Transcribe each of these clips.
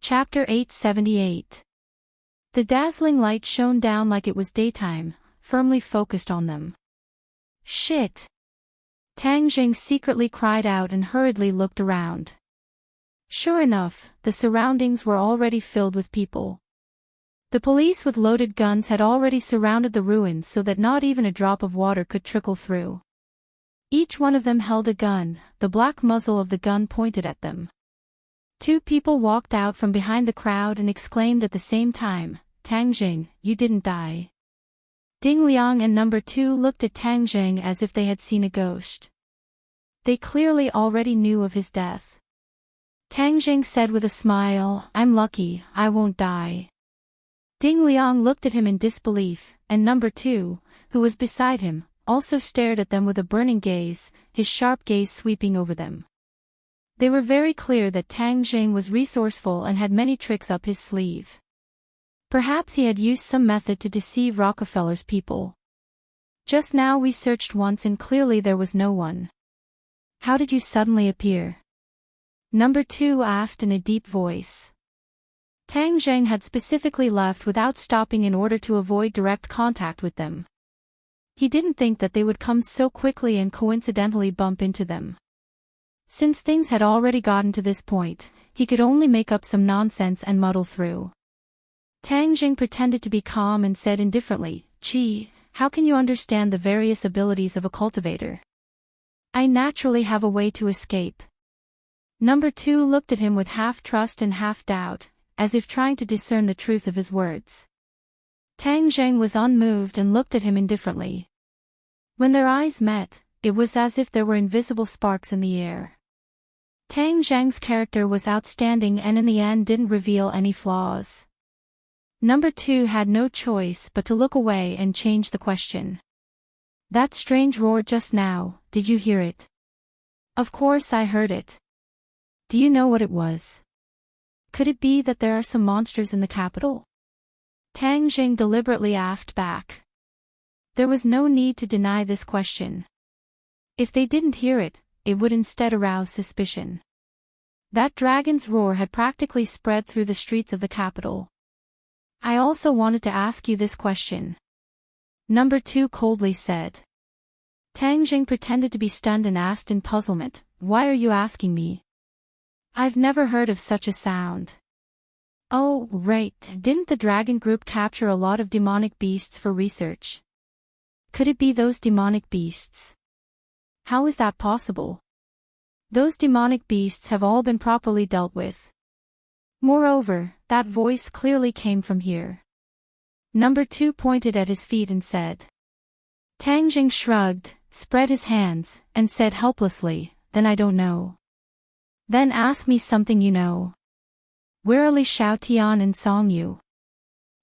Chapter 878. The dazzling light shone down like it was daytime, firmly focused on them. Shit! Tang Jing secretly cried out and hurriedly looked around. Sure enough, the surroundings were already filled with people. The police with loaded guns had already surrounded the ruins so that not even a drop of water could trickle through. Each one of them held a gun, the black muzzle of the gun pointed at them. Two people walked out from behind the crowd and exclaimed at the same time, "Tang Jing, you didn't die." Ding Liang and number 2 looked at Tang Jing as if they had seen a ghost. They clearly already knew of his death. Tang Jing said with a smile, "I'm lucky, I won't die." Ding Liang looked at him in disbelief, and number 2, who was beside him, also stared at them with a burning gaze, his sharp gaze sweeping over them. They were very clear that Tang Jing was resourceful and had many tricks up his sleeve. Perhaps he had used some method to deceive Rockefeller's people. Just now we searched once and clearly there was no one. How did you suddenly appear? Number 2 asked in a deep voice. Tang Jing had specifically left without stopping in order to avoid direct contact with them. He didn't think that they would come so quickly and coincidentally bump into them. Since things had already gotten to this point, he could only make up some nonsense and muddle through. Tang Jing pretended to be calm and said indifferently, "Qi, how can you understand the various abilities of a cultivator?" "I naturally have a way to escape." Number 2 looked at him with half trust and half doubt, as if trying to discern the truth of his words. Tang Jing was unmoved and looked at him indifferently. When their eyes met, it was as if there were invisible sparks in the air. Tang Jing's character was outstanding and in the end didn't reveal any flaws. Number 2 had no choice but to look away and change the question. "That strange roar just now, did you hear it?" "Of course I heard it." "Do you know what it was? Could it be that there are some monsters in the capital?" Tang Jing deliberately asked back. There was no need to deny this question. If they didn't hear it, it would instead arouse suspicion. That dragon's roar had practically spread through the streets of the capital. "I also wanted to ask you this question," Number 2 coldly said. Tang Jing pretended to be stunned and asked in puzzlement, "Why are you asking me? I've never heard of such a sound." "Oh, right, didn't the dragon group capture a lot of demonic beasts for research? Could it be those demonic beasts?" "How is that possible? Those demonic beasts have all been properly dealt with. Moreover, that voice clearly came from here." Number 2 pointed at his feet and said. Tang Jing shrugged, spread his hands, and said helplessly, "Then I don't know." "Then ask me something you know. Where are Li Xiaotian and Song Yu?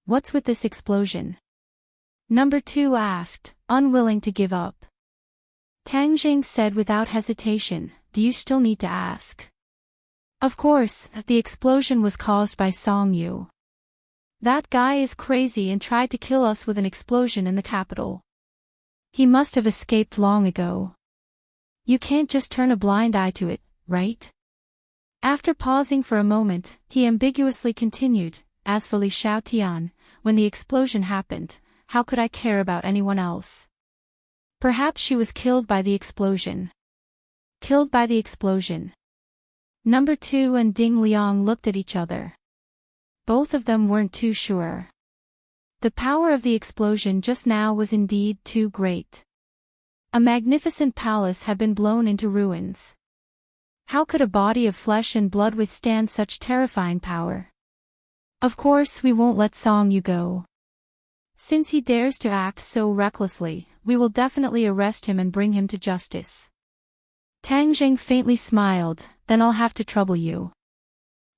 What's with this explosion?" Number 2 asked, unwilling to give up. Tang Jing said without hesitation, "Do you still need to ask?" "Of course, the explosion was caused by Song Yu. That guy is crazy and tried to kill us with an explosion in the capital. He must have escaped long ago. You can't just turn a blind eye to it, right?" After pausing for a moment, he ambiguously continued, "As for Li Xiaotian, when the explosion happened, how could I care about anyone else? Perhaps she was killed by the explosion." "Killed by the explosion?" Number 2 and Ding Liang looked at each other. Both of them weren't too sure. The power of the explosion just now was indeed too great. A magnificent palace had been blown into ruins. How could a body of flesh and blood withstand such terrifying power? "Of course we won't let Song Yu go. Since he dares to act so recklessly, we will definitely arrest him and bring him to justice." Tang Jing faintly smiled, "Then I'll have to trouble you.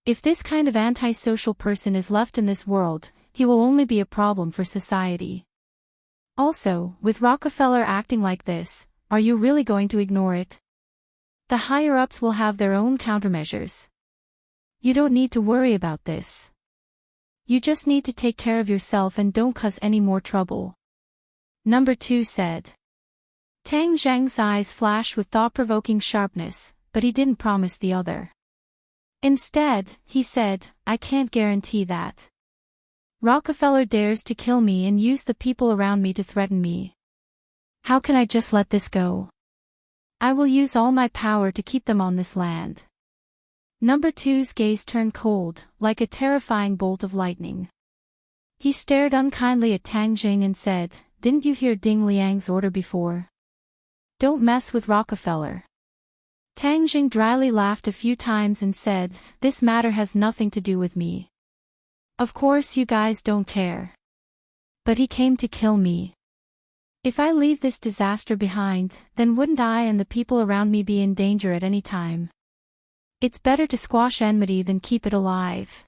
If this kind of antisocial person is left in this world, he will only be a problem for society. Also, with Rockefeller acting like this, are you really going to ignore it? The higher-ups will have their own countermeasures. You don't need to worry about this. You just need to take care of yourself and don't cause any more trouble," Number 2 said. Tang Zhang's eyes flashed with thought-provoking sharpness, but he didn't promise the other. Instead, he said, I can't guarantee that. Rockefeller dares to kill me and use the people around me to threaten me. How can I just let this go? I will use all my power to keep them on this land. Number two's gaze turned cold, like a terrifying bolt of lightning. He stared unkindly at Tang Jing and said, Didn't you hear Ding Liang's order before? Don't mess with Rockefeller. Tang Jing dryly laughed a few times and said, This matter has nothing to do with me. Of course you guys don't care. But he came to kill me. If I leave this disaster behind, then wouldn't I and the people around me be in danger at any time? It's better to squash enmity than keep it alive.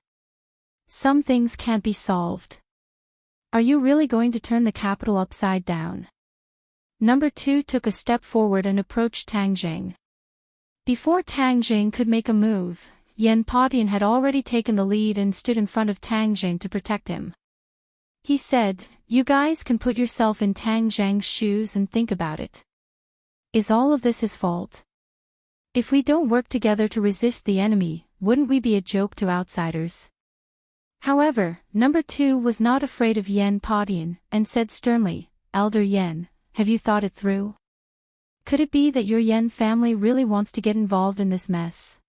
Some things can't be solved. Are you really going to turn the capital upside down? Number two took a step forward and approached Tang Jing. Before Tang Jing could make a move, Yen Padian had already taken the lead and stood in front of Tang Jing to protect him. He said, You guys can put yourself in Tang Jing's shoes and think about it. Is all of this his fault? If we don't work together to resist the enemy, wouldn't we be a joke to outsiders? However, number two was not afraid of Yen Padian, and said sternly, Elder Yen, have you thought it through? Could it be that your Yen family really wants to get involved in this mess?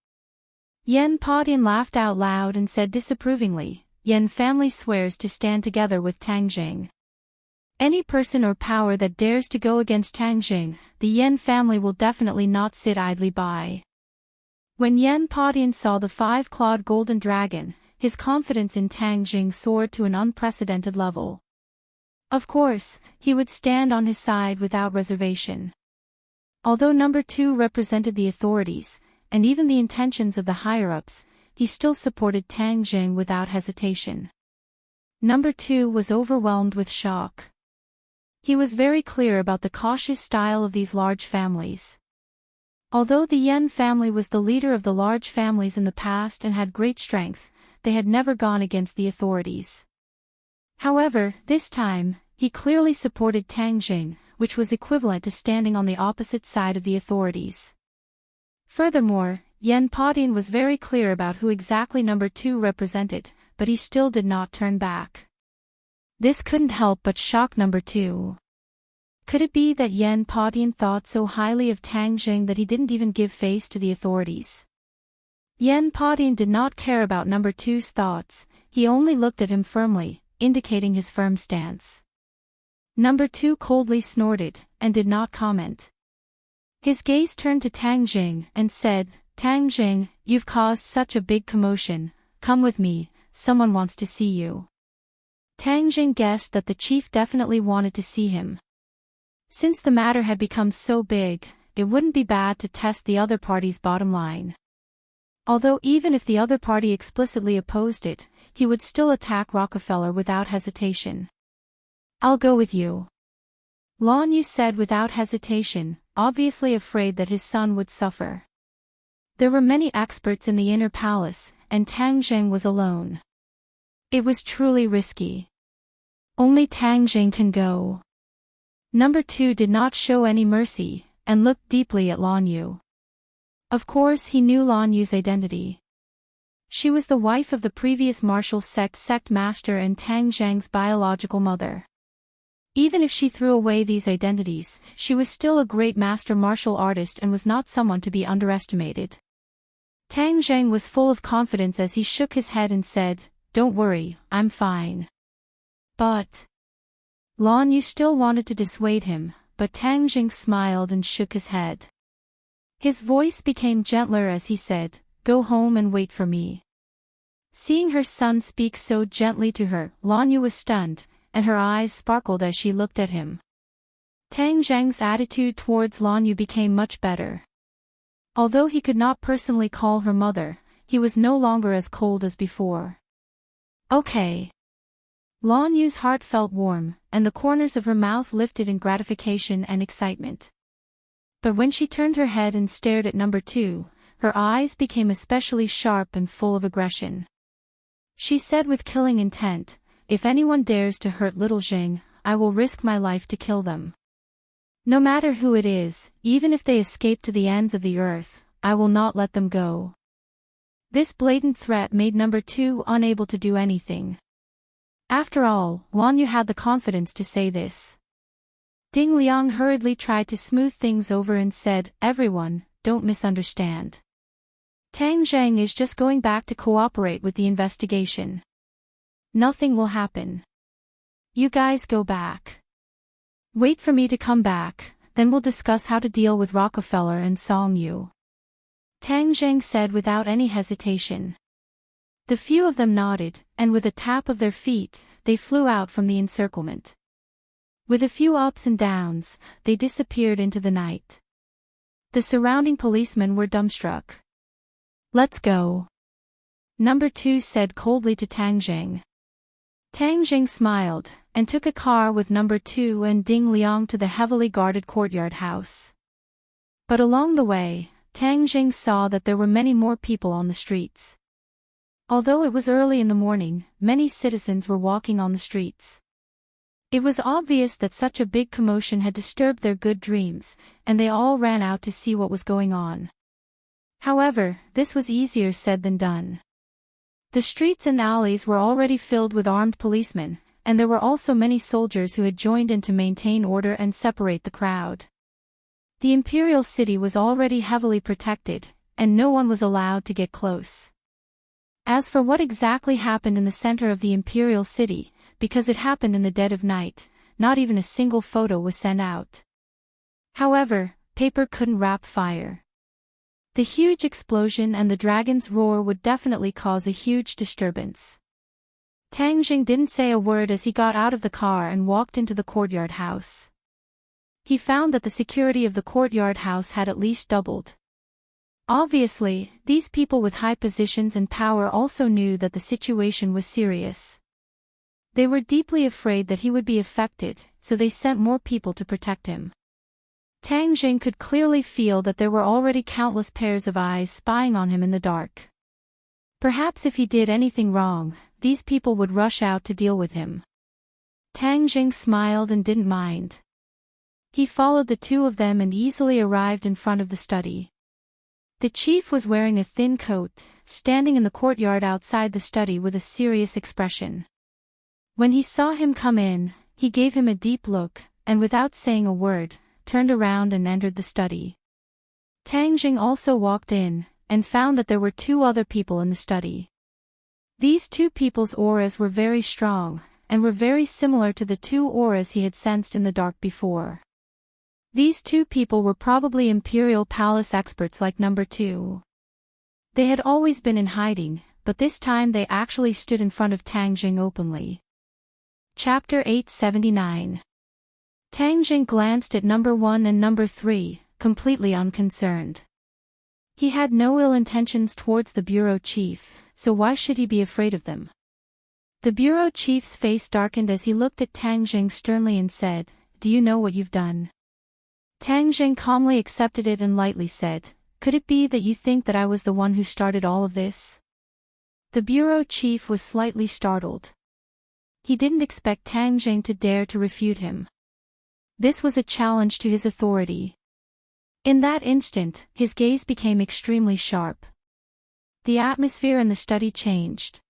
Yen Padian laughed out loud and said disapprovingly, Yen family swears to stand together with Tang Jing. Any person or power that dares to go against Tang Jing, the Yen family will definitely not sit idly by. When Yen Padian saw the five-clawed golden dragon, his confidence in Tang Jing soared to an unprecedented level. Of course, he would stand on his side without reservation. Although number two represented the authorities, and even the intentions of the higher-ups, he still supported Tang Jing without hesitation. Number two was overwhelmed with shock. He was very clear about the cautious style of these large families. Although the Yen family was the leader of the large families in the past and had great strength, they had never gone against the authorities. However, this time, he clearly supported Tang Jing, which was equivalent to standing on the opposite side of the authorities. Furthermore, Yen Padian was very clear about who exactly number two represented, but he still did not turn back. This couldn't help but shock number two. Could it be that Yen Padian thought so highly of Tang Jing that he didn't even give face to the authorities? Yen Padian did not care about number two's thoughts, he only looked at him firmly, indicating his firm stance. Number two coldly snorted, and did not comment. His gaze turned to Tang Jing and said, Tang Jing, you've caused such a big commotion, come with me, someone wants to see you. Tang Jing guessed that the chief definitely wanted to see him. Since the matter had become so big, it wouldn't be bad to test the other party's bottom line. Although even if the other party explicitly opposed it, he would still attack Rockefeller without hesitation. I'll go with you. Lan Yu said without hesitation, obviously afraid that his son would suffer. There were many experts in the inner palace, and Tang Jing was alone. It was truly risky. Only Tang Jing can go. Number two did not show any mercy, and looked deeply at Lan Yu. Of course he knew Lan Yu's identity. She was the wife of the previous martial sect master and Tang Jing's biological mother. Even if she threw away these identities, she was still a great master martial artist and was not someone to be underestimated. Tang Jing was full of confidence as he shook his head and said, Don't worry, I'm fine. But Lan Yu still wanted to dissuade him, but Tang Jing smiled and shook his head. His voice became gentler as he said, Go home and wait for me. Seeing her son speak so gently to her, Lan Yu was stunned, and her eyes sparkled as she looked at him. Tang Jing's attitude towards Lan Yu became much better. Although he could not personally call her mother, he was no longer as cold as before. Okay. Lan Yu's heart felt warm, and the corners of her mouth lifted in gratification and excitement. But when she turned her head and stared at number two, her eyes became especially sharp and full of aggression. She said with killing intent, If anyone dares to hurt little Jing, I will risk my life to kill them. No matter who it is, even if they escape to the ends of the earth, I will not let them go. This blatant threat made number 2 unable to do anything. After all, Guan Yu had the confidence to say this. Ding Liang hurriedly tried to smooth things over and said, "Everyone, don't misunderstand. Tang Zheng is just going back to cooperate with the investigation. Nothing will happen. You guys go back. Wait for me to come back, then we'll discuss how to deal with Rockefeller and Song Yu." Tang Zheng said without any hesitation. The few of them nodded, and with a tap of their feet, they flew out from the encirclement. With a few ups and downs, they disappeared into the night. The surrounding policemen were dumbstruck. "Let's go," number 2 said coldly to Tang Zheng. Tang Zheng smiled, and took a car with number 2 and Ding Liang to the heavily guarded courtyard house. But along the way, Tang Zheng saw that there were many more people on the streets. Although it was early in the morning, many citizens were walking on the streets. It was obvious that such a big commotion had disturbed their good dreams, and they all ran out to see what was going on. However, this was easier said than done. The streets and alleys were already filled with armed policemen, and there were also many soldiers who had joined in to maintain order and separate the crowd. The imperial city was already heavily protected, and no one was allowed to get close. As for what exactly happened in the center of the imperial city, because it happened in the dead of night, not even a single photo was sent out. However, paper couldn't wrap fire. The huge explosion and the dragon's roar would definitely cause a huge disturbance. Tang Zheng didn't say a word as he got out of the car and walked into the courtyard house. He found that the security of the courtyard house had at least doubled. Obviously, these people with high positions and power also knew that the situation was serious. They were deeply afraid that he would be affected, so they sent more people to protect him. Tang Zheng could clearly feel that there were already countless pairs of eyes spying on him in the dark. Perhaps if he did anything wrong, these people would rush out to deal with him. Tang Zheng smiled and didn't mind. He followed the two of them and easily arrived in front of the study. The chief was wearing a thin coat, standing in the courtyard outside the study with a serious expression. When he saw him come in, he gave him a deep look, and without saying a word, turned around and entered the study. Tang Zheng also walked in, and found that there were two other people in the study. These two people's auras were very strong, and were very similar to the two auras he had sensed in the dark before. These two people were probably Imperial Palace experts like number 2. They had always been in hiding, but this time they actually stood in front of Tang Zheng openly. Chapter 879. Tang Zheng glanced at number 1 and number 3, completely unconcerned. He had no ill intentions towards the bureau chief, so why should he be afraid of them? The bureau chief's face darkened as he looked at Tang Zheng sternly and said, "Do you know what you've done?" Tang Zheng calmly accepted it and lightly said, "Could it be that you think that I was the one who started all of this?" The bureau chief was slightly startled. He didn't expect Tang Zheng to dare to refute him. This was a challenge to his authority. In that instant, his gaze became extremely sharp. The atmosphere in the study changed.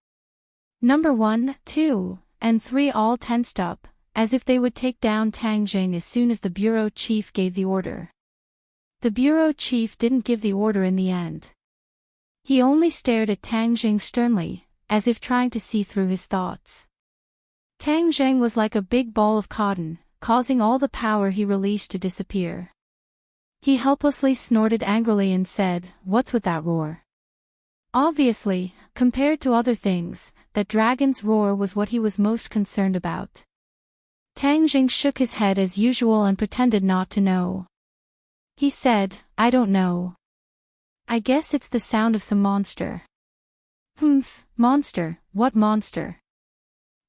Number 1, 2, and 3 all tensed up, as if they would take down Tang Zheng as soon as the bureau chief gave the order. The bureau chief didn't give the order in the end. He only stared at Tang Zheng sternly, as if trying to see through his thoughts. Tang Zheng was like a big ball of cotton, causing all the power he released to disappear. He helplessly snorted angrily and said, "What's with that roar?" Obviously, compared to other things, that dragon's roar was what he was most concerned about. Tang Zheng shook his head as usual and pretended not to know. He said, "I don't know. I guess it's the sound of some monster." "Humph, monster, what monster?"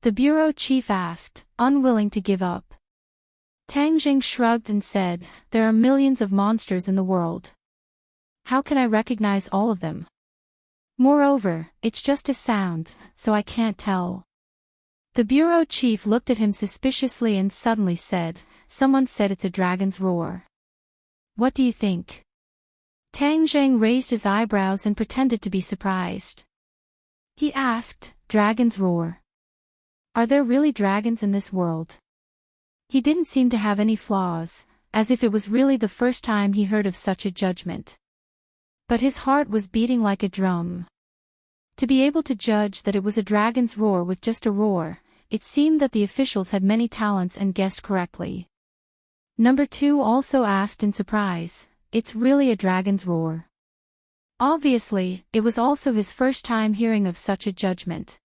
the bureau chief asked, unwilling to give up. Tang Zheng shrugged and said, "There are millions of monsters in the world. How can I recognize all of them? Moreover, it's just a sound, so I can't tell." The bureau chief looked at him suspiciously and suddenly said, "Someone said it's a dragon's roar. What do you think?" Tang Zheng raised his eyebrows and pretended to be surprised. He asked, "Dragon's roar. Are there really dragons in this world?" He didn't seem to have any flaws, as if it was really the first time he heard of such a judgment. But his heart was beating like a drum. To be able to judge that it was a dragon's roar with just a roar, it seemed that the officials had many talents and guessed correctly. Number 2 also asked in surprise, "It's really a dragon's roar?" Obviously, it was also his first time hearing of such a judgment.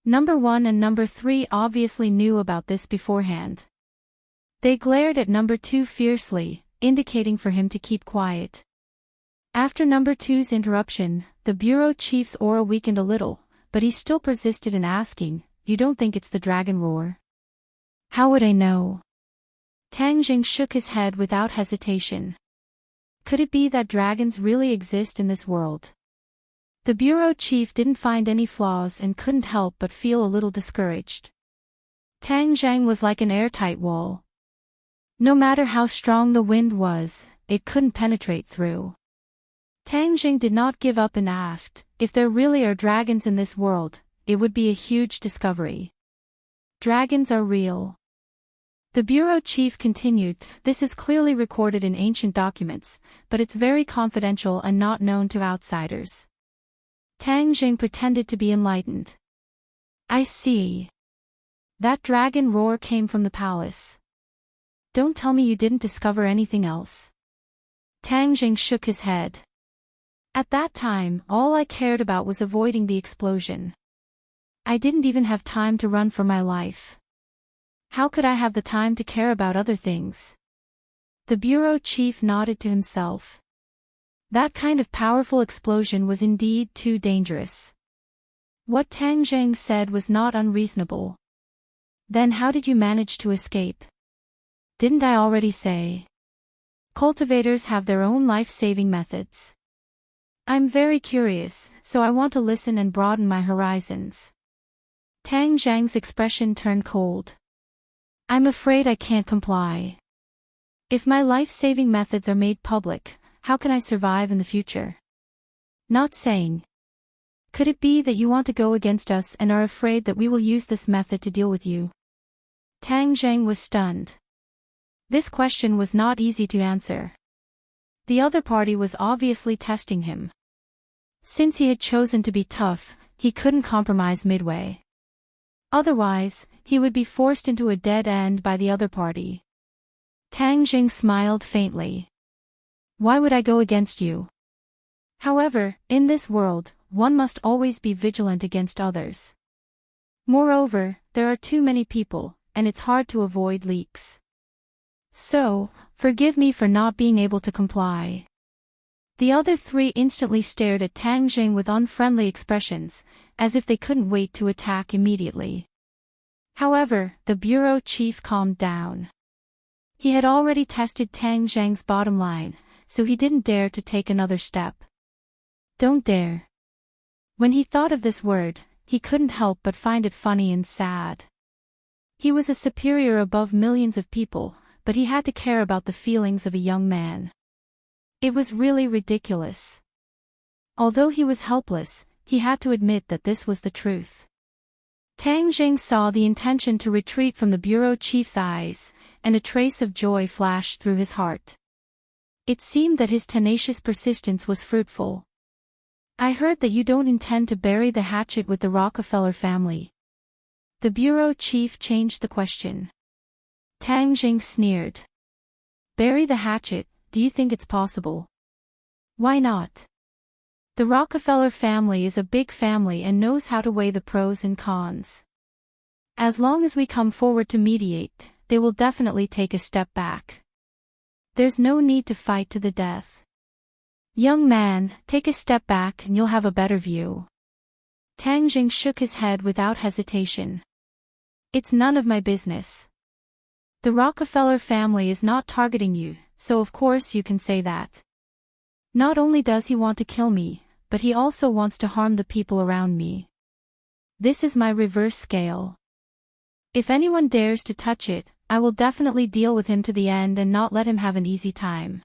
Number 1 and number 3 obviously knew about this beforehand. They glared at number 2 fiercely, indicating for him to keep quiet. After number 2's interruption, the bureau chief's aura weakened a little, but he still persisted in asking, "You don't think it's the dragon roar?" "How would I know?" Tang Jing shook his head without hesitation. Could it be that dragons really exist in this world? The bureau chief didn't find any flaws and couldn't help but feel a little discouraged. Tang Zhang was like an airtight wall. No matter how strong the wind was, it couldn't penetrate through. Tang Jing did not give up and asked, "If there really are dragons in this world, it would be a huge discovery." "Dragons are real." The bureau chief continued, "This is clearly recorded in ancient documents, but it's very confidential and not known to outsiders." Tang Jing pretended to be enlightened. "I see. That dragon roar came from the palace. Don't tell me you didn't discover anything else." Tang Jing shook his head. "At that time, all I cared about was avoiding the explosion. I didn't even have time to run for my life. How could I have the time to care about other things?" The bureau chief nodded to himself. That kind of powerful explosion was indeed too dangerous. What Tang Zheng said was not unreasonable. "Then how did you manage to escape?" "Didn't I already say? Cultivators have their own life-saving methods. I'm very curious, so I want to listen and broaden my horizons." Tang Zhang's expression turned cold. "I'm afraid I can't comply. If my life-saving methods are made public, how can I survive in the future?" "Not saying. Could it be that you want to go against us and are afraid that we will use this method to deal with you?" Tang Zheng was stunned. This question was not easy to answer. The other party was obviously testing him. Since he had chosen to be tough, he couldn't compromise midway. Otherwise, he would be forced into a dead end by the other party. Tang Jing smiled faintly. "Why would I go against you? However, in this world, one must always be vigilant against others. Moreover, there are too many people, and it's hard to avoid leaks. So, forgive me for not being able to comply." The other 3 instantly stared at Tang Jing with unfriendly expressions, as if they couldn't wait to attack immediately. However, the bureau chief calmed down. He had already tested Tang Zheng's bottom line, so he didn't dare to take another step. "Don't dare." When he thought of this word, he couldn't help but find it funny and sad. He was a superior above millions of people, but he had to care about the feelings of a young man. It was really ridiculous. Although he was helpless, he had to admit that this was the truth. Tang Jing saw the intention to retreat from the bureau chief's eyes, and a trace of joy flashed through his heart. It seemed that his tenacious persistence was fruitful. "I heard that you don't intend to bury the hatchet with the Rockefeller family." The bureau chief changed the question. Tang Jing sneered. "Bury the hatchet, do you think it's possible?" "Why not? The Rockefeller family is a big family and knows how to weigh the pros and cons. As long as we come forward to mediate, they will definitely take a step back. There's no need to fight to the death. Young man, take a step back and you'll have a better view." Tang Jing shook his head without hesitation. "It's none of my business. The Rockefeller family is not targeting you, so of course you can say that. Not only does he want to kill me, but he also wants to harm the people around me. This is my reverse scale. If anyone dares to touch it, I will definitely deal with him to the end and not let him have an easy time."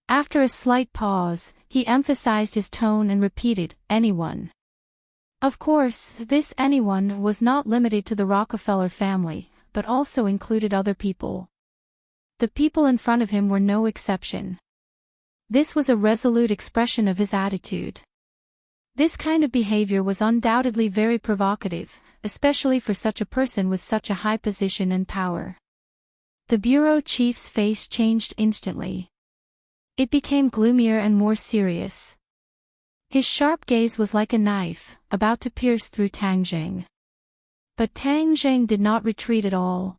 After a slight pause, he emphasized his tone and repeated, anyone. Of course, this anyone was not limited to the Rockefeller family, but also included other people. The people in front of him were no exception. This was a resolute expression of his attitude. This kind of behavior was undoubtedly very provocative, especially for such a person with such a high position and power. The bureau chief's face changed instantly. It became gloomier and more serious. His sharp gaze was like a knife, about to pierce through Tang Jing. But Tang Jing did not retreat at all.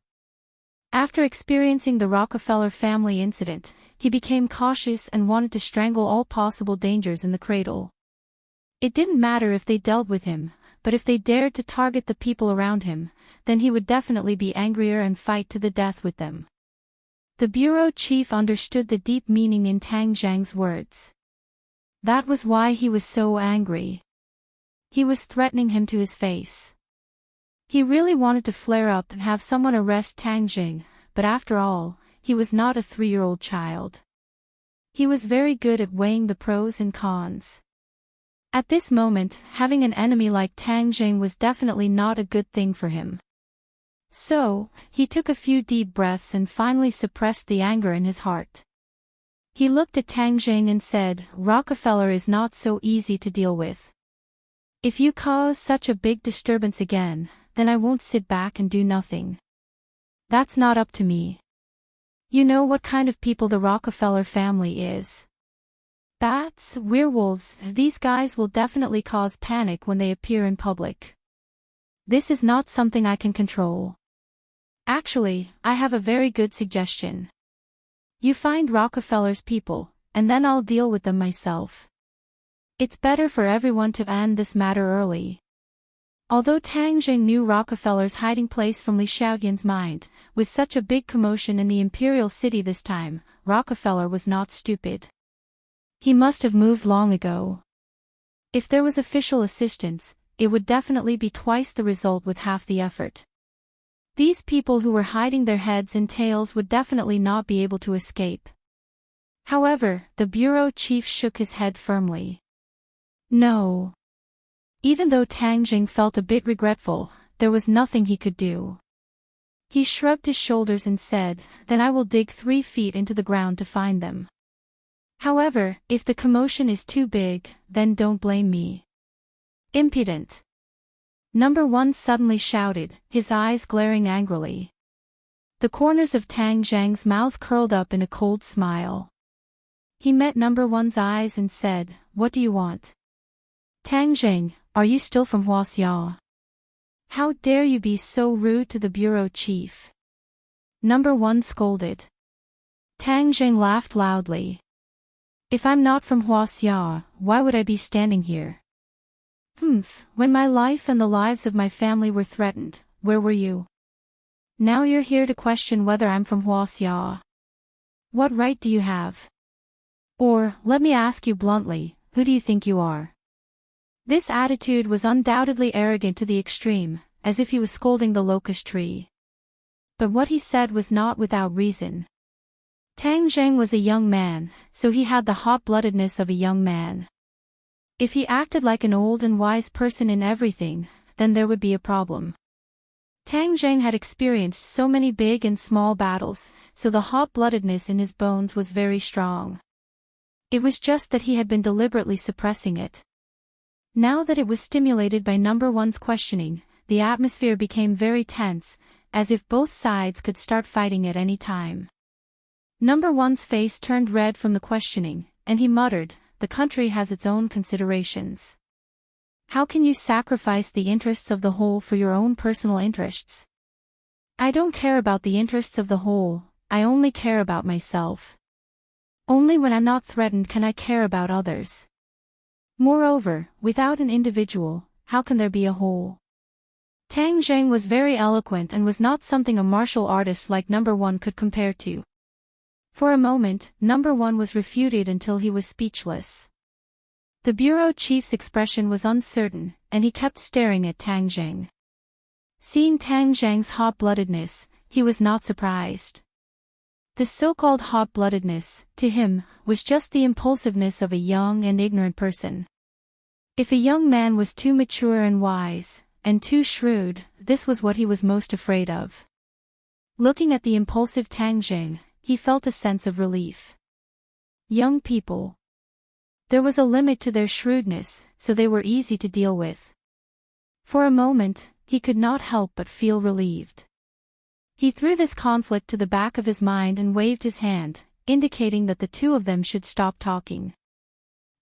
After experiencing the Rockefeller family incident, he became cautious and wanted to strangle all possible dangers in the cradle. It didn't matter if they dealt with him, but if they dared to target the people around him, then he would definitely be angrier and fight to the death with them. The bureau chief understood the deep meaning in Tang Zhang's words. That was why he was so angry. He was threatening him to his face. He really wanted to flare up and have someone arrest Tang Jing, but after all, he was not a 3-year-old child. He was very good at weighing the pros and cons. At this moment, having an enemy like Tang Jing was definitely not a good thing for him. So, he took a few deep breaths and finally suppressed the anger in his heart. He looked at Tang Jing and said, Rockefeller is not so easy to deal with. If you cause such a big disturbance again, then I won't sit back and do nothing. That's not up to me. You know what kind of people the Rockefeller family is. Bats, werewolves, these guys will definitely cause panic when they appear in public. This is not something I can control. Actually, I have a very good suggestion. You find Rockefeller's people, and then I'll deal with them myself. It's better for everyone to end this matter early. Although Tang Jing knew Rockefeller's hiding place from Li Xiaoyan's mind, with such a big commotion in the imperial city this time, Rockefeller was not stupid. He must have moved long ago. If there was official assistance, it would definitely be twice the result with half the effort. These people who were hiding their heads and tails would definitely not be able to escape. However, the bureau chief shook his head firmly. No. Even though Tang Jing felt a bit regretful, there was nothing he could do. He shrugged his shoulders and said, then I will dig 3 feet into the ground to find them. However, if the commotion is too big, then don't blame me. Impudent. Number 1 suddenly shouted, his eyes glaring angrily. The corners of Tang Zhang's mouth curled up in a cold smile. He met Number 1's eyes and said, what do you want? Tang Jing, are you still from Huaxia? How dare you be so rude to the bureau chief? Number 1 scolded. Tang Jing laughed loudly. If I'm not from Huaxia, why would I be standing here? When my life and the lives of my family were threatened, where were you? Now you're here to question whether I'm from Huaxia. What right do you have? Or, let me ask you bluntly, who do you think you are? This attitude was undoubtedly arrogant to the extreme, as if he was scolding the locust tree. But what he said was not without reason. Tang Zhang was a young man, so he had the hot-bloodedness of a young man. If he acted like an old and wise person in everything, then there would be a problem. Tang Zhang had experienced so many big and small battles, so the hot-bloodedness in his bones was very strong. It was just that he had been deliberately suppressing it. Now that it was stimulated by Number 1's questioning, the atmosphere became very tense, as if both sides could start fighting at any time. Number 1's face turned red from the questioning, and he muttered, the country has its own considerations. How can you sacrifice the interests of the whole for your own personal interests? I don't care about the interests of the whole, I only care about myself. Only when I'm not threatened can I care about others. Moreover, without an individual, how can there be a whole? Tang Zhang was very eloquent and was not something a martial artist like Number 1 could compare to. For a moment, Number 1 was refuted until he was speechless. The bureau chief's expression was uncertain, and he kept staring at Tang Zhang. Seeing Tang Zhang's hot-bloodedness, he was not surprised. This so-called hot-bloodedness, to him, was just the impulsiveness of a young and ignorant person. If a young man was too mature and wise, and too shrewd, this was what he was most afraid of. Looking at the impulsive Tang Jing, he felt a sense of relief. Young people. There was a limit to their shrewdness, so they were easy to deal with. For a moment, he could not help but feel relieved. He threw this conflict to the back of his mind and waved his hand, indicating that the two of them should stop talking.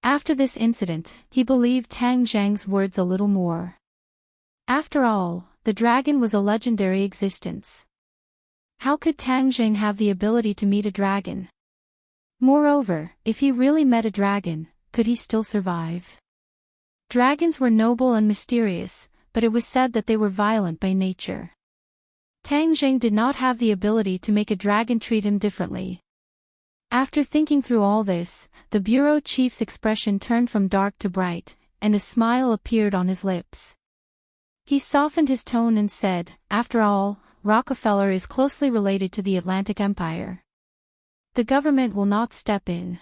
After this incident, he believed Tang Zhang's words a little more. After all, the dragon was a legendary existence. How could Tang Zhang have the ability to meet a dragon? Moreover, if he really met a dragon, could he still survive? Dragons were noble and mysterious, but it was said that they were violent by nature. Tang Zhang did not have the ability to make a dragon treat him differently. After thinking through all this, the bureau chief's expression turned from dark to bright, and a smile appeared on his lips. He softened his tone and said, "After all, Rockefeller is closely related to the Atlantic Empire. The government will not step in.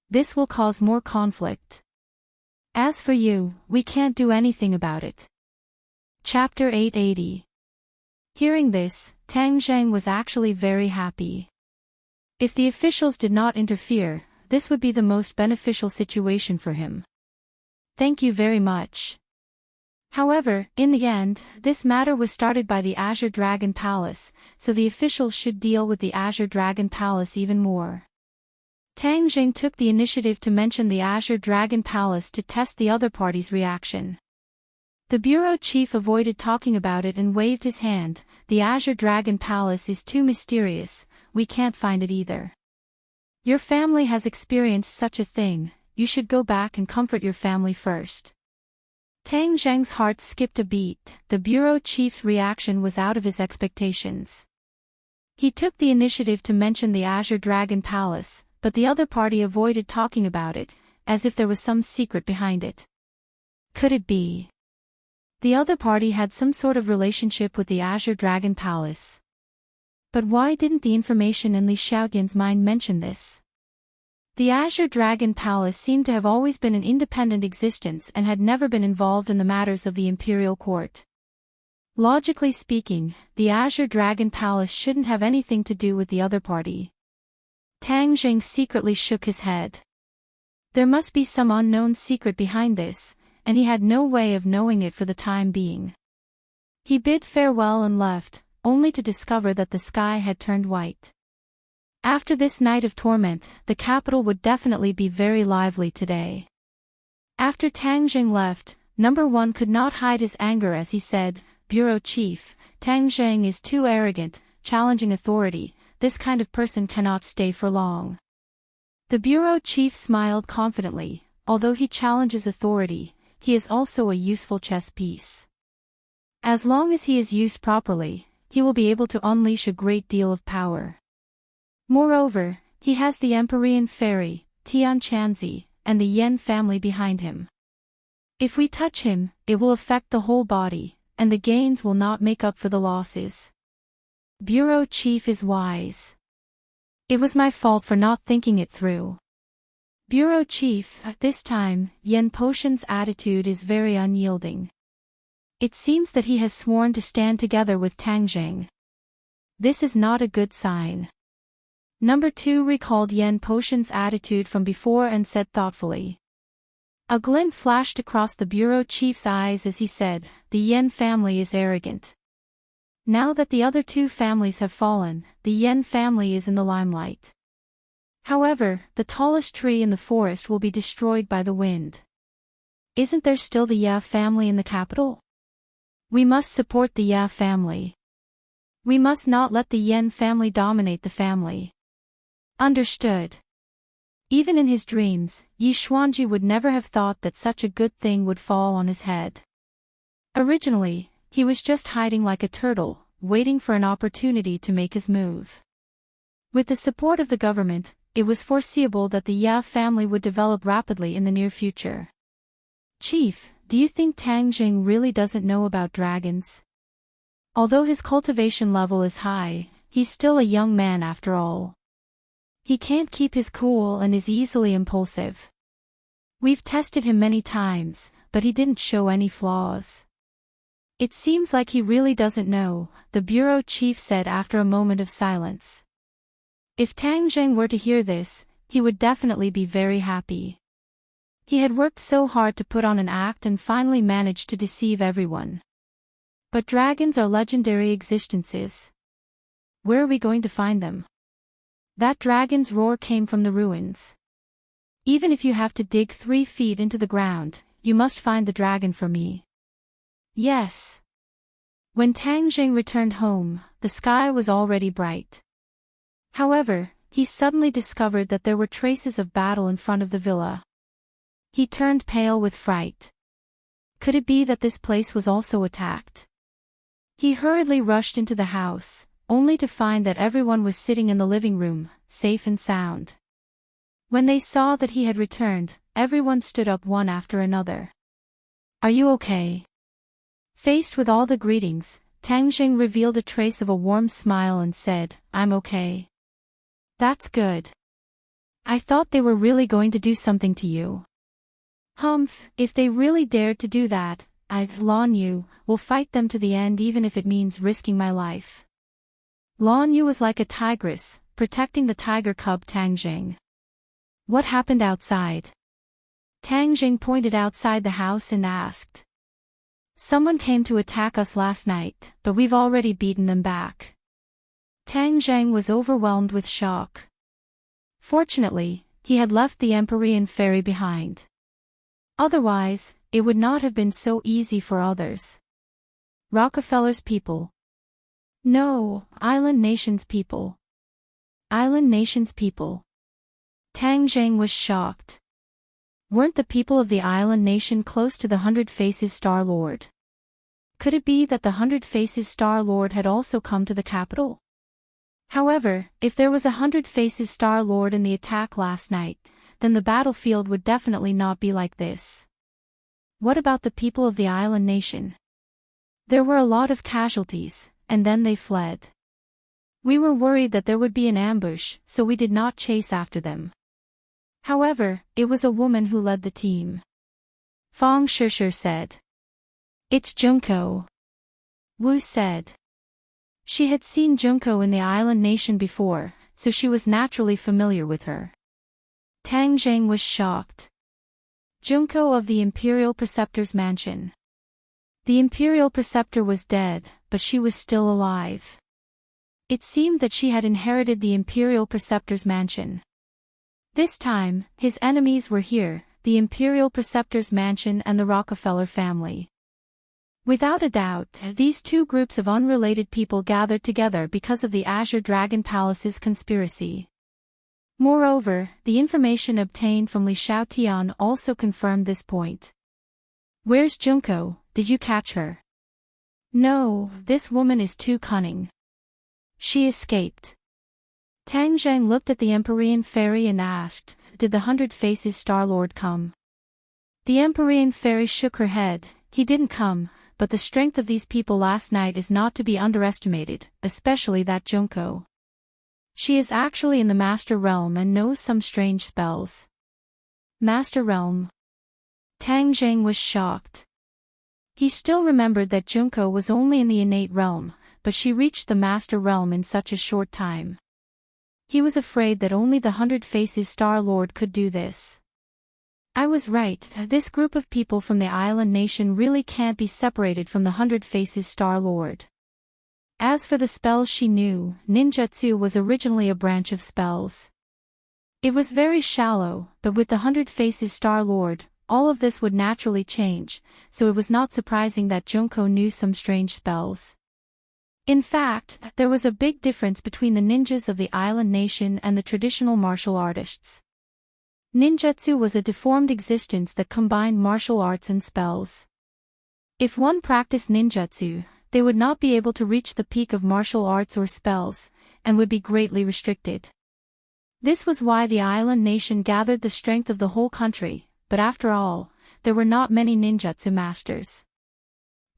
This will cause more conflict. As for you, we can't do anything about it." Chapter 880. Hearing this, Tang Zhang was actually very happy. If the officials did not interfere, this would be the most beneficial situation for him. "Thank you very much." However, in the end, this matter was started by the Azure Dragon Palace, so the officials should deal with the Azure Dragon Palace even more. Tang Zhang took the initiative to mention the Azure Dragon Palace to test the other party's reaction. The bureau chief avoided talking about it and waved his hand. "The Azure Dragon Palace is too mysterious, we can't find it either. Your family has experienced such a thing, you should go back and comfort your family first." Tang Zhang's heart skipped a beat. The bureau chief's reaction was out of his expectations. He took the initiative to mention the Azure Dragon Palace, but the other party avoided talking about it, as if there was some secret behind it. Could it be the other party had some sort of relationship with the Azure Dragon Palace? But why didn't the information in Li Xiaoyan's mind mention this? The Azure Dragon Palace seemed to have always been an independent existence and had never been involved in the matters of the imperial court. Logically speaking, the Azure Dragon Palace shouldn't have anything to do with the other party. Tang Zhang secretly shook his head. There must be some unknown secret behind this, and he had no way of knowing it for the time being. He bid farewell and left, only to discover that the sky had turned white. After this night of torment, the capital would definitely be very lively today. After Tang Zhang left, Number 1 could not hide his anger as he said, "Bureau Chief, Tang Zhang is too arrogant, challenging authority, this kind of person cannot stay for long." The bureau chief smiled confidently. Although he challenges authority, he is also a useful chess piece. As long as he is used properly, he will be able to unleash a great deal of power. Moreover, he has the Empyrean Fairy, Tian Chanzi, and the Yen family behind him. If we touch him, it will affect the whole body, and the gains will not make up for the losses. Bureau Chief is wise. It was my fault for not thinking it through. Bureau Chief, at this time, Yen Potion's attitude is very unyielding. It seems that he has sworn to stand together with Tang Zhang. This is not a good sign. Number 2 recalled Yen Potion's attitude from before and said thoughtfully. A glint flashed across the bureau chief's eyes as he said, "The Yen family is arrogant. Now that the other two families have fallen, the Yen family is in the limelight. However, the tallest tree in the forest will be destroyed by the wind. Isn't there still the Ya family in the capital? We must support the Ya family. We must not let the Yen family dominate the family." Understood. Even in his dreams, Yi Xuanji would never have thought that such a good thing would fall on his head. Originally, he was just hiding like a turtle, waiting for an opportunity to make his move. With the support of the government, it was foreseeable that the Ya family would develop rapidly in the near future. "Chief, do you think Tang Zhang really doesn't know about dragons? Although his cultivation level is high, he's still a young man after all. He can't keep his cool and is easily impulsive. We've tested him many times, but he didn't show any flaws. It seems like he really doesn't know, the bureau chief said after a moment of silence. If Tang Zheng were to hear this, he would definitely be very happy. He had worked so hard to put on an act and finally managed to deceive everyone. But dragons are legendary existences. Where are we going to find them? That dragon's roar came from the ruins. Even if you have to dig 3 feet into the ground, you must find the dragon for me. Yes. When Tang Jing returned home, the sky was already bright. However, he suddenly discovered that there were traces of battle in front of the villa. He turned pale with fright. Could it be that this place was also attacked? He hurriedly rushed into the house, only to find that everyone was sitting in the living room, safe and sound. When they saw that he had returned, everyone stood up one after another. Are you okay? Faced with all the greetings, Tang Jing revealed a trace of a warm smile and said, I'm okay. That's good. I thought they were really going to do something to you. Humph, if they really dared to do that, I'd Lan Yu, will fight them to the end even if it means risking my life. Lan Yu was like a tigress, protecting the tiger cub Tang Jing. What happened outside? Tang Jing pointed outside the house and asked. Someone came to attack us last night, but we've already beaten them back. Tang Zheng was overwhelmed with shock. Fortunately, he had left the Empyrean ferry behind. Otherwise, it would not have been so easy for others. Rockefeller's people. No, island nation's people. Island nation's people. Tang Zheng was shocked. Weren't the people of the island nation close to the 100 Faces Star Lord? Could it be that the 100 Faces Star Lord had also come to the capital? However, if there was a 100 Faces Star Lord in the attack last night, then the battlefield would definitely not be like this. What about the people of the island nation? There were a lot of casualties, and then they fled. We were worried that there would be an ambush, so we did not chase after them. However, it was a woman who led the team. Fang Shishir said. It's Junko. Wu said. She had seen Junko in the island nation before, so she was naturally familiar with her. Tang Zheng was shocked. Junko of the Imperial Preceptor's mansion. The Imperial Preceptor was dead, but she was still alive. It seemed that she had inherited the Imperial Preceptor's mansion. This time, his enemies were here, the Imperial Preceptor's mansion and the Rockefeller family. Without a doubt, these two groups of unrelated people gathered together because of the Azure Dragon Palace's conspiracy. Moreover, the information obtained from Li Xiaotian also confirmed this point. Where's Junko? Did you catch her? No, this woman is too cunning. She escaped. Tang Zheng looked at the Empyrean fairy and asked, did the 100 Faces Star Lord come? The Empyrean fairy shook her head, he didn't come, but the strength of these people last night is not to be underestimated, especially that Junko. She is actually in the Master Realm and knows some strange spells. Master Realm? Tang Zheng was shocked. He still remembered that Junko was only in the innate realm, but she reached the Master Realm in such a short time. He was afraid that only the 100 Faces Star Lord could do this. I was right, this group of people from the island nation really can't be separated from the 100 Faces Star Lord. As for the spells she knew, ninjutsu was originally a branch of spells. It was very shallow, but with the 100 Faces Star Lord, all of this would naturally change, so it was not surprising that Junko knew some strange spells. In fact, there was a big difference between the ninjas of the island nation and the traditional martial artists. Ninjutsu was a deformed existence that combined martial arts and spells. If one practiced ninjutsu, they would not be able to reach the peak of martial arts or spells, and would be greatly restricted. This was why the island nation gathered the strength of the whole country, but after all, there were not many ninjutsu masters.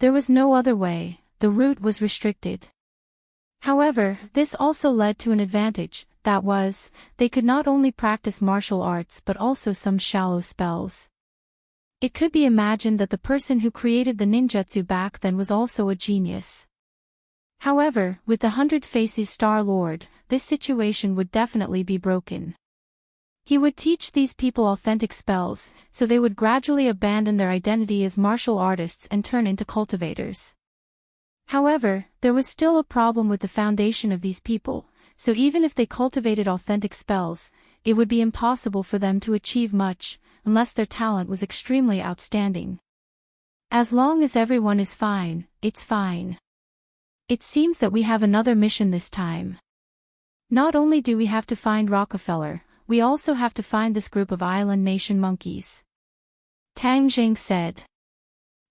There was no other way, the route was restricted. However, this also led to an advantage, that was, they could not only practice martial arts but also some shallow spells. It could be imagined that the person who created the ninjutsu back then was also a genius. However, with the 100 Faces Star Lord, this situation would definitely be broken. He would teach these people authentic spells, so they would gradually abandon their identity as martial artists and turn into cultivators. However, there was still a problem with the foundation of these people, so even if they cultivated authentic spells, it would be impossible for them to achieve much, unless their talent was extremely outstanding. As long as everyone is fine, it's fine. It seems that we have another mission this time. Not only do we have to find Rockefeller, we also have to find this group of island nation monkeys. Tang Jing said.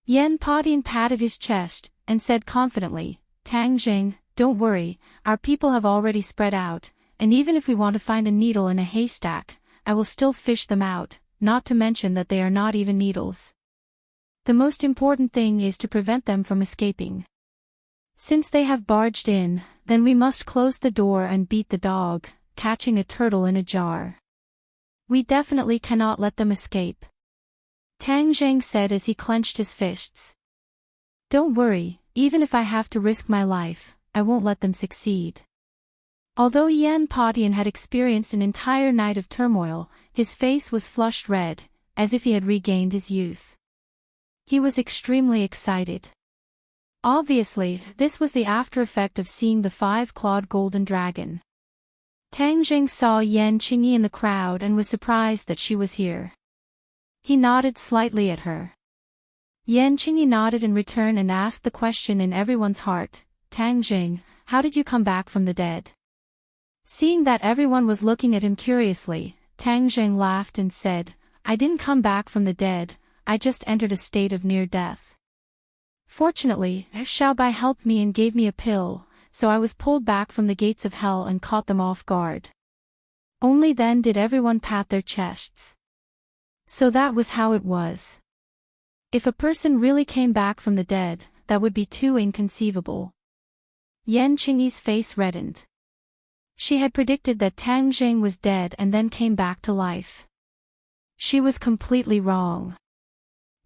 Yen Padian patted his chest, and said confidently, Tang Jing, don't worry, our people have already spread out, and even if we want to find a needle in a haystack, I will still fish them out, not to mention that they are not even needles. The most important thing is to prevent them from escaping. Since they have barged in, then we must close the door and beat the dog, catching a turtle in a jar. We definitely cannot let them escape. Tang Zheng said as he clenched his fists. Don't worry, even if I have to risk my life, I won't let them succeed. Although Yan Padian had experienced an entire night of turmoil, his face was flushed red, as if he had regained his youth. He was extremely excited. Obviously, this was the after effect of seeing the 5-clawed golden dragon. Tang Jing saw Yan Qingyi in the crowd and was surprised that she was here. He nodded slightly at her. Yan Qingyi nodded in return and asked the question in everyone's heart, Tang Jing, how did you come back from the dead? Seeing that everyone was looking at him curiously, Tang Jing laughed and said, I didn't come back from the dead, I just entered a state of near death. Fortunately, Xiaobai helped me and gave me a pill, so I was pulled back from the gates of hell and caught them off guard. Only then did everyone pat their chests. So that was how it was. If a person really came back from the dead, that would be too inconceivable. Yan Qingyi's face reddened. She had predicted that Tang Jing was dead and then came back to life. She was completely wrong.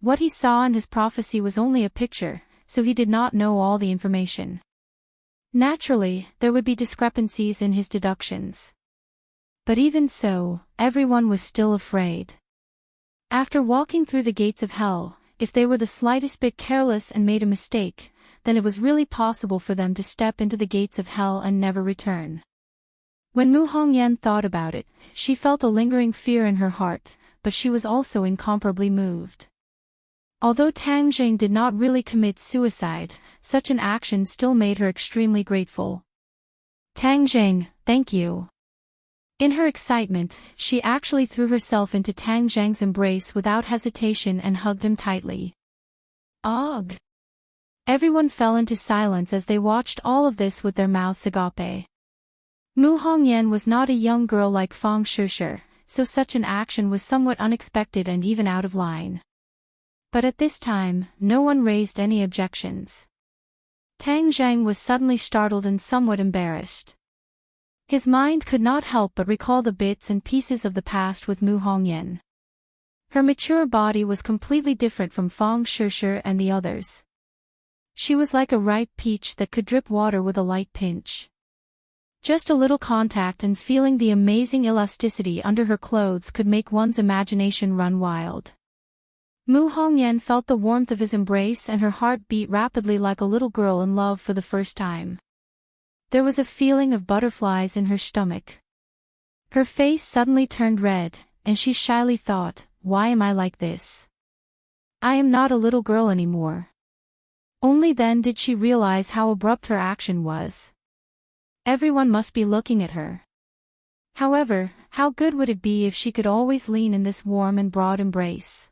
What he saw in his prophecy was only a picture, so he did not know all the information. Naturally, there would be discrepancies in his deductions. But even so, everyone was still afraid. After walking through the gates of hell, if they were the slightest bit careless and made a mistake, then it was really possible for them to step into the gates of hell and never return. When Mu Hongyan thought about it, she felt a lingering fear in her heart, but she was also incomparably moved. Although Tang Jing did not really commit suicide, such an action still made her extremely grateful. Tang Jing, thank you. In her excitement, she actually threw herself into Tang Jing's embrace without hesitation and hugged him tightly. Ugh! Everyone fell into silence as they watched all of this with their mouths agape. Mu Hongyan was not a young girl like Fang Shishir, so such an action was somewhat unexpected and even out of line. But at this time, no one raised any objections. Tang Jing was suddenly startled and somewhat embarrassed. His mind could not help but recall the bits and pieces of the past with Mu Hongyan. Her mature body was completely different from Fang Shishir and the others. She was like a ripe peach that could drip water with a light pinch. Just a little contact and feeling the amazing elasticity under her clothes could make one's imagination run wild. Mu Hongyan felt the warmth of his embrace and her heart beat rapidly like a little girl in love for the first time. There was a feeling of butterflies in her stomach. Her face suddenly turned red, and she shyly thought, why am I like this? I am not a little girl anymore. Only then did she realize how abrupt her action was. Everyone must be looking at her. However, how good would it be if she could always lean in this warm and broad embrace?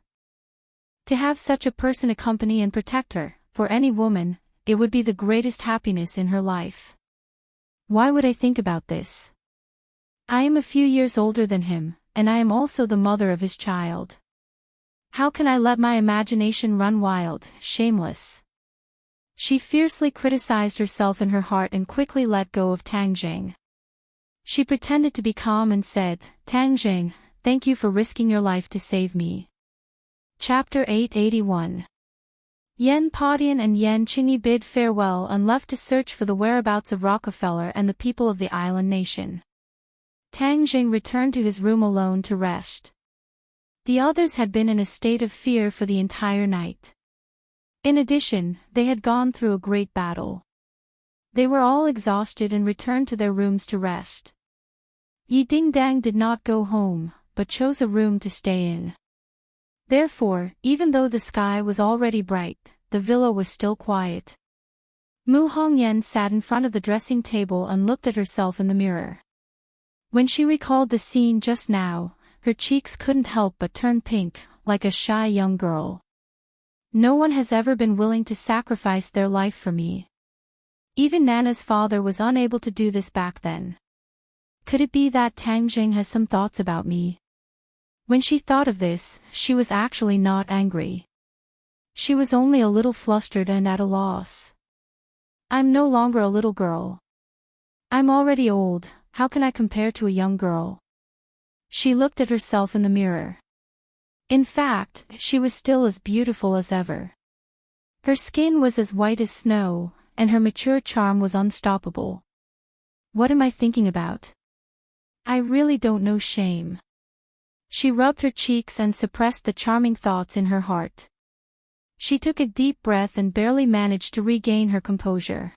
To have such a person accompany and protect her, for any woman, it would be the greatest happiness in her life. Why would I think about this? I am a few years older than him, and I am also the mother of his child. How can I let my imagination run wild, shameless? She fiercely criticized herself in her heart and quickly let go of Tang Jing. She pretended to be calm and said, "Tang Jing, thank you for risking your life to save me." Chapter 881. Yen Padian and Yen Qingyi bid farewell and left to search for the whereabouts of Rockefeller and the people of the island nation. Tang Jing returned to his room alone to rest. The others had been in a state of fear for the entire night. In addition, they had gone through a great battle. They were all exhausted and returned to their rooms to rest. Yi Dingdang did not go home, but chose a room to stay in. Therefore, even though the sky was already bright, the villa was still quiet. Mu Hongyan sat in front of the dressing table and looked at herself in the mirror. When she recalled the scene just now, her cheeks couldn't help but turn pink, like a shy young girl. No one has ever been willing to sacrifice their life for me. Even Nana's father was unable to do this back then. Could it be that Tang Jing has some thoughts about me? When she thought of this, she was actually not angry. She was only a little flustered and at a loss. I'm no longer a little girl. I'm already old, how can I compare to a young girl? She looked at herself in the mirror. In fact, she was still as beautiful as ever. Her skin was as white as snow, and her mature charm was unstoppable. What am I thinking about? I really don't know shame. She rubbed her cheeks and suppressed the charming thoughts in her heart. She took a deep breath and barely managed to regain her composure.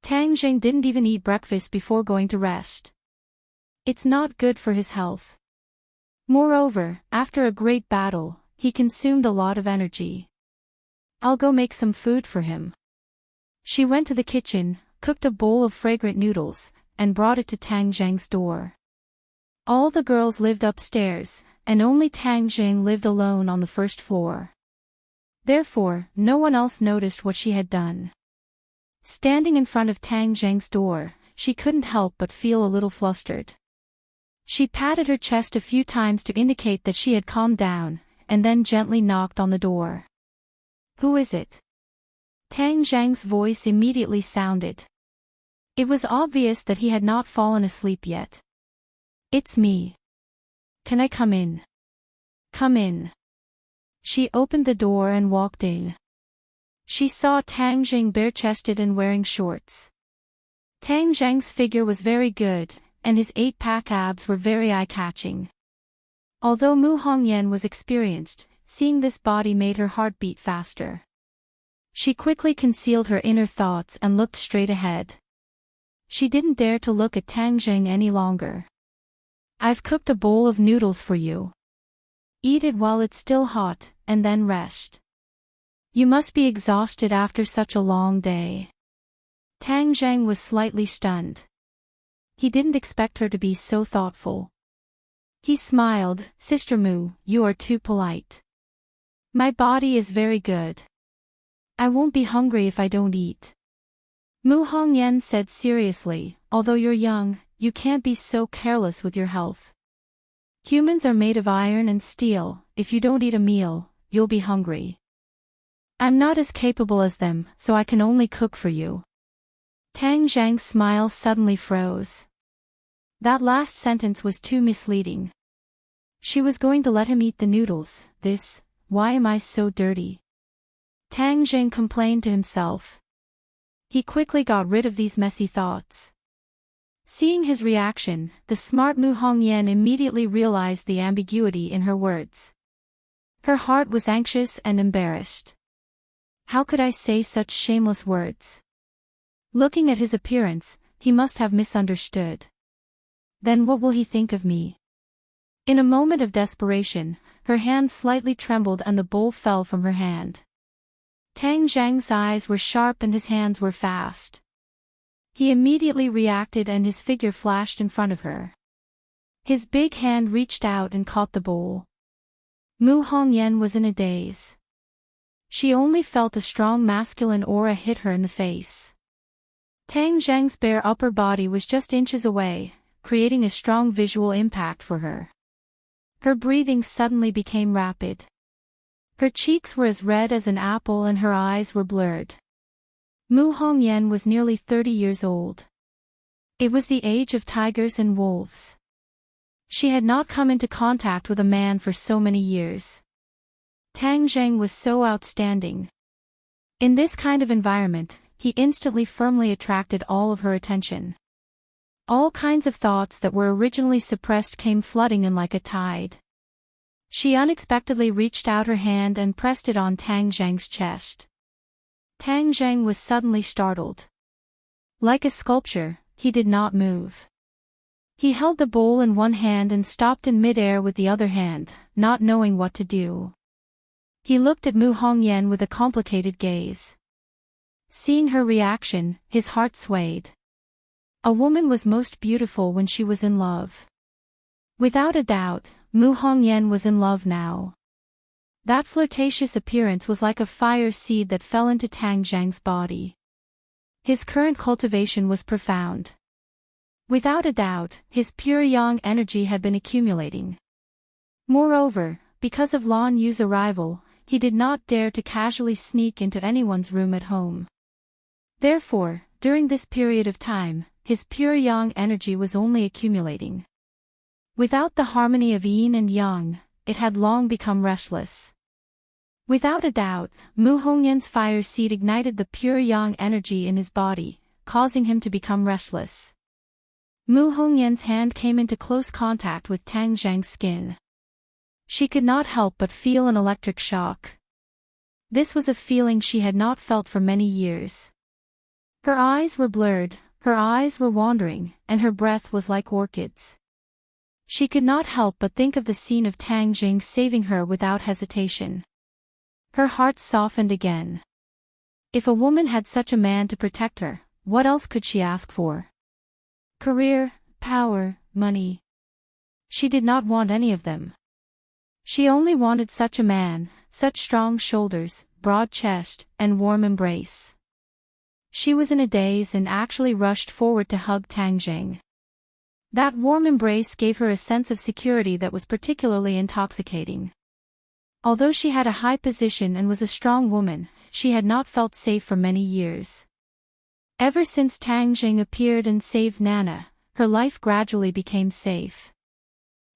Tang Jing didn't even eat breakfast before going to rest. It's not good for his health. Moreover, after a great battle, he consumed a lot of energy. I'll go make some food for him. She went to the kitchen, cooked a bowl of fragrant noodles, and brought it to Tang Jing's door. All the girls lived upstairs, and only Tang Jing lived alone on the first floor. Therefore, no one else noticed what she had done. Standing in front of Tang Jing's door, she couldn't help but feel a little flustered. She patted her chest a few times to indicate that she had calmed down, and then gently knocked on the door. Who is it? Tang Jing's voice immediately sounded. It was obvious that he had not fallen asleep yet. It's me. Can I come in? Come in. She opened the door and walked in. She saw Tang Jing bare-chested and wearing shorts. Tang Jing's figure was very good, and his 8-pack abs were very eye-catching. Although Mu Hongyan was experienced, seeing this body made her heart beat faster. She quickly concealed her inner thoughts and looked straight ahead. She didn't dare to look at Tang Jing any longer. I've cooked a bowl of noodles for you. Eat it while it's still hot, and then rest. You must be exhausted after such a long day. Tang Jing was slightly stunned. He didn't expect her to be so thoughtful. He smiled, Sister Mu, you are too polite. My body is very good. I won't be hungry if I don't eat. Mu Hongyan said seriously, although you're young, you can't be so careless with your health. Humans are made of iron and steel, if you don't eat a meal, you'll be hungry. I'm not as capable as them, so I can only cook for you. Tang Jing's smile suddenly froze. That last sentence was too misleading. She was going to let him eat the noodles. Why am I so dirty? Tang Jing complained to himself. He quickly got rid of these messy thoughts. Seeing his reaction, the smart Mu Hongyan immediately realized the ambiguity in her words. Her heart was anxious and embarrassed. How could I say such shameless words? Looking at his appearance, he must have misunderstood. Then what will he think of me? In a moment of desperation, her hand slightly trembled and the bowl fell from her hand. Tang Jing's eyes were sharp and his hands were fast. He immediately reacted and his figure flashed in front of her. His big hand reached out and caught the bowl. Mu Hongyan was in a daze. She only felt a strong masculine aura hit her in the face. Tang Jing's bare upper body was just inches away, creating a strong visual impact for her. Her breathing suddenly became rapid. Her cheeks were as red as an apple and her eyes were blurred. Mu Hongyan was nearly 30 years old. It was the age of tigers and wolves. She had not come into contact with a man for so many years. Tang Zheng was so outstanding. In this kind of environment, he instantly firmly attracted all of her attention. All kinds of thoughts that were originally suppressed came flooding in like a tide. She unexpectedly reached out her hand and pressed it on Tang Zheng's chest. Tang Zheng was suddenly startled. Like a sculpture, he did not move. He held the bowl in one hand and stopped in midair with the other hand, not knowing what to do. He looked at Mu Hongyan with a complicated gaze. Seeing her reaction, his heart swayed. A woman was most beautiful when she was in love. Without a doubt, Mu Hongyan was in love now. That flirtatious appearance was like a fire seed that fell into Tang Zheng's body. His current cultivation was profound. Without a doubt, his pure yang energy had been accumulating. Moreover, because of Lan Yu's arrival, he did not dare to casually sneak into anyone's room at home. Therefore, during this period of time, his pure yang energy was only accumulating. Without the harmony of yin and yang, it had long become restless. Without a doubt, Mu Hongyan's fire seed ignited the pure yang energy in his body, causing him to become restless. Mu Hongyan's hand came into close contact with Tang Zheng's skin. She could not help but feel an electric shock. This was a feeling she had not felt for many years. Her eyes were blurred, her eyes were wandering, and her breath was like orchids. She could not help but think of the scene of Tang Zheng saving her without hesitation. Her heart softened again. If a woman had such a man to protect her, what else could she ask for? Career, power, money. She did not want any of them. She only wanted such a man, such strong shoulders, broad chest, and warm embrace. She was in a daze and actually rushed forward to hug Tang Zheng. That warm embrace gave her a sense of security that was particularly intoxicating. Although she had a high position and was a strong woman, she had not felt safe for many years. Ever since Tang Zheng appeared and saved Nana, her life gradually became safe.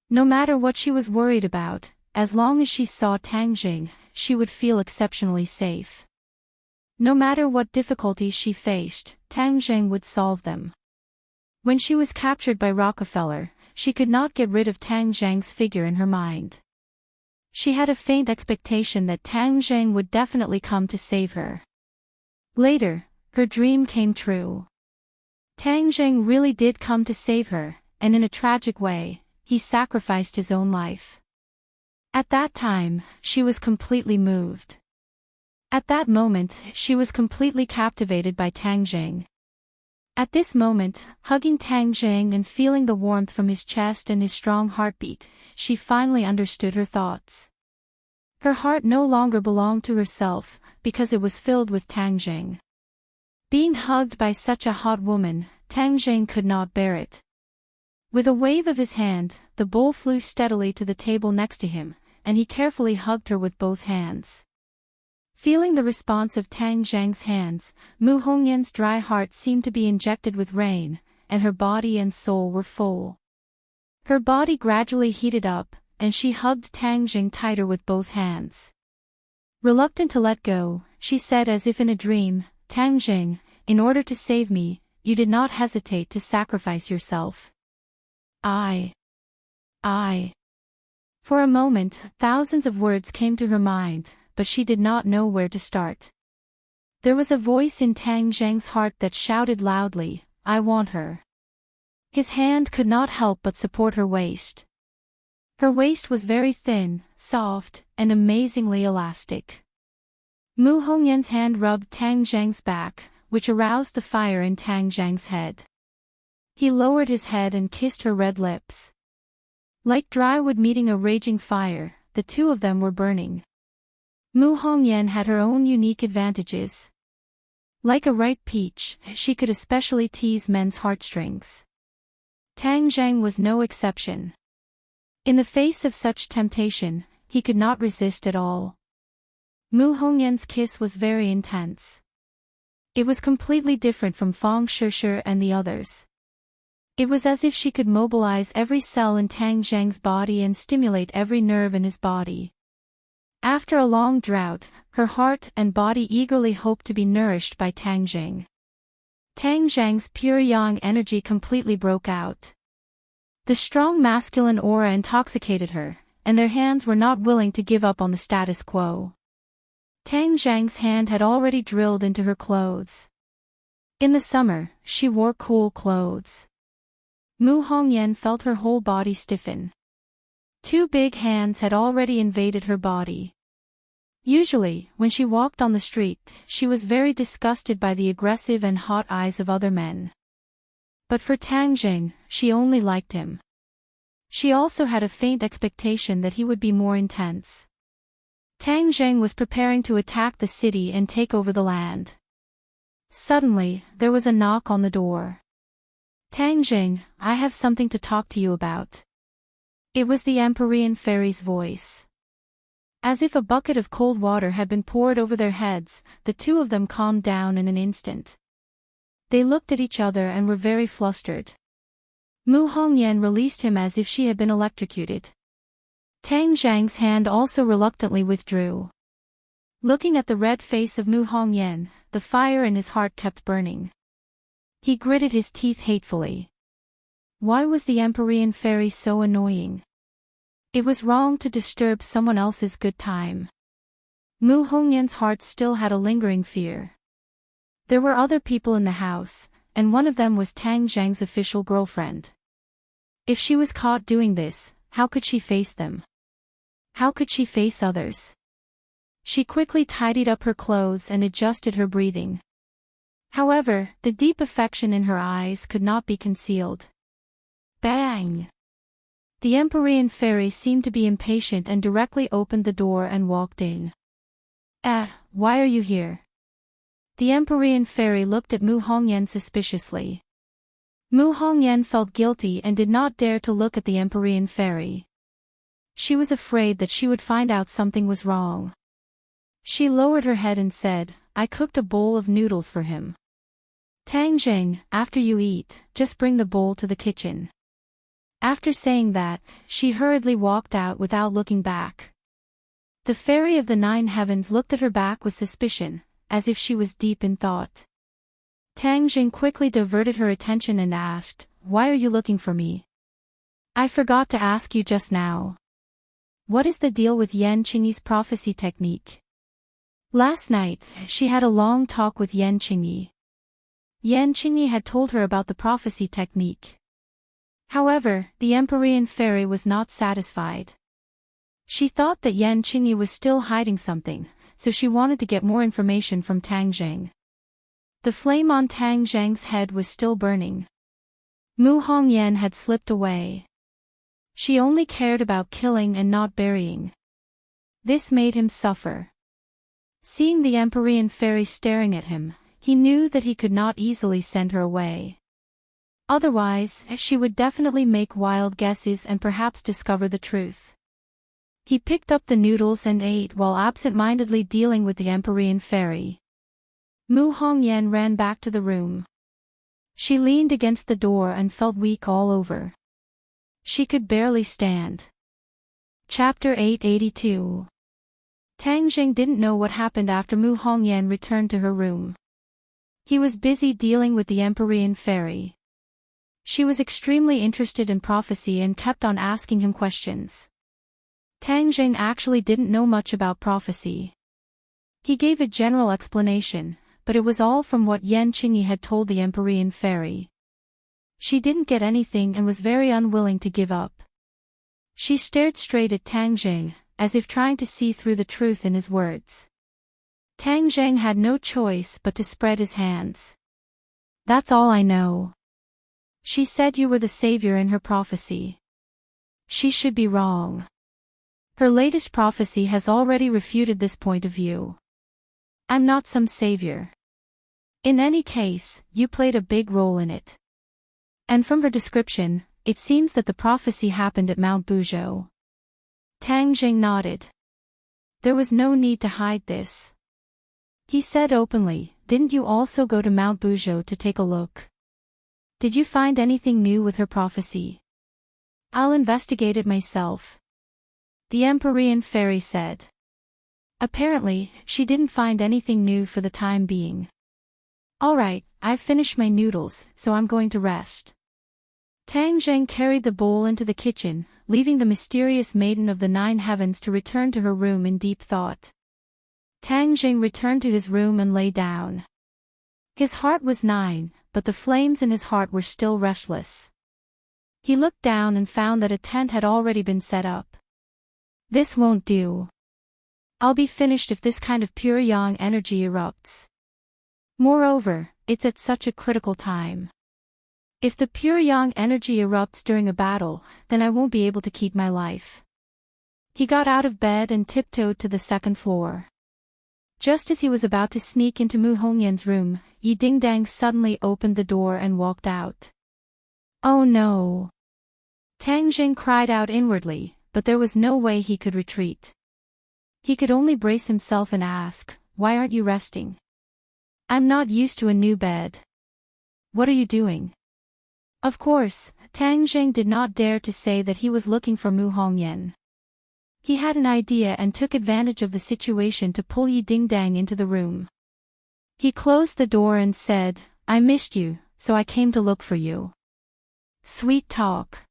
No matter what she was worried about, as long as she saw Tang Zheng, she would feel exceptionally safe. No matter what difficulties she faced, Tang Zheng would solve them. When she was captured by Rockefeller, she could not get rid of Tang Zheng's figure in her mind. She had a faint expectation that Tang Zheng would definitely come to save her. Later, her dream came true. Tang Zheng really did come to save her, and in a tragic way, he sacrificed his own life. At that time, she was completely moved. At that moment, she was completely captivated by Tang Zheng. At this moment, hugging Tang Zheng and feeling the warmth from his chest and his strong heartbeat, she finally understood her thoughts. Her heart no longer belonged to herself, because it was filled with Tang Zheng. Being hugged by such a hot woman, Tang Zheng could not bear it. With a wave of his hand, the bowl flew steadily to the table next to him, and he carefully hugged her with both hands. Feeling the response of Tang Zheng's hands, Mu Hongyan's dry heart seemed to be injected with rain, and her body and soul were full. Her body gradually heated up, and she hugged Tang Zheng tighter with both hands. Reluctant to let go, she said as if in a dream, "Tang Zheng, in order to save me, you did not hesitate to sacrifice yourself." I. For a moment, thousands of words came to her mind, but she did not know where to start. There was a voice in Tang Zheng's heart that shouted loudly, "I want her." His hand could not help but support her waist. Her waist was very thin, soft, and amazingly elastic. Mu Hongyan's hand rubbed Tang Zheng's back, which aroused the fire in Tang Zheng's head. He lowered his head and kissed her red lips. Like dry wood meeting a raging fire, the two of them were burning. Mu Hongyan had her own unique advantages. Like a ripe peach, she could especially tease men's heartstrings. Tang Zheng was no exception. In the face of such temptation, he could not resist at all. Mu Hongyan's kiss was very intense. It was completely different from Fang Shishir and the others. It was as if she could mobilize every cell in Tang Zheng's body and stimulate every nerve in his body. After a long drought, her heart and body eagerly hoped to be nourished by Tang Zheng. Tang Zheng's pure yang energy completely broke out. The strong masculine aura intoxicated her, and their hands were not willing to give up on the status quo. Tang Zheng's hand had already drilled into her clothes. In the summer, she wore cool clothes. Mu Hongyan felt her whole body stiffen. Two big hands had already invaded her body. Usually, when she walked on the street, she was very disgusted by the aggressive and hot eyes of other men. But for Tang Zheng, she only liked him. She also had a faint expectation that he would be more intense. Tang Zheng was preparing to attack the city and take over the land. Suddenly, there was a knock on the door. Tang Zheng, I have something to talk to you about. It was the Empyrean fairy's voice. As if a bucket of cold water had been poured over their heads, the two of them calmed down in an instant. They looked at each other and were very flustered. Mu Hongyan released him as if she had been electrocuted. Tang Zheng's hand also reluctantly withdrew. Looking at the red face of Mu Hongyan, the fire in his heart kept burning. He gritted his teeth hatefully. Why was the Empyrean fairy so annoying? It was wrong to disturb someone else's good time. Mu Hongyan's heart still had a lingering fear. There were other people in the house, and one of them was Tang Zheng's official girlfriend. If she was caught doing this, how could she face them? How could she face others? She quickly tidied up her clothes and adjusted her breathing. However, the deep affection in her eyes could not be concealed. Bang! The Empyrean fairy seemed to be impatient and directly opened the door and walked in. Why are you here? The Empyrean fairy looked at Mu Hongyan suspiciously. Mu Hongyan felt guilty and did not dare to look at the Empyrean fairy. She was afraid that she would find out something was wrong. She lowered her head and said, I cooked a bowl of noodles for him. Tang Zheng, after you eat, just bring the bowl to the kitchen. After saying that, she hurriedly walked out without looking back. The fairy of the 9 heavens looked at her back with suspicion, as if she was deep in thought. Tang Zheng quickly diverted her attention and asked, Why are you looking for me? I forgot to ask you just now. What is the deal with Yan Qingyi's prophecy technique? Last night, she had a long talk with Yan Qingyi. Yan Qingyi had told her about the prophecy technique. However, the Empyrean fairy was not satisfied. She thought that Yan Qingyi was still hiding something, so she wanted to get more information from Tang Zheng. The flame on Tang Zheng's head was still burning. Mu Hongyan had slipped away. She only cared about killing and not burying. This made him suffer. Seeing the Empyrean fairy staring at him, he knew that he could not easily send her away. Otherwise, she would definitely make wild guesses and perhaps discover the truth. He picked up the noodles and ate while absent-mindedly dealing with the Empyrean fairy. Mu Hongyan ran back to the room. She leaned against the door and felt weak all over. She could barely stand. Chapter 882. Tang Zheng didn't know what happened after Mu Hongyan returned to her room. He was busy dealing with the Empyrean fairy. She was extremely interested in prophecy and kept on asking him questions. Tang Zheng actually didn't know much about prophecy. He gave a general explanation, but it was all from what Yan Qingyi had told the Empyrean fairy. She didn't get anything and was very unwilling to give up. She stared straight at Tang Zheng, as if trying to see through the truth in his words. Tang Zheng had no choice but to spread his hands. That's all I know. She said you were the savior in her prophecy. She should be wrong. Her latest prophecy has already refuted this point of view. I'm not some savior. In any case, you played a big role in it. And from her description, it seems that the prophecy happened at Mount Buzhou. Tang Zheng nodded. There was no need to hide this. He said openly, didn't you also go to Mount Buzhou to take a look? Did you find anything new with her prophecy? I'll investigate it myself, the Empyrean fairy said. Apparently, she didn't find anything new for the time being. Alright, I've finished my noodles, so I'm going to rest. Tang Zheng carried the bowl into the kitchen, leaving the mysterious maiden of the 9 heavens to return to her room in deep thought. Tang Zheng returned to his room and lay down. His heart was 9, but the flames in his heart were still restless. He looked down and found that a tent had already been set up. This won't do. I'll be finished if this kind of pure yang energy erupts. Moreover, it's at such a critical time. If the pure yang energy erupts during a battle, then I won't be able to keep my life. He got out of bed and tiptoed to the 2nd floor. Just as he was about to sneak into Mu Hongyan's room, Yi Dingdang suddenly opened the door and walked out. Oh no! Tang Jing cried out inwardly, but there was no way he could retreat. He could only brace himself and ask, "Why aren't you resting?" "I'm not used to a new bed." "What are you doing?" Of course, Tang Jing did not dare to say that he was looking for Mu Hongyan. He had an idea and took advantage of the situation to pull Yi Dingdang into the room. He closed the door and said, "I missed you, so I came to look for you." Sweet talk.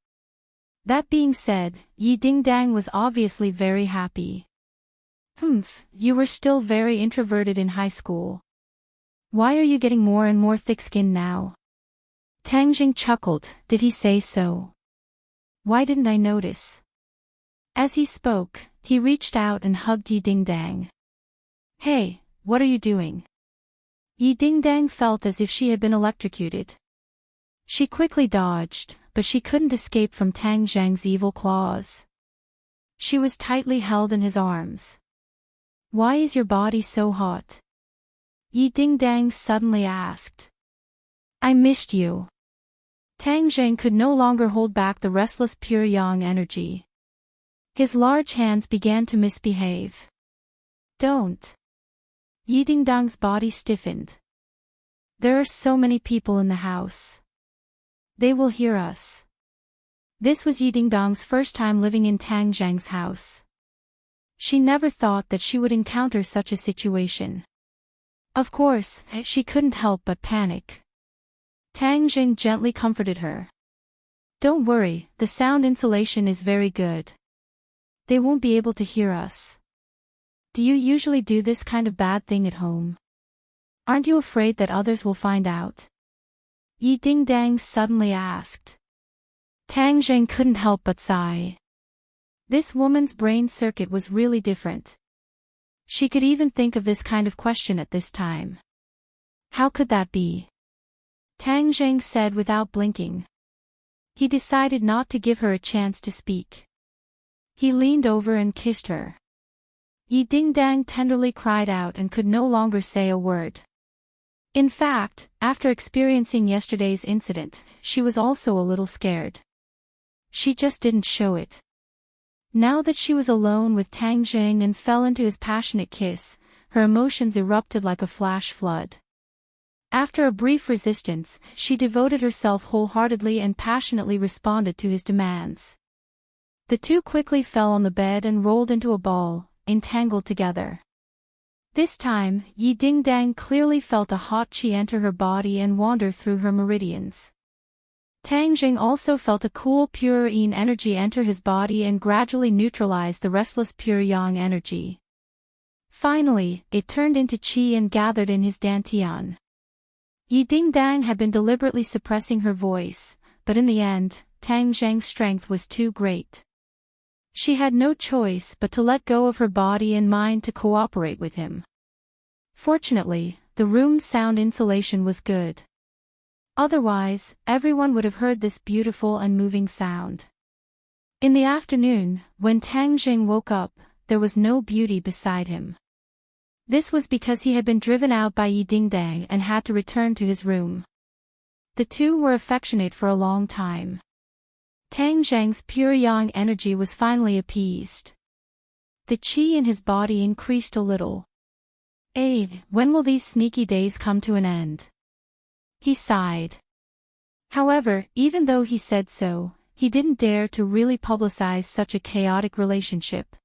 That being said, Yi Dingdang was obviously very happy. You were still very introverted in high school. Why are you getting more and more thick-skinned now? Tang Jing chuckled. Did he say so? Why didn't I notice? As he spoke, he reached out and hugged Yi Dingdang. Hey, what are you doing? Yi Dingdang felt as if she had been electrocuted. She quickly dodged, but she couldn't escape from Tang Zhang's evil claws. She was tightly held in his arms. Why is your body so hot? Yi Dingdang suddenly asked. I missed you. Tang Zhang could no longer hold back the restless pure yang energy. His large hands began to misbehave. Don't. Yi Dingdang's body stiffened. There are so many people in the house. They will hear us. This was Yi Dingdang's first time living in Tang Zhang's house. She never thought that she would encounter such a situation. Of course, she couldn't help but panic. Tang Jing gently comforted her. Don't worry, the sound insulation is very good. They won't be able to hear us. Do you usually do this kind of bad thing at home? Aren't you afraid that others will find out? Yi Dingdang suddenly asked. Tang Jing couldn't help but sigh. This woman's brain circuit was really different. She could even think of this kind of question at this time. How could that be? Tang Jing said without blinking. He decided not to give her a chance to speak. He leaned over and kissed her. Yi Dingdang tenderly cried out and could no longer say a word. In fact, after experiencing yesterday's incident, she was also a little scared. She just didn't show it. Now that she was alone with Tang Jing and fell into his passionate kiss, her emotions erupted like a flash flood. After a brief resistance, she devoted herself wholeheartedly and passionately responded to his demands. The two quickly fell on the bed and rolled into a ball, entangled together. This time, Yi Dingdang clearly felt a hot qi enter her body and wander through her meridians. Tang Jing also felt a cool pure yin energy enter his body and gradually neutralize the restless pure yang energy. Finally, it turned into qi and gathered in his dantian. Yi Dingdang had been deliberately suppressing her voice, but in the end, Tang Zhang's strength was too great. She had no choice but to let go of her body and mind to cooperate with him. Fortunately, the room's sound insulation was good. Otherwise, everyone would have heard this beautiful and moving sound. In the afternoon, when Tang Jing woke up, there was no beauty beside him. This was because he had been driven out by Yi Dingdang and had to return to his room. The two were affectionate for a long time. Tang Zhang's pure yang energy was finally appeased. The qi in his body increased a little. When will these sneaky days come to an end? He sighed. However, even though he said so, he didn't dare to really publicize such a chaotic relationship.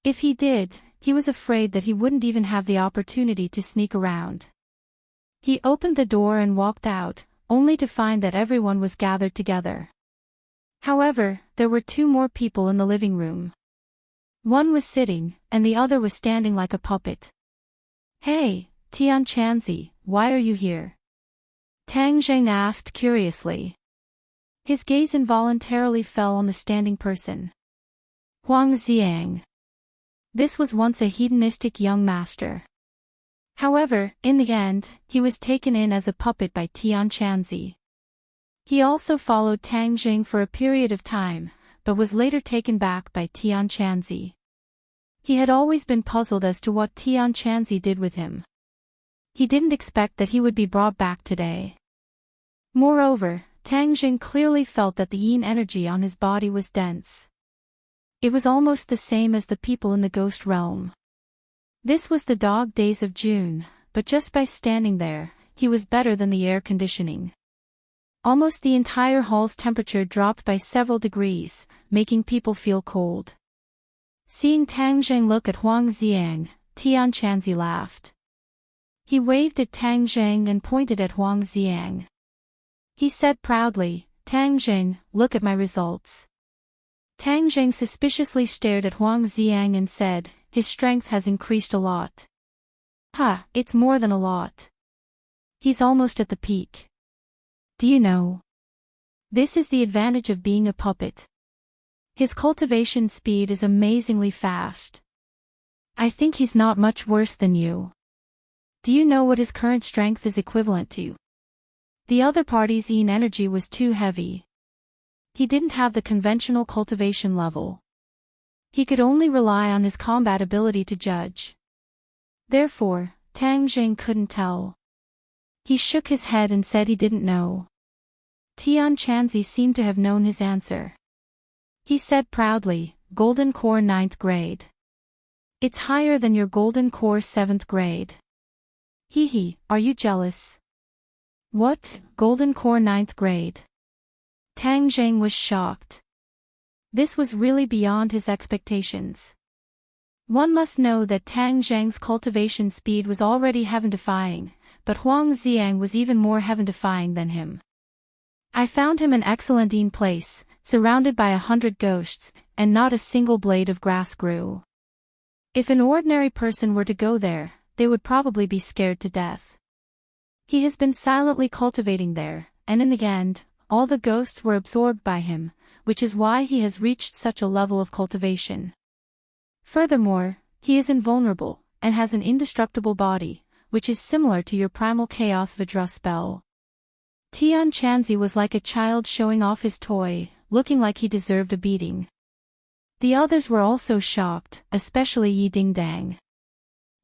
If he did, he was afraid that he wouldn't even have the opportunity to sneak around. He opened the door and walked out, only to find that everyone was gathered together. However, there were two more people in the living room. One was sitting, and the other was standing like a puppet. "Hey, Tian Chanzi, why are you here?" Tang Zheng asked curiously. His gaze involuntarily fell on the standing person. Huang Xiang. This was once a hedonistic young master. However, in the end, he was taken in as a puppet by Tian Chanzi. He also followed Tang Zheng for a period of time, but was later taken back by Tian Chanzi. He had always been puzzled as to what Tian Chanzi did with him. He didn't expect that he would be brought back today. Moreover, Tang Zheng clearly felt that the yin energy on his body was dense. It was almost the same as the people in the ghost realm. This was the dog days of June, but just by standing there, he was better than the air conditioning. Almost the entire hall's temperature dropped by several degrees, making people feel cold. Seeing Tang Zheng look at Huang Xiang, Tian Chanzi laughed. He waved at Tang Zheng and pointed at Huang Xiang. He said proudly, "Tang Zheng, look at my results." Tang Zheng suspiciously stared at Huang Xiang and said, "His strength has increased a lot." It's more than a lot. He's almost at the peak. Do you know? This is the advantage of being a puppet. His cultivation speed is amazingly fast. I think he's not much worse than you. Do you know what his current strength is equivalent to? The other party's yin energy was too heavy. He didn't have the conventional cultivation level. He could only rely on his combat ability to judge. Therefore, Tang Zheng couldn't tell. He shook his head and said he didn't know. Tian Chanzi seemed to have known his answer. He said proudly, "Golden Core 9th grade. It's higher than your Golden Core 7th grade. Are you jealous?" "What, Golden Core 9th grade?" Tang Zheng was shocked. This was really beyond his expectations. One must know that Tang Zheng's cultivation speed was already heaven-defying, but Huang Xiang was even more heaven-defying than him. I found him an excellent yin place, surrounded by 100 ghosts, and not a single blade of grass grew. If an ordinary person were to go there, they would probably be scared to death. He has been silently cultivating there, and in the end, all the ghosts were absorbed by him, which is why he has reached such a level of cultivation. Furthermore, he is invulnerable, and has an indestructible body, which is similar to your primal chaos Vajra spell. Tian Chanzi was like a child showing off his toy, looking like he deserved a beating. The others were also shocked, especially Yi Dingdang.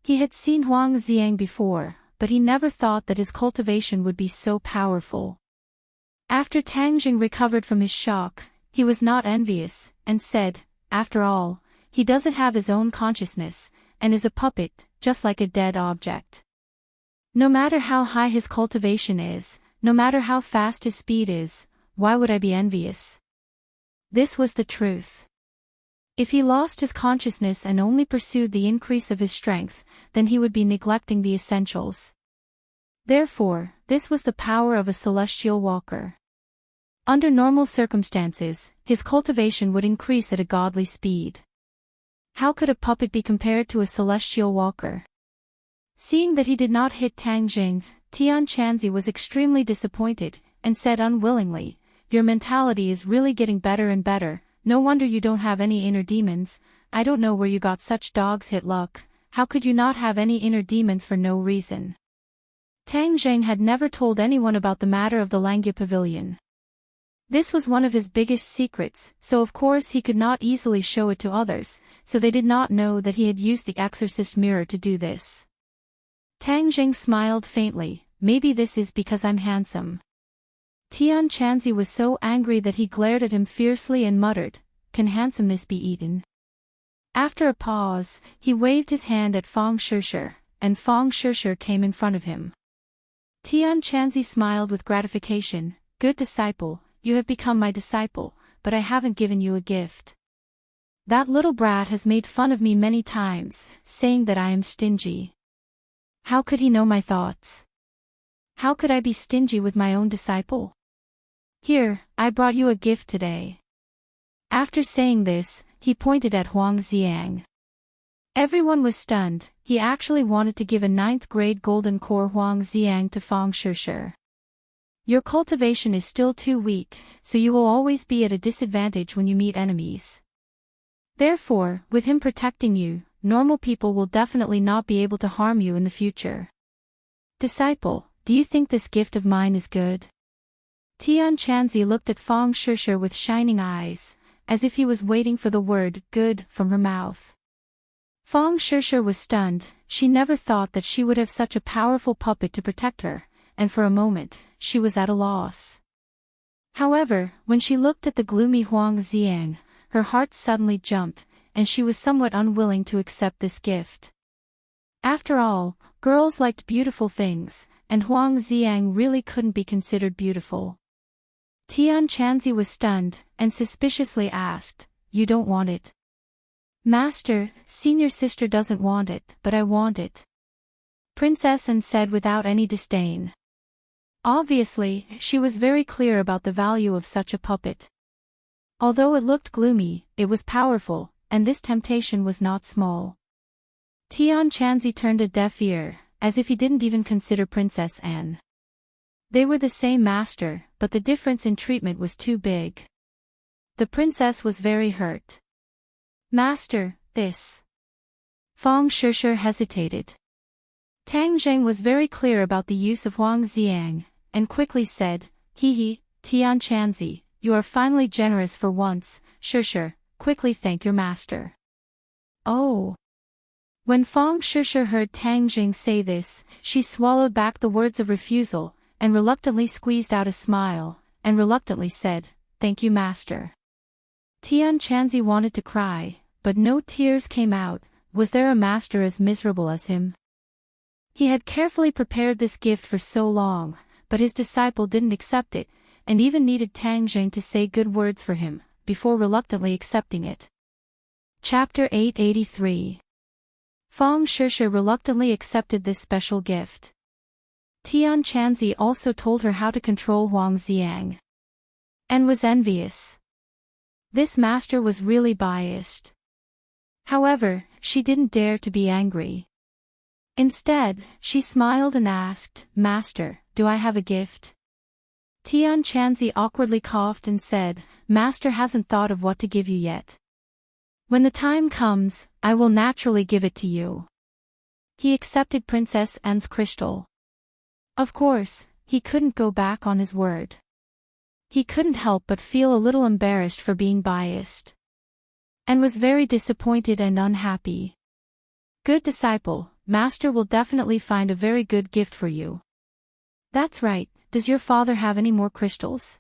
He had seen Huang Xiang before, but he never thought that his cultivation would be so powerful. After Tang Zheng recovered from his shock, he was not envious, and said, "After all, he doesn't have his own consciousness, and is a puppet, just like a dead object. No matter how high his cultivation is, no matter how fast his speed is, why would I be envious?" This was the truth. If he lost his consciousness and only pursued the increase of his strength, then he would be neglecting the essentials. Therefore, this was the power of a celestial walker. Under normal circumstances, his cultivation would increase at a godly speed. How could a puppet be compared to a celestial walker? Seeing that he did not hit Tang Zheng, Tian Chanzi was extremely disappointed, and said unwillingly, "Your mentality is really getting better and better, no wonder you don't have any inner demons. I don't know where you got such dog's hit luck. How could you not have any inner demons for no reason?" Tang Zheng had never told anyone about the matter of the Langya Pavilion. This was one of his biggest secrets, so of course he could not easily show it to others, so they did not know that he had used the exorcist mirror to do this. Tang Zheng smiled faintly, "Maybe this is because I'm handsome." Tian Chanzi was so angry that he glared at him fiercely and muttered, "Can handsomeness be eaten?" After a pause, he waved his hand at Fang Shishir, and Fong Shishir came in front of him. Tian Chanzi smiled with gratification. Good disciple, you have become my disciple, but I haven't given you a gift. That little brat has made fun of me many times, saying that I am stingy. How could he know my thoughts? How could I be stingy with my own disciple? Here, I brought you a gift today. After saying this, he pointed at Huang Xiang. Everyone was stunned. He actually wanted to give a 9th grade golden core Huang Xiang to Fong Shishir. Your cultivation is still too weak, so you will always be at a disadvantage when you meet enemies. Therefore, with him protecting you, normal people will definitely not be able to harm you in the future. Disciple, do you think this gift of mine is good? Tian Chanzi looked at Fong Shishir with shining eyes, as if he was waiting for the word good from her mouth. Fong Shishir was stunned. She never thought that she would have such a powerful puppet to protect her, and for a moment, she was at a loss. However, when she looked at the gloomy Huang Xiang, her heart suddenly jumped, and she was somewhat unwilling to accept this gift. After all, girls liked beautiful things, and Huang Xiang really couldn't be considered beautiful. Tian Chanzi was stunned, and suspiciously asked, "You don't want it?" "Master, senior sister doesn't want it, but I want it," Princess An said without any disdain. Obviously, she was very clear about the value of such a puppet. Although it looked gloomy, it was powerful, and this temptation was not small. Tian Chanzi turned a deaf ear, as if he didn't even consider Princess An. They were the same master, but the difference in treatment was too big. The princess was very hurt. "Master, this..." Fong Shishir hesitated. Tang Zheng was very clear about the use of Huang Xiang, and quickly said, "He, Tian Chanzi, you are finally generous for once. Shishir, quickly thank your master." "Oh." When Fong Shishir heard Tang Zheng say this, she swallowed back the words of refusal, and reluctantly squeezed out a smile, and reluctantly said, "Thank you, master." Tian Chanzi wanted to cry, but no tears came out. Was there a master as miserable as him? He had carefully prepared this gift for so long, but his disciple didn't accept it, and even needed Tang Zheng to say good words for him, before reluctantly accepting it. Chapter 883. Fong Shishir reluctantly accepted this special gift. Tian Chanzi also told her how to control Huang Xiang. And was envious. This master was really biased. However, she didn't dare to be angry. Instead, she smiled and asked, "Master, do I have a gift?" Tian Chanzi awkwardly coughed and said, "Master hasn't thought of what to give you yet. When the time comes, I will naturally give it to you." He accepted Princess An's crystal. Of course, he couldn't go back on his word. He couldn't help but feel a little embarrassed for being biased. And was very disappointed and unhappy. "Good disciple, master will definitely find a very good gift for you." "That's right, does your father have any more crystals?"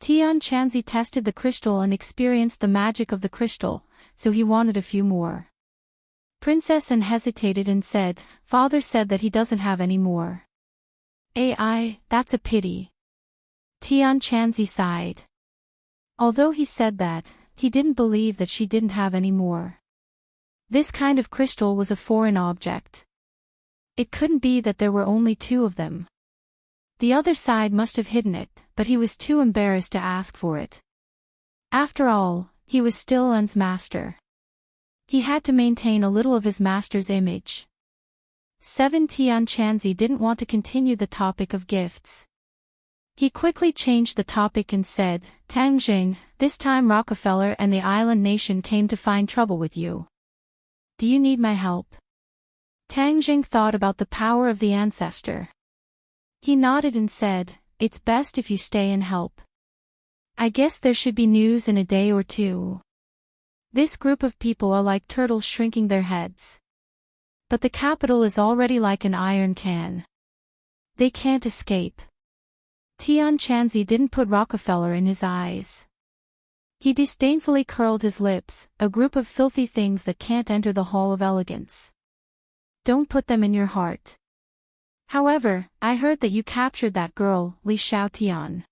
Tian Chanzi tested the crystal and experienced the magic of the crystal, so he wanted a few more. Princess An hesitated and said, "Father said that he doesn't have any more." That's a pity." Tian Chanzi sighed. Although he said that, he didn't believe that she didn't have any more. This kind of crystal was a foreign object. It couldn't be that there were only 2 of them. The other side must have hidden it, but he was too embarrassed to ask for it. After all, he was still An's master. He had to maintain a little of his master's image. 7 Tian Chanzi didn't want to continue the topic of gifts. He quickly changed the topic and said, "Tang Zheng, this time Rockefeller and the island nation came to find trouble with you. Do you need my help?" Tang Zheng thought about the power of the ancestor. He nodded and said, "It's best if you stay and help. I guess there should be news in a day or 2. This group of people are like turtles shrinking their heads. But the capital is already like an iron can. They can't escape." Tian Chanzi didn't put Rockefeller in his eyes. He disdainfully curled his lips, "A group of filthy things that can't enter the hall of elegance." Don't put them in your heart. However, I heard that you captured that girl, Li Xiaotian.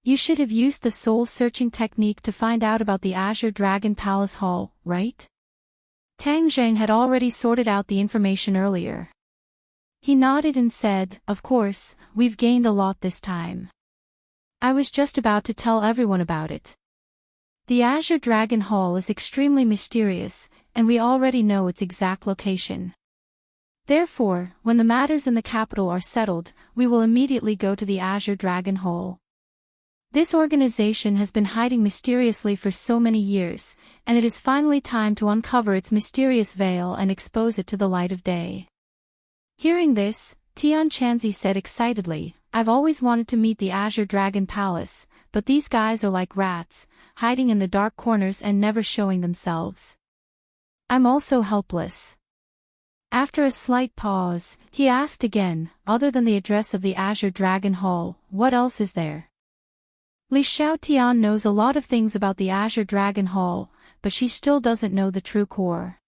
You should have used the soul-searching technique to find out about the Azure Dragon Palace Hall, right? Tang Zheng had already sorted out the information earlier. He nodded and said, of course, we've gained a lot this time. I was just about to tell everyone about it. The Azure Dragon Hall is extremely mysterious, and we already know its exact location. Therefore, when the matters in the capital are settled, we will immediately go to the Azure Dragon Hall. This organization has been hiding mysteriously for so many years, and it is finally time to uncover its mysterious veil and expose it to the light of day. Hearing this, Tian Chanzi said excitedly, I've always wanted to meet the Azure Dragon Palace, but these guys are like rats, hiding in the dark corners and never showing themselves. I'm also helpless. After a slight pause, he asked again, other than the address of the Azure Dragon Hall, what else is there? Li Xiaotian knows a lot of things about the Azure Dragon Hall, but she still doesn't know the true core.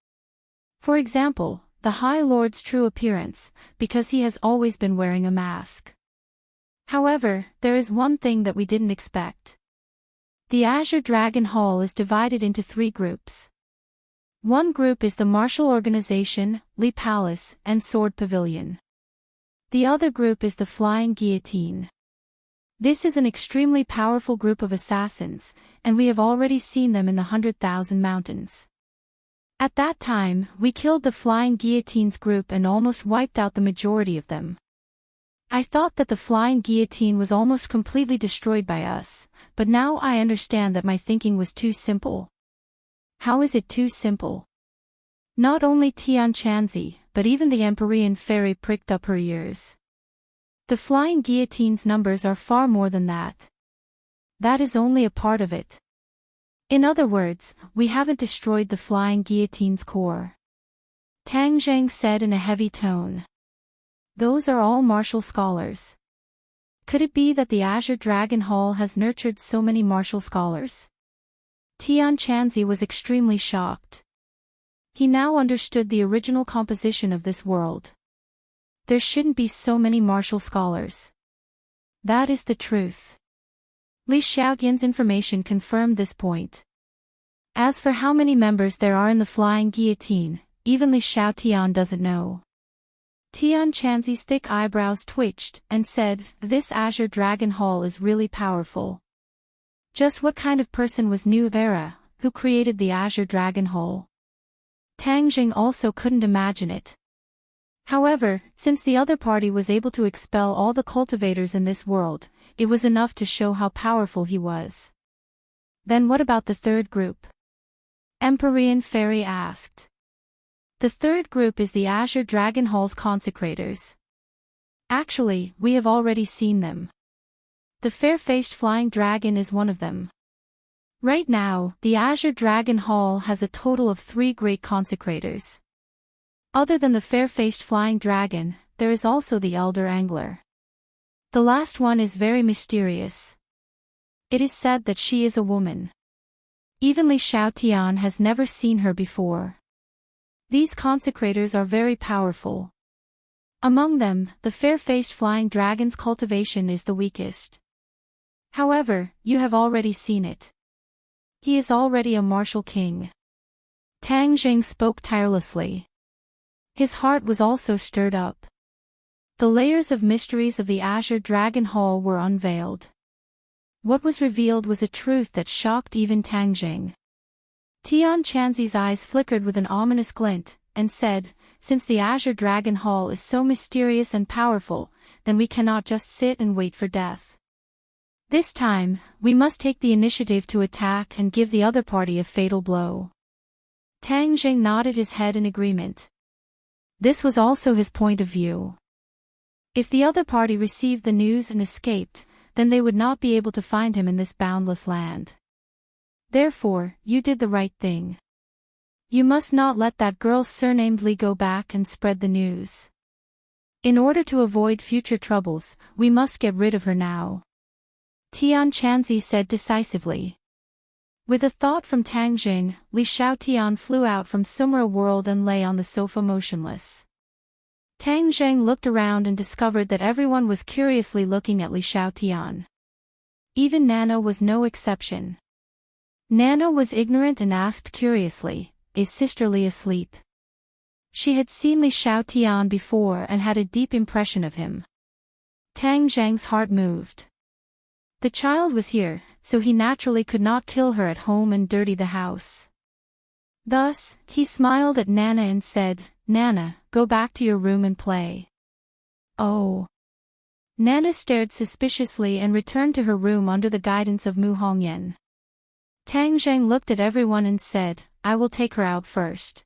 For example, the High Lord's true appearance, because he has always been wearing a mask. However, there is one thing that we didn't expect. The Azure Dragon Hall is divided into 3 groups. One group is the martial organization, Li Palace, and Sword Pavilion. The other group is the Flying Guillotine. This is an extremely powerful group of assassins, and we have already seen them in the 100,000 Mountains. At that time, we killed the Flying Guillotine's group and almost wiped out the majority of them. I thought that the Flying Guillotine was almost completely destroyed by us, but now I understand that my thinking was too simple. How is it too simple? Not only Tian Chanzi, but even the Empyrean fairy pricked up her ears. The Flying Guillotine's numbers are far more than that. That is only a part of it. In other words, we haven't destroyed the Flying Guillotine's core. Tang Zheng said in a heavy tone. Those are all martial scholars. Could it be that the Azure Dragon Hall has nurtured so many martial scholars? Tian Chanzi was extremely shocked. He now understood the original composition of this world. There shouldn't be so many martial scholars. That is the truth. Li Xiaotian's information confirmed this point. As for how many members there are in the Flying Guillotine, even Li Xiaotian doesn't know. Tian Chanzi's thick eyebrows twitched, and said, this Azure Dragon Hall is really powerful. Just what kind of person was New Era, who created the Azure Dragon Hall? Tang Jing also couldn't imagine it. However, since the other party was able to expel all the cultivators in this world, it was enough to show how powerful he was. Then what about the third group? Empyrean Fairy asked. The third group is the Azure Dragon Hall's consecrators. Actually, we have already seen them. The fair-faced flying dragon is one of them. Right now, the Azure Dragon Hall has a total of 3 great consecrators. Other than the fair-faced flying dragon, there is also the Elder Angler. The last one is very mysterious. It is said that she is a woman. Even Li Xiaotian has never seen her before. These consecrators are very powerful. Among them, the fair-faced flying dragon's cultivation is the weakest. However, you have already seen it. He is already a martial king. Tang Jing spoke tirelessly. His heart was also stirred up. The layers of mysteries of the Azure Dragon Hall were unveiled. What was revealed was a truth that shocked even Tang Jing. Tian Chanzi's eyes flickered with an ominous glint, and said, since the Azure Dragon Hall is so mysterious and powerful, then we cannot just sit and wait for death. This time, we must take the initiative to attack and give the other party a fatal blow. Tang Jing nodded his head in agreement. This was also his point of view. If the other party received the news and escaped, then they would not be able to find him in this boundless land. Therefore, you did the right thing. You must not let that girl surnamed Li go back and spread the news. In order to avoid future troubles, we must get rid of her now. Tian Chanzi said decisively. With a thought from Tang Jing, Li Xiaotian flew out from Sumra world and lay on the sofa motionless. Tang Zheng looked around and discovered that everyone was curiously looking at Li Xiaotian. Even Nana was no exception. Nana was ignorant and asked curiously, "Is Sister Li asleep?" She had seen Li Xiaotian before and had a deep impression of him. Tang Zheng's heart moved. The child was here, so he naturally could not kill her at home and dirty the house. Thus, he smiled at Nana and said, "Nana, go back to your room and play." Oh. Nana stared suspiciously and returned to her room under the guidance of Mu Hongyan. Tang Zheng looked at everyone and said, "I will take her out first."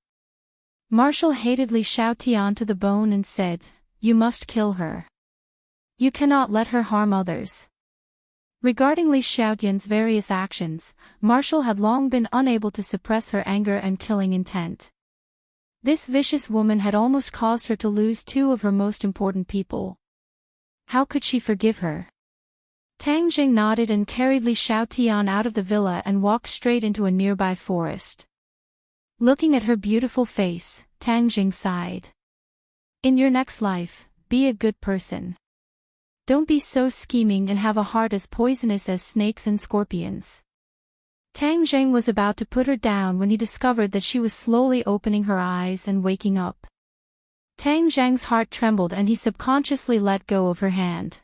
Marshall hated Li Xiaotian to the bone and said, "You must kill her. You cannot let her harm others." Regarding Li Xiaotian's various actions, Marshall had long been unable to suppress her anger and killing intent. This vicious woman had almost caused her to lose two of her most important people. How could she forgive her? Tang Jing nodded and carried Li Xiaotian out of the villa and walked straight into a nearby forest. Looking at her beautiful face, Tang Jing sighed. "In your next life, be a good person. Don't be so scheming and have a heart as poisonous as snakes and scorpions." Tang Jing was about to put her down when he discovered that she was slowly opening her eyes and waking up. Tang Zhang's heart trembled and he subconsciously let go of her hand.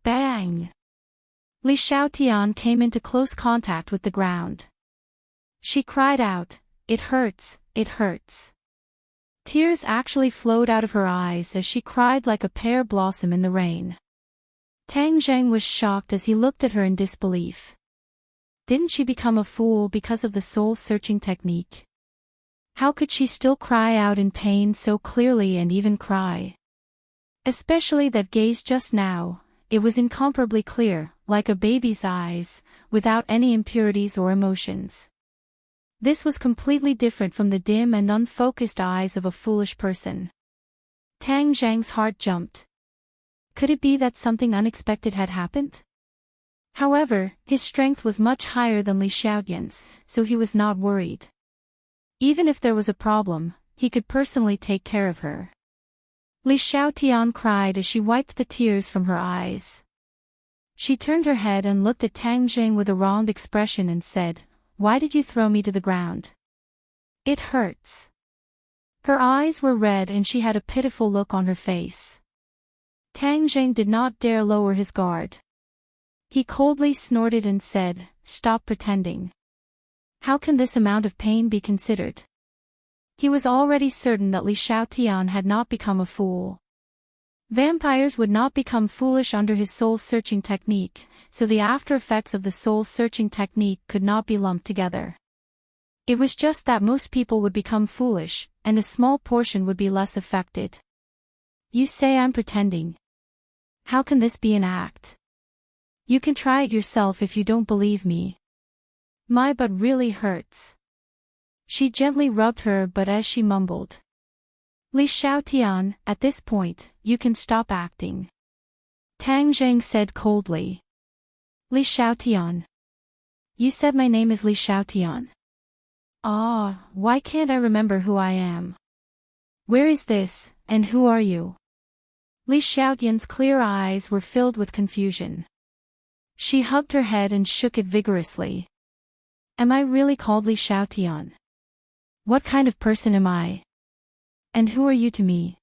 Bang! Li Xiaotian came into close contact with the ground. She cried out, "It hurts, it hurts." Tears actually flowed out of her eyes as she cried like a pear blossom in the rain. Tang Zheng was shocked as he looked at her in disbelief. Didn't she become a fool because of the soul-searching technique? How could she still cry out in pain so clearly and even cry? Especially that gaze just now, it was incomparably clear, like a baby's eyes, without any impurities or emotions. This was completely different from the dim and unfocused eyes of a foolish person. Tang Zhang's heart jumped. Could it be that something unexpected had happened? However, his strength was much higher than Li Xiaotian's, so he was not worried. Even if there was a problem, he could personally take care of her. Li Xiaotian cried as she wiped the tears from her eyes. She turned her head and looked at Tang Jing with a wronged expression and said, "Why did you throw me to the ground? It hurts." Her eyes were red and she had a pitiful look on her face. Tang Jing did not dare lower his guard. He coldly snorted and said, "Stop pretending. How can this amount of pain be considered?" He was already certain that Li Xiaotian had not become a fool. Vampires would not become foolish under his soul-searching technique, so the after-effects of the soul-searching technique could not be lumped together. It was just that most people would become foolish, and a small portion would be less affected. "You say I'm pretending. How can this be an act? You can try it yourself if you don't believe me. My butt really hurts." She gently rubbed her butt as she mumbled. "Li Xiaotian, at this point, you can stop acting," Tang Zheng said coldly. "Li Xiaotian. You said my name is Li Xiaotian. Ah, why can't I remember who I am? Where is this, and who are you?" Li Xiaotian's clear eyes were filled with confusion. She hugged her head and shook it vigorously. "Am I really called Li Xiaotian? What kind of person am I? And who are you to me?"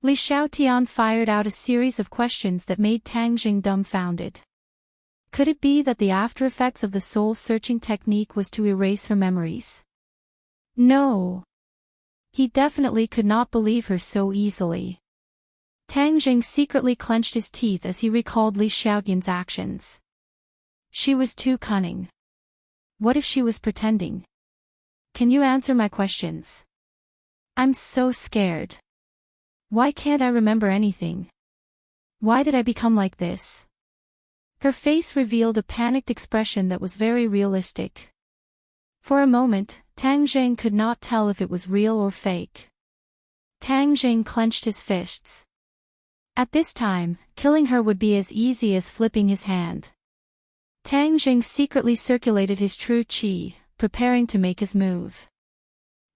Li Xiaotian fired out a series of questions that made Tang Jing dumbfounded. Could it be that the after-effects of the soul-searching technique was to erase her memories? No. He definitely could not believe her so easily. Tang Jing secretly clenched his teeth as he recalled Li Xiaotian's actions. She was too cunning. What if she was pretending? Can you answer my questions? I'm so scared. Why can't I remember anything? Why did I become like this? Her face revealed a panicked expression that was very realistic. For a moment, Tang Jing could not tell if it was real or fake. Tang Jing clenched his fists. At this time, killing her would be as easy as flipping his hand. Tang Jing secretly circulated his true qi, preparing to make his move.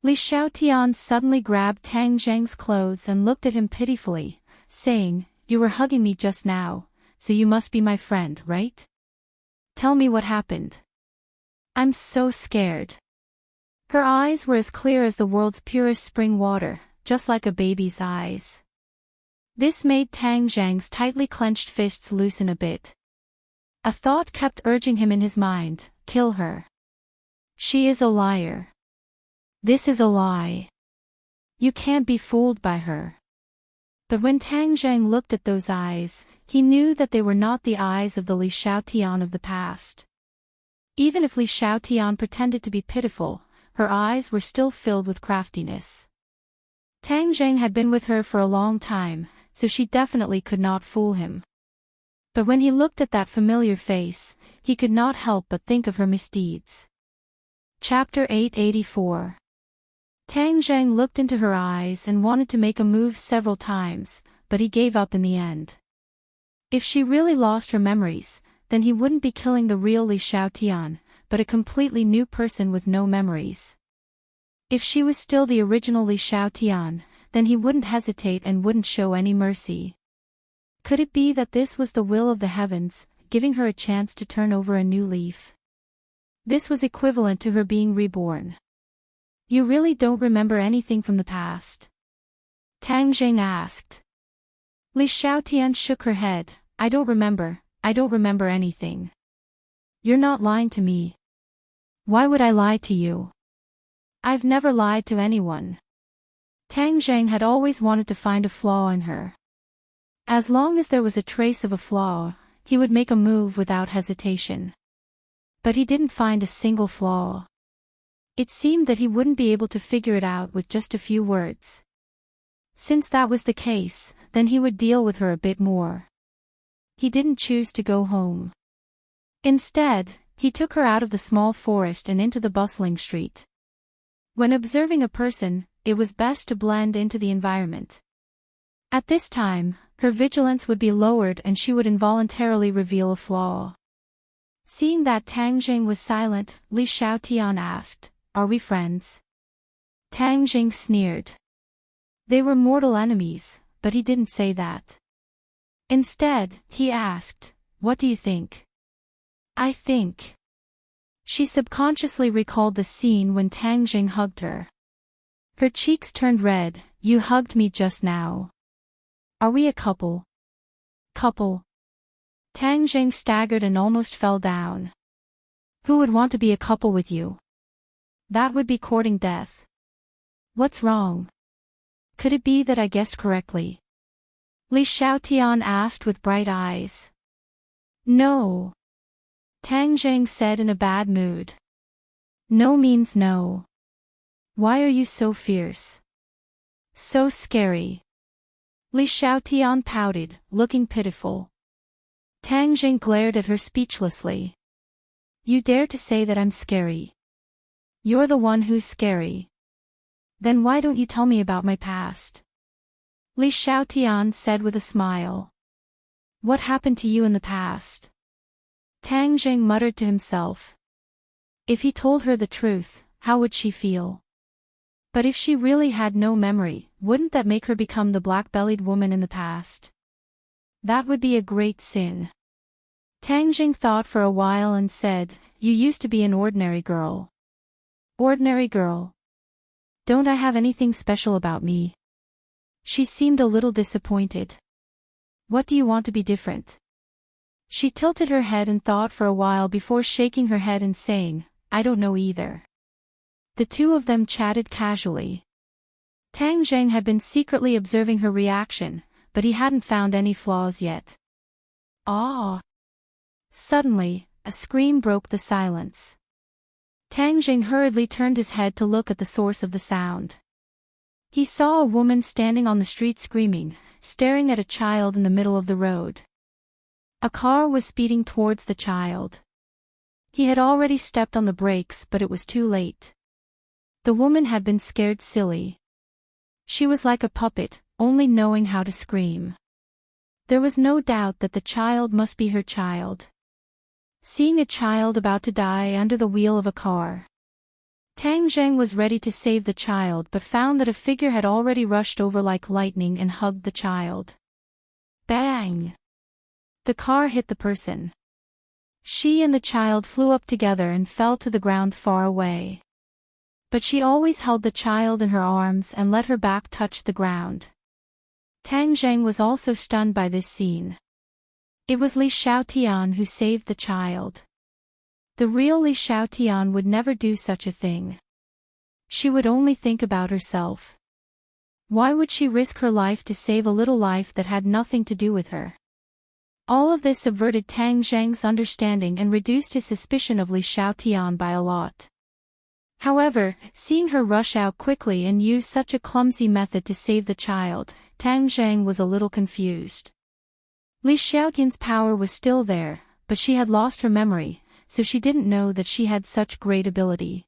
Li Xiaotian suddenly grabbed Tang Zheng's clothes and looked at him pitifully, saying, "You were hugging me just now, so you must be my friend, right? Tell me what happened. I'm so scared." Her eyes were as clear as the world's purest spring water, just like a baby's eyes. This made Tang Zheng's tightly clenched fists loosen a bit. A thought kept urging him in his mind, kill her. She is a liar. This is a lie. You can't be fooled by her. But when Tang Zheng looked at those eyes, he knew that they were not the eyes of the Li Xiaotian of the past. Even if Li Xiaotian pretended to be pitiful, her eyes were still filled with craftiness. Tang Zheng had been with her for a long time, so she definitely could not fool him. But when he looked at that familiar face, he could not help but think of her misdeeds. Chapter 884. Tang Zheng looked into her eyes and wanted to make a move several times, but he gave up in the end. If she really lost her memories, then he wouldn't be killing the real Li Xiaotian, but a completely new person with no memories. If she was still the original Li Xiaotian, then he wouldn't hesitate and wouldn't show any mercy. Could it be that this was the will of the heavens, giving her a chance to turn over a new leaf? This was equivalent to her being reborn. You really don't remember anything from the past? Tang Zheng asked. Li Xiaotian shook her head. I don't remember anything. You're not lying to me. Why would I lie to you? I've never lied to anyone. Tang Zheng had always wanted to find a flaw in her. As long as there was a trace of a flaw, he would make a move without hesitation. But he didn't find a single flaw. It seemed that he wouldn't be able to figure it out with just a few words. Since that was the case, then he would deal with her a bit more. He didn't choose to go home. Instead, he took her out of the small forest and into the bustling street. When observing a person, it was best to blend into the environment. At this time, her vigilance would be lowered and she would involuntarily reveal a flaw. Seeing that Tang Zheng was silent, Li Xiaotian asked, "Are we friends?" Tang Zheng sneered. They were mortal enemies, but he didn't say that. Instead, he asked, "What do you think?" "I think." She subconsciously recalled the scene when Tang Zheng hugged her. Her cheeks turned red. "You hugged me just now. Are we a couple?" "Couple?" Tang Zheng staggered and almost fell down. "Who would want to be a couple with you? That would be courting death. What's wrong? Could it be that I guessed correctly?" Li Xiaotian asked with bright eyes. "No," Tang Zheng said in a bad mood. "No means no. Why are you so fierce? So scary." Li Xiaotian pouted, looking pitiful. Tang Zheng glared at her speechlessly. "You dare to say that I'm scary? You're the one who's scary. Then why don't you tell me about my past?" Li Xiaotian said with a smile. "What happened to you in the past?" Tang Zheng muttered to himself. If he told her the truth, how would she feel? But if she really had no memory, wouldn't that make her become the black-bellied woman in the past? That would be a great sin. Tang Zheng thought for a while and said, "You used to be an ordinary girl." "Ordinary girl? Don't I have anything special about me?" She seemed a little disappointed. "What do you want to be different?" She tilted her head and thought for a while before shaking her head and saying, "I don't know either." The two of them chatted casually. Tang Zheng had been secretly observing her reaction, but he hadn't found any flaws yet. "Ah!" Suddenly, a scream broke the silence. Tang Zheng hurriedly turned his head to look at the source of the sound. He saw a woman standing on the street screaming, staring at a child in the middle of the road. A car was speeding towards the child. He had already stepped on the brakes, but it was too late. The woman had been scared silly. She was like a puppet, only knowing how to scream. There was no doubt that the child must be her child. Seeing a child about to die under the wheel of a car. Tang Zheng was ready to save the child but found that a figure had already rushed over like lightning and hugged the child. Bang! The car hit the person. She and the child flew up together and fell to the ground far away. But she always held the child in her arms and let her back touch the ground. Tang Zheng was also stunned by this scene. It was Li Xiaotian who saved the child. The real Li Xiaotian would never do such a thing. She would only think about herself. Why would she risk her life to save a little life that had nothing to do with her? All of this subverted Tang Zheng's understanding and reduced his suspicion of Li Xiaotian by a lot. However, seeing her rush out quickly and use such a clumsy method to save the child, Tang Zheng was a little confused. Li Xiaotian's power was still there, but she had lost her memory, so she didn't know that she had such great ability.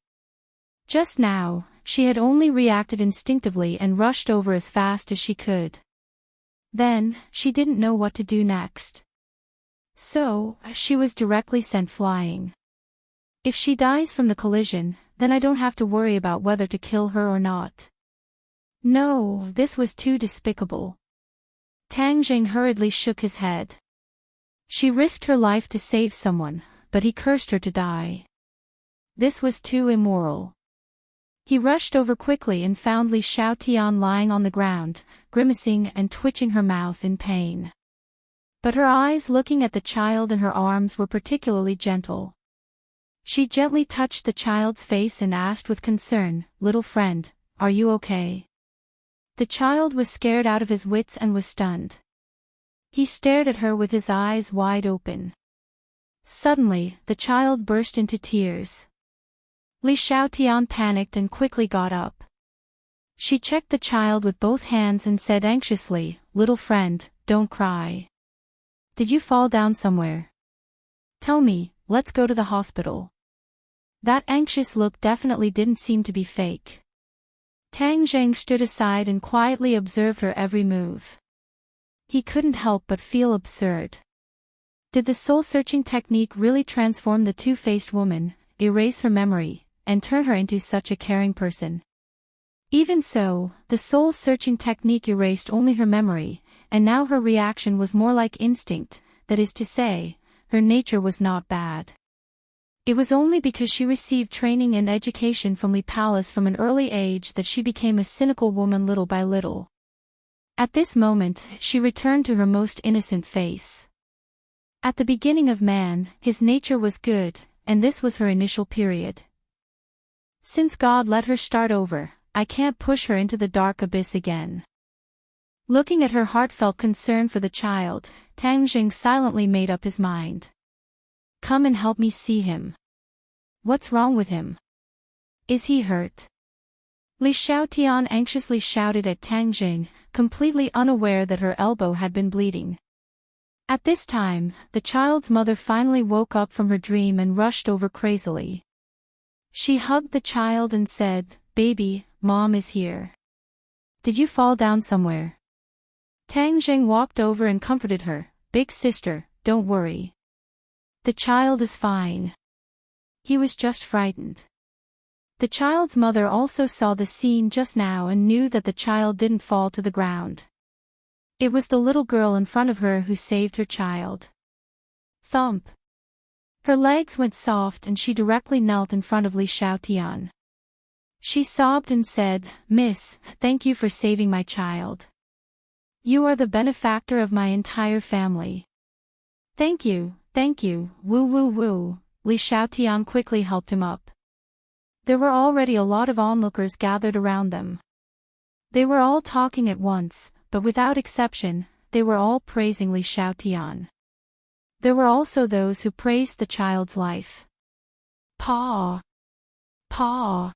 Just now, she had only reacted instinctively and rushed over as fast as she could. Then, she didn't know what to do next. So, she was directly sent flying. If she dies from the collision, then I don't have to worry about whether to kill her or not. No, this was too despicable. Tang Zheng hurriedly shook his head. She risked her life to save someone, but he cursed her to die. This was too immoral. He rushed over quickly and found Li Xiaotian lying on the ground, grimacing and twitching her mouth in pain. But her eyes looking at the child in her arms were particularly gentle. She gently touched the child's face and asked with concern, "Little friend, are you okay?" The child was scared out of his wits and was stunned. He stared at her with his eyes wide open. Suddenly, the child burst into tears. Li Xiaotian panicked and quickly got up. She checked the child with both hands and said anxiously, "Little friend, don't cry. Did you fall down somewhere? Tell me, let's go to the hospital." That anxious look definitely didn't seem to be fake. Tang Zheng stood aside and quietly observed her every move. He couldn't help but feel absurd. Did the soul-searching technique really transform the two-faced woman, erase her memory, and turn her into such a caring person? Even so, the soul-searching technique erased only her memory, and now her reaction was more like instinct, that is to say, her nature was not bad. It was only because she received training and education from Li Palace from an early age that she became a cynical woman little by little. At this moment, she returned to her most innocent face. At the beginning of man, his nature was good, and this was her initial period. Since God let her start over, I can't push her into the dark abyss again. Looking at her heartfelt concern for the child, Tang Zheng silently made up his mind. "Come and help me see him. What's wrong with him? Is he hurt?" Li Xiaotian anxiously shouted at Tang Zheng, completely unaware that her elbow had been bleeding. At this time, the child's mother finally woke up from her dream and rushed over crazily. She hugged the child and said, "Baby, Mom is here. Did you fall down somewhere?" Tang Zheng walked over and comforted her, "Big sister, don't worry. The child is fine. He was just frightened." The child's mother also saw the scene just now and knew that the child didn't fall to the ground. It was the little girl in front of her who saved her child. Thump. Her legs went soft and she directly knelt in front of Li Xiaotian. She sobbed and said, "Miss, thank you for saving my child. You are the benefactor of my entire family." Thank you, woo woo woo," Li Xiaotian quickly helped him up. There were already a lot of onlookers gathered around them. They were all talking at once, but without exception, they were all praising Li Xiaotian. There were also those who praised the child's life. Paw! Paw!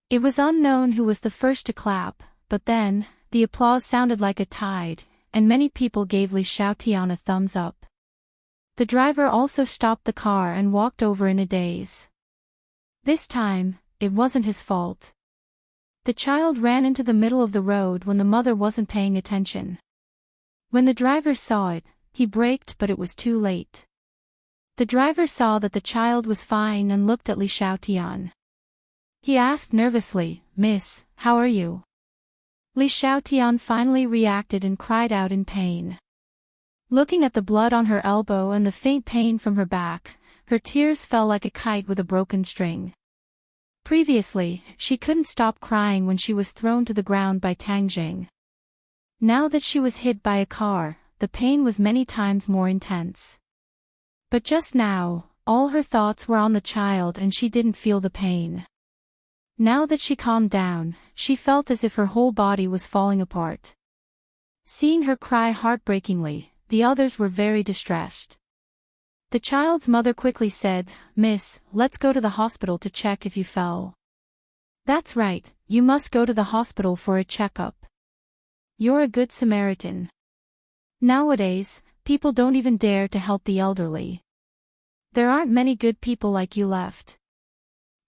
It was unknown who was the first to clap, but then, the applause sounded like a tide, and many people gave Li Xiaotian a thumbs up. The driver also stopped the car and walked over in a daze. This time, it wasn't his fault. The child ran into the middle of the road when the mother wasn't paying attention. When the driver saw it, he braked but it was too late. The driver saw that the child was fine and looked at Li Xiaotian. He asked nervously, "Miss, how are you?" Li Xiaotian finally reacted and cried out in pain. Looking at the blood on her elbow and the faint pain from her back, her tears fell like a kite with a broken string. Previously, she couldn't stop crying when she was thrown to the ground by Tang Jing. Now that she was hit by a car, the pain was many times more intense. But just now, all her thoughts were on the child and she didn't feel the pain. Now that she calmed down, she felt as if her whole body was falling apart. Seeing her cry heartbreakingly, the others were very distressed. The child's mother quickly said, "Miss, let's go to the hospital to check if you fell." "That's right, you must go to the hospital for a checkup. You're a good Samaritan." Nowadays, people don't even dare to help the elderly. There aren't many good people like you left.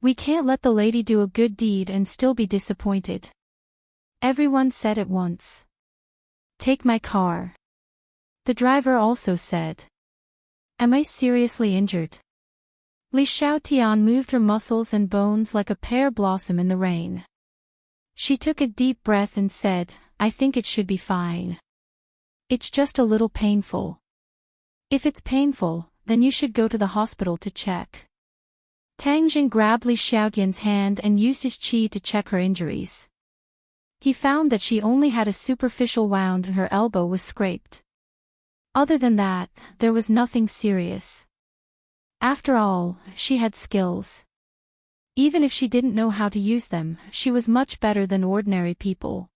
We can't let the lady do a good deed and still be disappointed. Everyone said at once. "Take my car." The driver also said. "Am I seriously injured?" Li Xiaotian moved her muscles and bones like a pear blossom in the rain. She took a deep breath and said, "I think it should be fine. It's just a little painful." "If it's painful, then you should go to the hospital to check." Tang Jing grabbed Li Xiaotian's hand and used his qi to check her injuries. He found that she only had a superficial wound and her elbow was scraped. Other than that, there was nothing serious. After all, she had skills. Even if she didn't know how to use them, she was much better than ordinary people.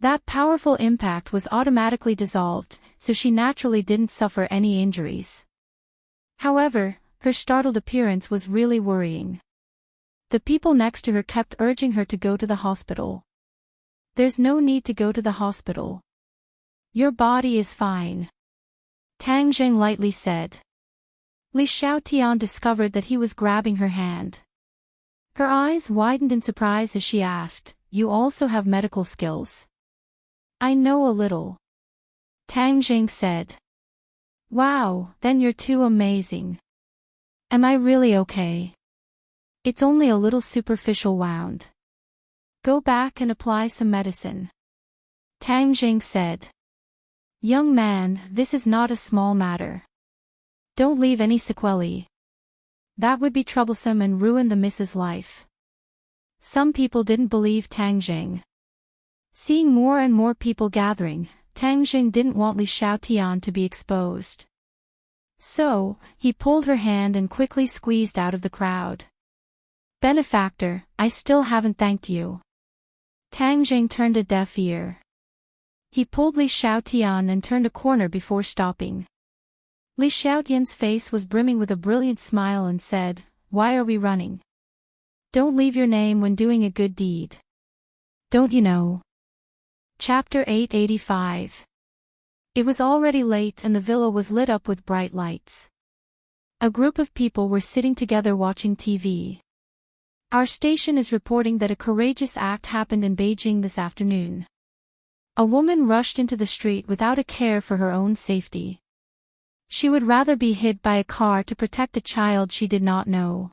That powerful impact was automatically dissolved, so she naturally didn't suffer any injuries. However, her startled appearance was really worrying. The people next to her kept urging her to go to the hospital. "There's no need to go to the hospital. Your body is fine," Tang Jing lightly said. Li Xiaotian discovered that he was grabbing her hand. Her eyes widened in surprise as she asked, "You also have medical skills?" "I know a little," Tang Jing said. "Wow, then you're too amazing. Am I really okay?" "It's only a little superficial wound. Go back and apply some medicine," Tang Jing said. "Young man, this is not a small matter. Don't leave any sequelae. That would be troublesome and ruin the miss's life." Some people didn't believe Tang Jing. Seeing more and more people gathering, Tang Jing didn't want Li Xiaotian to be exposed. So, he pulled her hand and quickly squeezed out of the crowd. "Benefactor, I still haven't thanked you." Tang Jing turned a deaf ear. He pulled Li Xiaotian and turned a corner before stopping. Li Xiaotian's face was brimming with a brilliant smile and said, "Why are we running? Don't leave your name when doing a good deed. Don't you know?" Chapter 885. It was already late and the villa was lit up with bright lights. A group of people were sitting together watching TV. "Our station is reporting that a courageous act happened in Beijing this afternoon. A woman rushed into the street without a care for her own safety. She would rather be hit by a car to protect a child she did not know.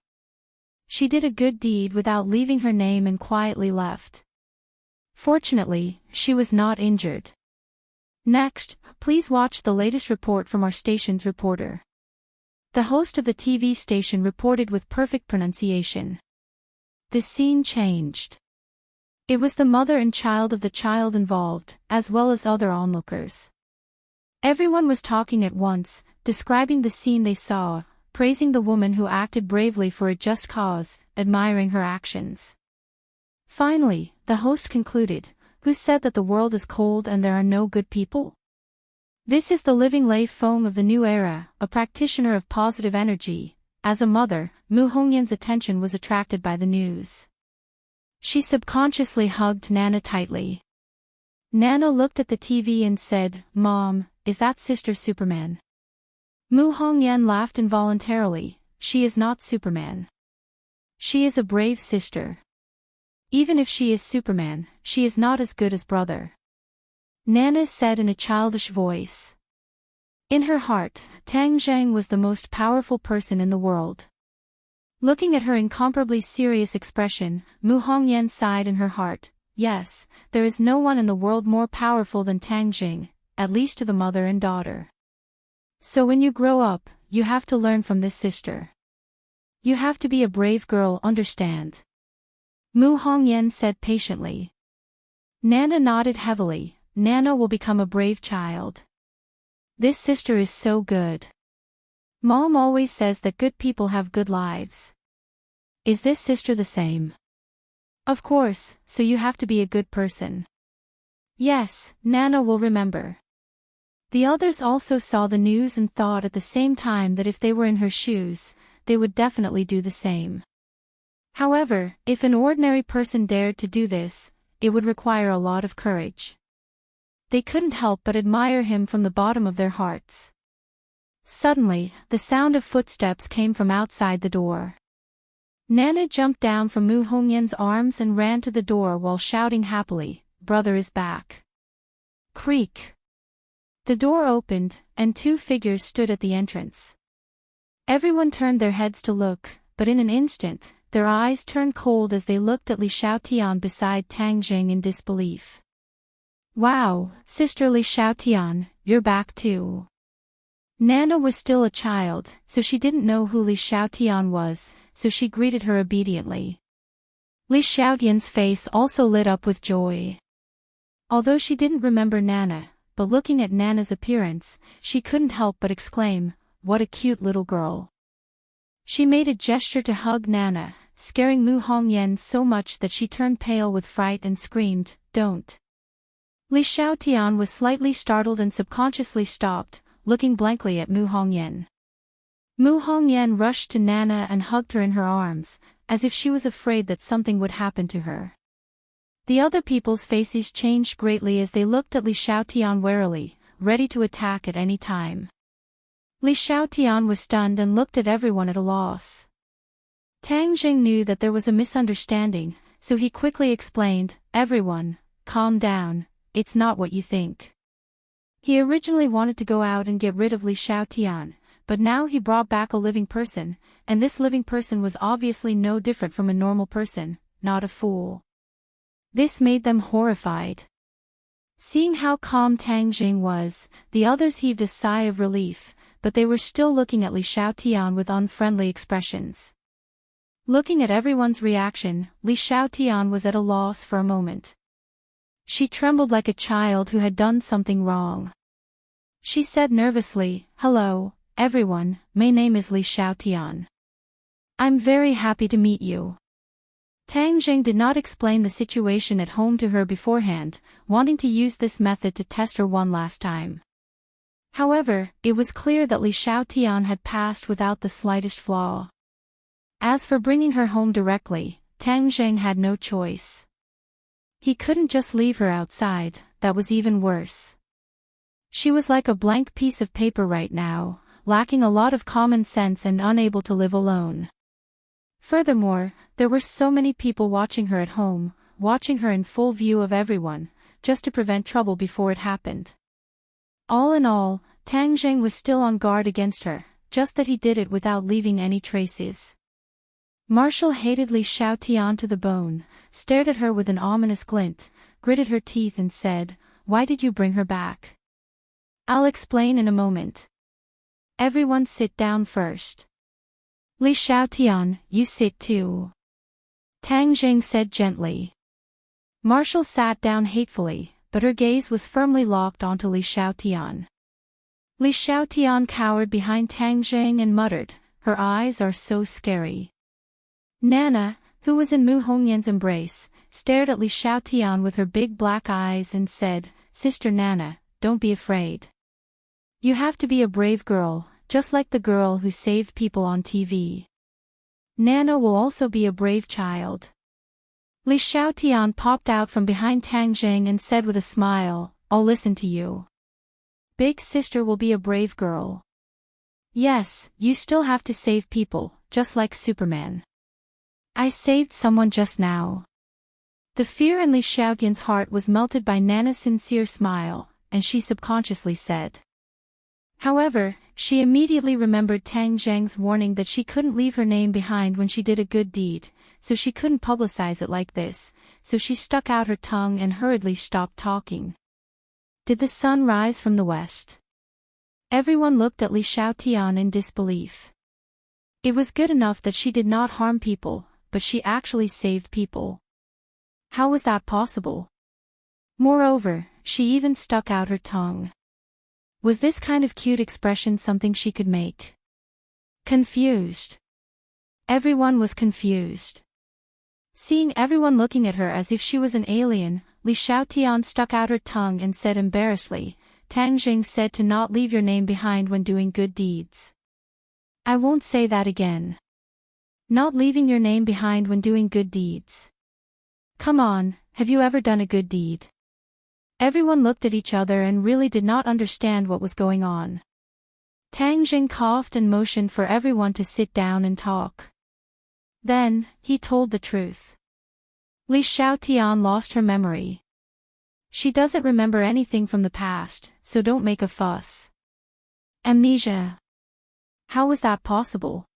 She did a good deed without leaving her name and quietly left. Fortunately, she was not injured. Next, please watch the latest report from our station's reporter." The host of the TV station reported with perfect pronunciation. The scene changed. It was the mother and child of the child involved, as well as other onlookers. Everyone was talking at once, describing the scene they saw, praising the woman who acted bravely for a just cause, admiring her actions. Finally, the host concluded, "Who said that the world is cold and there are no good people? This is the living Lei Feng of the new era, a practitioner of positive energy." As a mother, Mu Hongyan's attention was attracted by the news. She subconsciously hugged Nana tightly. Nana looked at the TV and said, "Mom, is that Sister Superman?" Mu Hongyan laughed involuntarily. "She is not Superman. She is a brave sister. Even if she is Superman, she is not as good as brother," Nana said in a childish voice. In her heart, Tang Zhang was the most powerful person in the world. Looking at her incomparably serious expression, Mu Hongyan sighed in her heart. Yes, there is no one in the world more powerful than Tang Jing, at least to the mother and daughter. So when you grow up, you have to learn from this sister. You have to be a brave girl, understand? Mu Hongyan said patiently. Nana nodded heavily. Nana will become a brave child. This sister is so good. Mom always says that good people have good lives. Is this sister the same? Of course, so you have to be a good person. Yes, Nana will remember. The others also saw the news and thought at the same time that if they were in her shoes, they would definitely do the same. However, if an ordinary person dared to do this, it would require a lot of courage. They couldn't help but admire him from the bottom of their hearts. Suddenly, the sound of footsteps came from outside the door. Nana jumped down from Mu Hongyan's arms and ran to the door while shouting happily, "Brother is back." Creak. The door opened, and two figures stood at the entrance. Everyone turned their heads to look, but in an instant, their eyes turned cold as they looked at Li Xiaotian beside Tang Jing in disbelief. "Wow, Sister Li Xiaotian, you're back too." Nana was still a child, so she didn't know who Li Xiaotian was, so she greeted her obediently. Li Xiaotian's face also lit up with joy. Although she didn't remember Nana, but looking at Nana's appearance, she couldn't help but exclaim, "What a cute little girl." She made a gesture to hug Nana, scaring Mu Hongyan so much that she turned pale with fright and screamed, "Don't." Li Xiaotian was slightly startled and subconsciously stopped, looking blankly at Mu Hongyan. Mu Hongyan rushed to Nana and hugged her in her arms, as if she was afraid that something would happen to her. The other people's faces changed greatly as they looked at Li Xiaotian warily, ready to attack at any time. Li Xiaotian was stunned and looked at everyone at a loss. Tang Jing knew that there was a misunderstanding, so he quickly explained, "Everyone, calm down, it's not what you think." He originally wanted to go out and get rid of Li Xiaotian, but now he brought back a living person, and this living person was obviously no different from a normal person, not a fool. This made them horrified. Seeing how calm Tang Jing was, the others heaved a sigh of relief, but they were still looking at Li Xiaotian with unfriendly expressions. Looking at everyone's reaction, Li Xiaotian was at a loss for a moment. She trembled like a child who had done something wrong. She said nervously, "Hello, everyone, my name is Li Xiaotian. I'm very happy to meet you." Tang Jing did not explain the situation at home to her beforehand, wanting to use this method to test her one last time. However, it was clear that Li Xiaotian had passed without the slightest flaw. As for bringing her home directly, Tang Jing had no choice. He couldn't just leave her outside, that was even worse. She was like a blank piece of paper right now, lacking a lot of common sense and unable to live alone. Furthermore, there were so many people watching her at home, watching her in full view of everyone, just to prevent trouble before it happened. All in all, Tang Jing was still on guard against her, just that he did it without leaving any traces. Marshall hated Li Xiaotian to the bone, stared at her with an ominous glint, gritted her teeth and said, "Why did you bring her back?" "I'll explain in a moment. Everyone sit down first." "Li Xiaotian, you sit too," Tang Jing said gently. Marshall sat down hatefully, but her gaze was firmly locked onto Li Xiaotian. Li Xiaotian cowered behind Tang Jing and muttered, "Her eyes are so scary." Nana, who was in Mu Hongyan's embrace, stared at Li Xiaotian with her big black eyes and said, "Sister Nana, don't be afraid. You have to be a brave girl, just like the girl who saved people on TV. Nana will also be a brave child." Li Xiaotian popped out from behind Tang Jing and said with a smile, "I'll listen to you. Big sister will be a brave girl. Yes, you still have to save people, just like Superman. I saved someone just now." The fear in Li Xiaotian's heart was melted by Nana's sincere smile, and she subconsciously said, However, she immediately remembered Tang Zheng's warning that she couldn't leave her name behind when she did a good deed, so she couldn't publicize it like this, so she stuck out her tongue and hurriedly stopped talking. Did the sun rise from the west? Everyone looked at Li Xiaotian in disbelief. It was good enough that she did not harm people, but she actually saved people. How was that possible? Moreover, she even stuck out her tongue. Was this kind of cute expression something she could make? Confused. Everyone was confused. Seeing everyone looking at her as if she was an alien, Li Xiaotian stuck out her tongue and said embarrassedly, Tang Jing said to not leave your name behind when doing good deeds. I won't say that again. Not leaving your name behind when doing good deeds. Come on, have you ever done a good deed? Everyone looked at each other and really did not understand what was going on. Tang Jing coughed and motioned for everyone to sit down and talk. Then, he told the truth. Li Xiaotian lost her memory. She doesn't remember anything from the past, so don't make a fuss. Amnesia. How was that possible?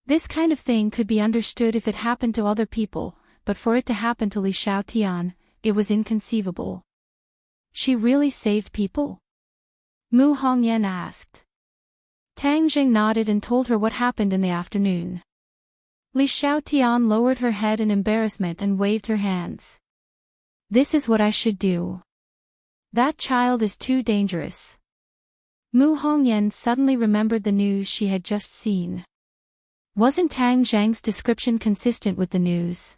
This kind of thing could be understood if it happened to other people, but for it to happen to Li Xiaotian, it was inconceivable. She really saved people? Mu Hongyan asked. Tang Jing nodded and told her what happened in the afternoon. Li Xiaotian lowered her head in embarrassment and waved her hands. This is what I should do. That child is too dangerous. Mu Hongyan suddenly remembered the news she had just seen. Wasn't Tang Zhang's description consistent with the news?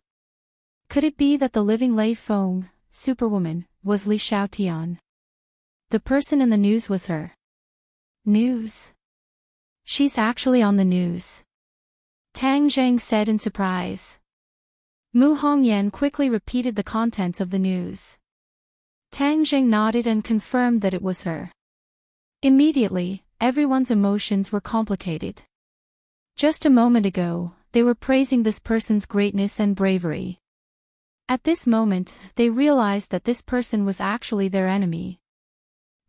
Could it be that the living Lei Feng, superwoman, was Li Xiaotian? The person in the news was her. News? She's actually on the news. Tang Zhang said in surprise. Mu Hongyan quickly repeated the contents of the news. Tang Zhang nodded and confirmed that it was her. Immediately, everyone's emotions were complicated. Just a moment ago, they were praising this person's greatness and bravery. At this moment, they realized that this person was actually their enemy.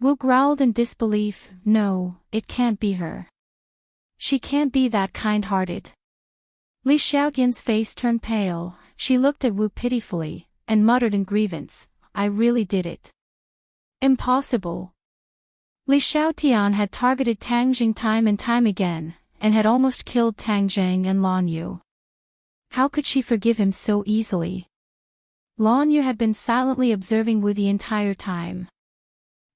Wu growled in disbelief, no, it can't be her. She can't be that kind-hearted. Li Xiaotian's face turned pale, she looked at Wu pitifully, and muttered in grievance, I really did it. Impossible. Li Xiaotian had targeted Tang Jing time and time again, and had almost killed Tang Zhang and Lan Yu. How could she forgive him so easily? Lan Yu had been silently observing Wu the entire time.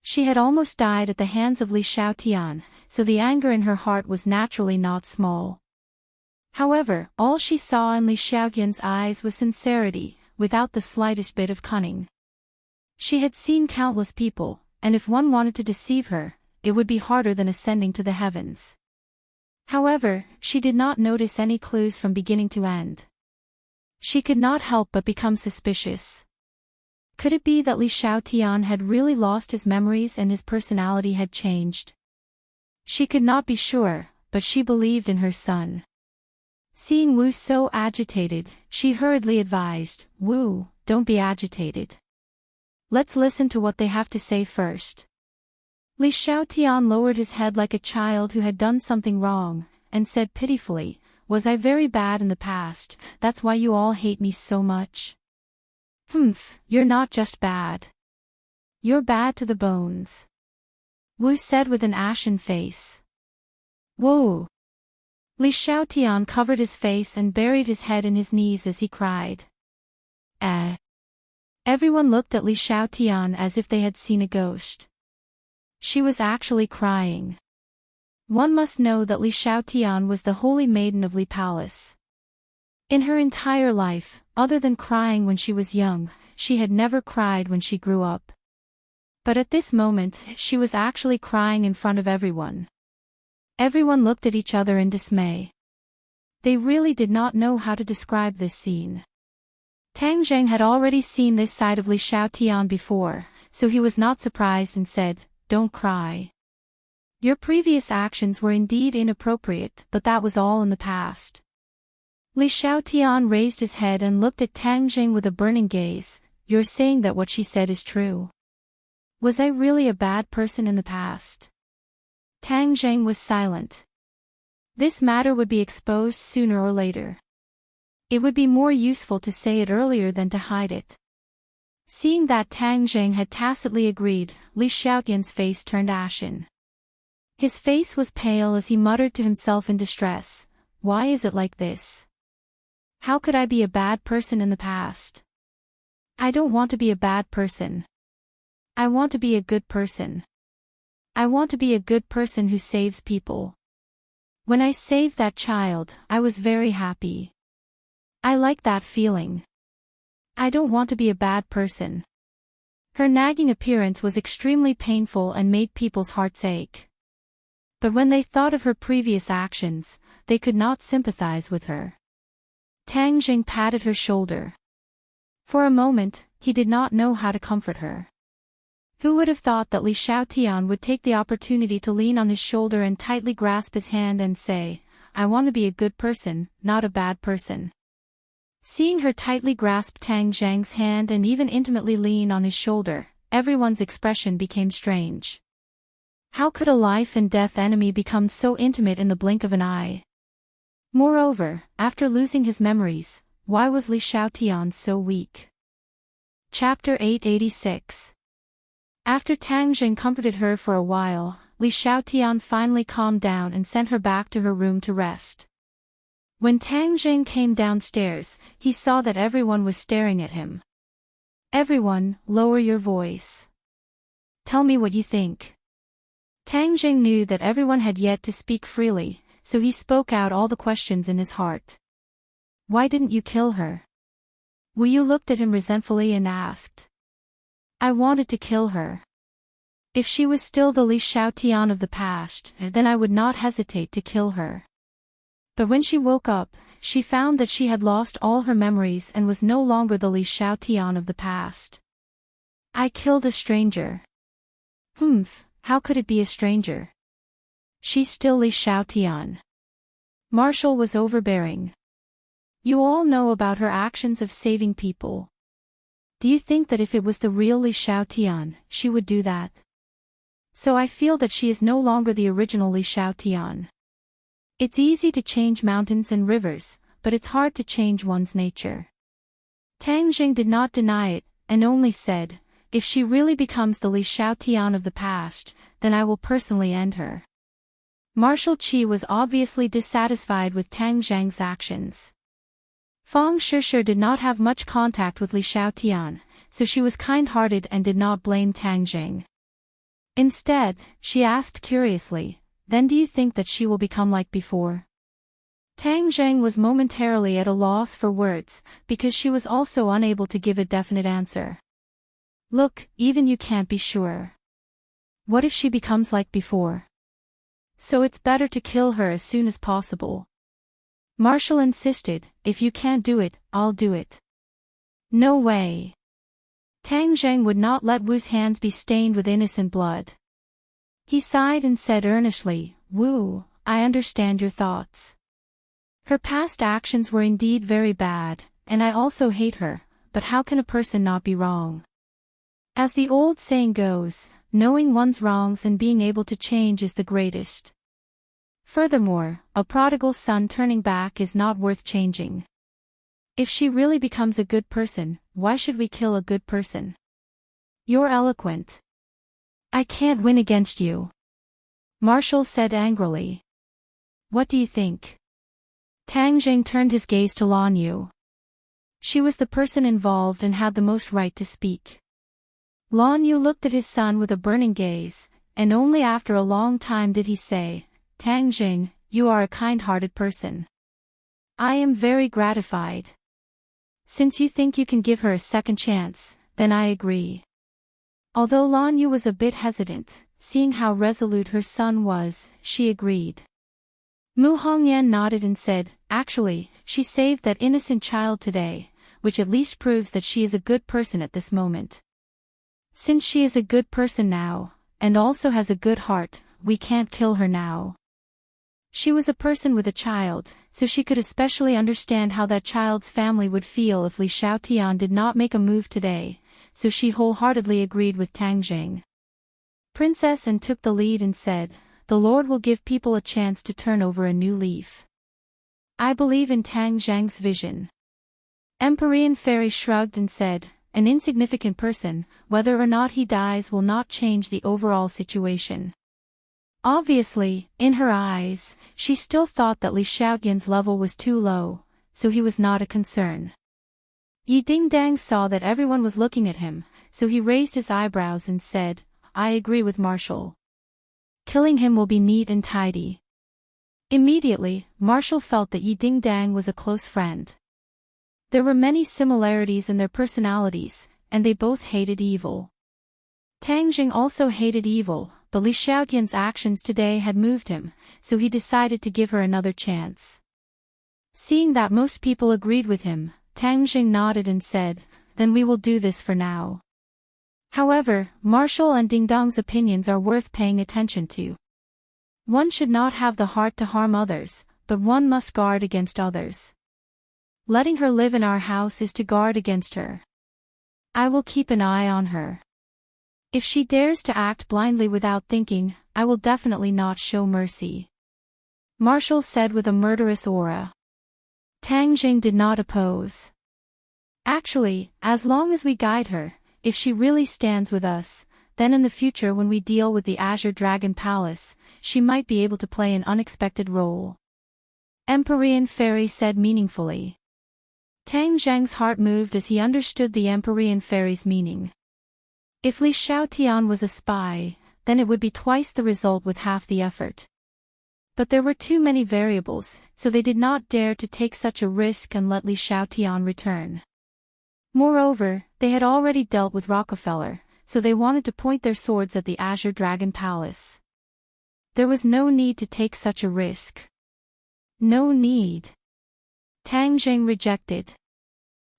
She had almost died at the hands of Li Xiaotian, so the anger in her heart was naturally not small. However, all she saw in Li Xiaotian's eyes was sincerity, without the slightest bit of cunning. She had seen countless people, and if one wanted to deceive her, it would be harder than ascending to the heavens. However, she did not notice any clues from beginning to end. She could not help but become suspicious. Could it be that Li Xiaotian had really lost his memories and his personality had changed? She could not be sure, but she believed in her son. Seeing Wu so agitated, she hurriedly advised, Wu, don't be agitated. Let's listen to what they have to say first. Li Xiaotian lowered his head like a child who had done something wrong, and said pitifully, was I very bad in the past, that's why you all hate me so much? Humph, you're not just bad. You're bad to the bones. Wu said with an ashen face. Whoa! Li Xiaotian covered his face and buried his head in his knees as he cried. Everyone looked at Li Xiaotian as if they had seen a ghost. She was actually crying. One must know that Li Xiaotian was the holy maiden of Li Palace. In her entire life, other than crying when she was young, she had never cried when she grew up. But at this moment, she was actually crying in front of everyone. Everyone looked at each other in dismay. They really did not know how to describe this scene. Tang Zheng had already seen this side of Li Xiaotian before, so he was not surprised and said, don't cry. Your previous actions were indeed inappropriate, but that was all in the past. Li Xiaotian raised his head and looked at Tang Zheng with a burning gaze, you're saying that what she said is true. Was I really a bad person in the past? Tang Zheng was silent. This matter would be exposed sooner or later. It would be more useful to say it earlier than to hide it. Seeing that Tang Zheng had tacitly agreed, Li Xiaotian's face turned ashen. His face was pale as he muttered to himself in distress, "Why is it like this? How could I be a bad person in the past? I don't want to be a bad person. I want to be a good person. I want to be a good person who saves people. When I saved that child, I was very happy. I like that feeling. I don't want to be a bad person." Her nagging appearance was extremely painful and made people's hearts ache. But when they thought of her previous actions, they could not sympathize with her. Tang Jing patted her shoulder. For a moment, he did not know how to comfort her. Who would have thought that Li Xiaotian would take the opportunity to lean on his shoulder and tightly grasp his hand and say, "I want to be a good person, not a bad person." Seeing her tightly grasp Tang Zhang's hand and even intimately lean on his shoulder, everyone's expression became strange. How could a life-and-death enemy become so intimate in the blink of an eye? Moreover, after losing his memories, why was Li Xiaotian so weak? Chapter 886. After Tang Zheng comforted her for a while, Li Xiaotian finally calmed down and sent her back to her room to rest. When Tang Zheng came downstairs, he saw that everyone was staring at him. "Everyone, lower your voice. Tell me what you think." Tang Zheng knew that everyone had yet to speak freely, so he spoke out all the questions in his heart. "Why didn't you kill her?" Wu Yu looked at him resentfully and asked. "I wanted to kill her. If she was still the Li Xiaotian of the past, then I would not hesitate to kill her. But when she woke up, she found that she had lost all her memories and was no longer the Li Xiaotian of the past. I killed a stranger." "Humph, how could it be a stranger? She's still Li Xiaotian." Marshall was overbearing. "You all know about her actions of saving people. Do you think that if it was the real Li Xiaotian, she would do that? So I feel that she is no longer the original Li Xiaotian. It's easy to change mountains and rivers, but it's hard to change one's nature." Tang Jing did not deny it, and only said, "If she really becomes the Li Xiaotian of the past, then I will personally end her." Marshal Qi was obviously dissatisfied with Tang Zhang's actions. Fang Shishir did not have much contact with Li Xiaotian, so she was kind-hearted and did not blame Tang Zhang. Instead, she asked curiously, "Then do you think that she will become like before?" Tang Zhang was momentarily at a loss for words, because she was also unable to give a definite answer. "Look, even you can't be sure. What if she becomes like before? So it's better to kill her as soon as possible." Marshall insisted, "If you can't do it, I'll do it." "No way." Tang Zhang would not let Wu's hands be stained with innocent blood. He sighed and said earnestly, "Wu, I understand your thoughts. Her past actions were indeed very bad, and I also hate her, but how can a person not be wrong? As the old saying goes, knowing one's wrongs and being able to change is the greatest. Furthermore, a prodigal son turning back is not worth changing. If she really becomes a good person, why should we kill a good person?" "You're eloquent. I can't win against you," Marshall said angrily. "What do you think?" Tang Jing turned his gaze to Lan Yu. She was the person involved and had the most right to speak. Lan Yu looked at his son with a burning gaze, and only after a long time did he say, "Tang Jing, you are a kind-hearted person. I am very gratified. Since you think you can give her a second chance, then I agree." Although Lan Yu was a bit hesitant, seeing how resolute her son was, she agreed. Mu Hongyan nodded and said, "Actually, she saved that innocent child today, which at least proves that she is a good person at this moment. Since she is a good person now, and also has a good heart, we can't kill her now." She was a person with a child, so she could especially understand how that child's family would feel if Li Xiaotian did not make a move today, so she wholeheartedly agreed with Tang Jing. Princess An took the lead and said, the Lord will give people a chance to turn over a new leaf. I believe in Tang Zhang's vision. Empyrean Fairy shrugged and said, an insignificant person, whether or not he dies will not change the overall situation. Obviously, in her eyes, she still thought that Li Xiaotian's level was too low, so he was not a concern. Yi Dingdang saw that everyone was looking at him, so he raised his eyebrows and said, I agree with Marshall. Killing him will be neat and tidy. Immediately, Marshall felt that Yi Dingdang was a close friend. There were many similarities in their personalities, and they both hated evil. Tang Jing also hated evil, but Li Xiaotian's actions today had moved him, so he decided to give her another chance. Seeing that most people agreed with him, Tang Jing nodded and said, then we will do this for now. However, Marshall and Dingdong's opinions are worth paying attention to. One should not have the heart to harm others, but one must guard against others. Letting her live in our house is to guard against her. I will keep an eye on her. If she dares to act blindly without thinking, I will definitely not show mercy. Marshall said with a murderous aura. Tang Jing did not oppose. Actually, as long as we guide her, if she really stands with us, then in the future when we deal with the Azure Dragon Palace, she might be able to play an unexpected role. Empyrean Fairy said meaningfully. Tang Zhang's heart moved as he understood the Empyrean Fairy's meaning. If Li Xiaotian was a spy, then it would be twice the result with half the effort. But there were too many variables, so they did not dare to take such a risk and let Li Xiaotian return. Moreover, they had already dealt with Rockefeller, so they wanted to point their swords at the Azure Dragon Palace. There was no need to take such a risk. No need. Tang Jing rejected.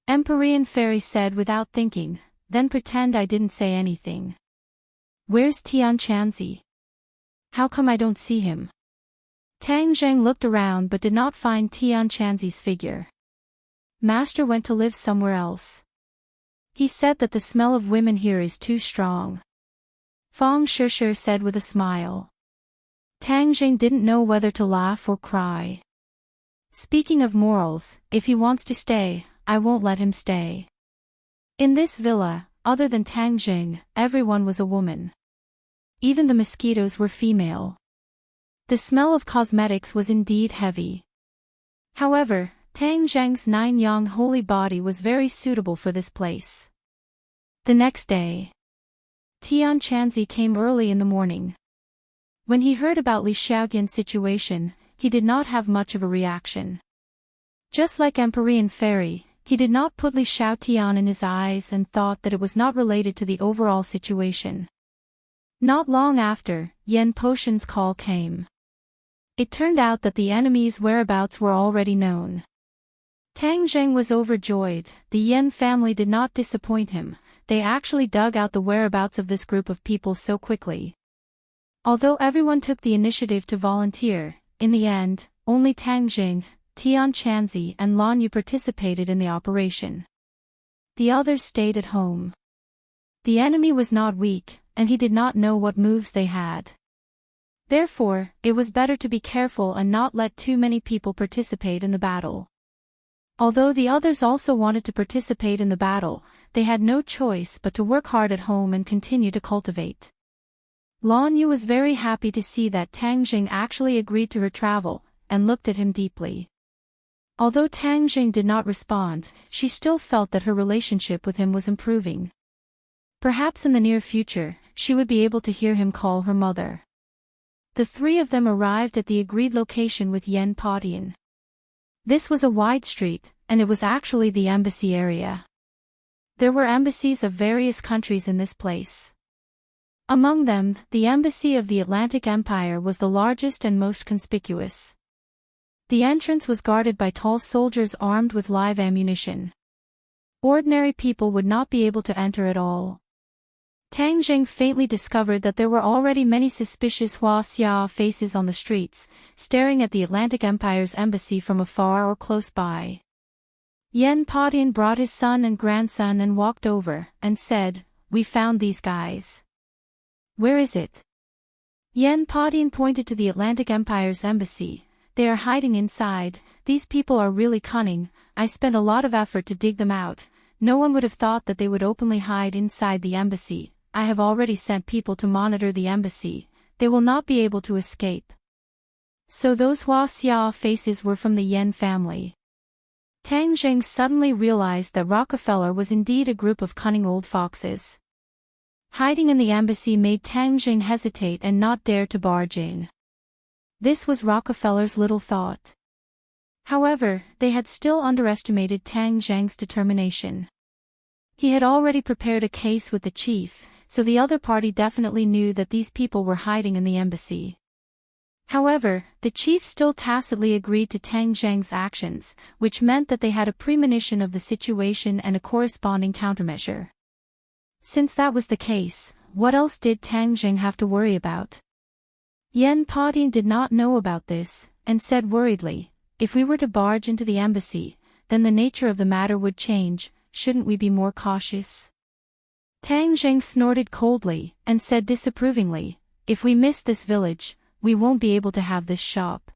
Empyrean Fairy said without thinking, then pretend I didn't say anything. Where's Tian Chanzi? How come I don't see him? Tang Zheng looked around but did not find Tian Chanzi's figure. Master went to live somewhere else. He said that the smell of women here is too strong. Fang Shishir said with a smile. Tang Jing didn't know whether to laugh or cry. Speaking of morals, if he wants to stay, I won't let him stay. In this villa, other than Tang Jing, everyone was a woman. Even the mosquitoes were female. The smell of cosmetics was indeed heavy. However, Tang Zheng's 9-yang holy body was very suitable for this place. The next day, Tian Chanzi came early in the morning. When he heard about Li Xiaotian's situation, he did not have much of a reaction. Just like Empyrean Fairy, he did not put Li Xiaotian in his eyes and thought that it was not related to the overall situation. Not long after, Yen Potion's call came. It turned out that the enemy's whereabouts were already known. Tang Zheng was overjoyed. The Yen family did not disappoint him, they actually dug out the whereabouts of this group of people so quickly. Although everyone took the initiative to volunteer, in the end, only Tang Jing, Tian Chanzi and Lan Yu participated in the operation. The others stayed at home. The enemy was not weak, and he did not know what moves they had. Therefore, it was better to be careful and not let too many people participate in the battle. Although the others also wanted to participate in the battle, they had no choice but to work hard at home and continue to cultivate. Lan Yu was very happy to see that Tang Jing actually agreed to her travel, and looked at him deeply. Although Tang Jing did not respond, she still felt that her relationship with him was improving. Perhaps in the near future, she would be able to hear him call her mother. The three of them arrived at the agreed location with Yen Potian. This was a wide street, and it was actually the embassy area. There were embassies of various countries in this place. Among them, the embassy of the Atlantic Empire was the largest and most conspicuous. The entrance was guarded by tall soldiers armed with live ammunition. Ordinary people would not be able to enter at all. Tang Jing faintly discovered that there were already many suspicious Hua Xia faces on the streets, staring at the Atlantic Empire's embassy from afar or close by. Yen Potian brought his son and grandson and walked over, and said, "We found these guys." "Where is it?" Yen Padian pointed to the Atlantic Empire's embassy. They are hiding inside. These people are really cunning. I spent a lot of effort to dig them out. No one would have thought that they would openly hide inside the embassy. I have already sent people to monitor the embassy. They will not be able to escape. So those Hua Xia faces were from the Yen family. Tang Jing suddenly realized that Rockefeller was indeed a group of cunning old foxes. Hiding in the embassy made Tang Jing hesitate and not dare to barge in. This was Rockefeller's little thought. However, they had still underestimated Tang Jing's determination. He had already prepared a case with the chief, so the other party definitely knew that these people were hiding in the embassy. However, the chief still tacitly agreed to Tang Jing's actions, which meant that they had a premonition of the situation and a corresponding countermeasure. Since that was the case, what else did Tang Jing have to worry about? Yen Padian did not know about this, and said worriedly, if we were to barge into the embassy, then the nature of the matter would change. Shouldn't we be more cautious? Tang Jing snorted coldly, and said disapprovingly, if we miss this village, we won't be able to have this shop.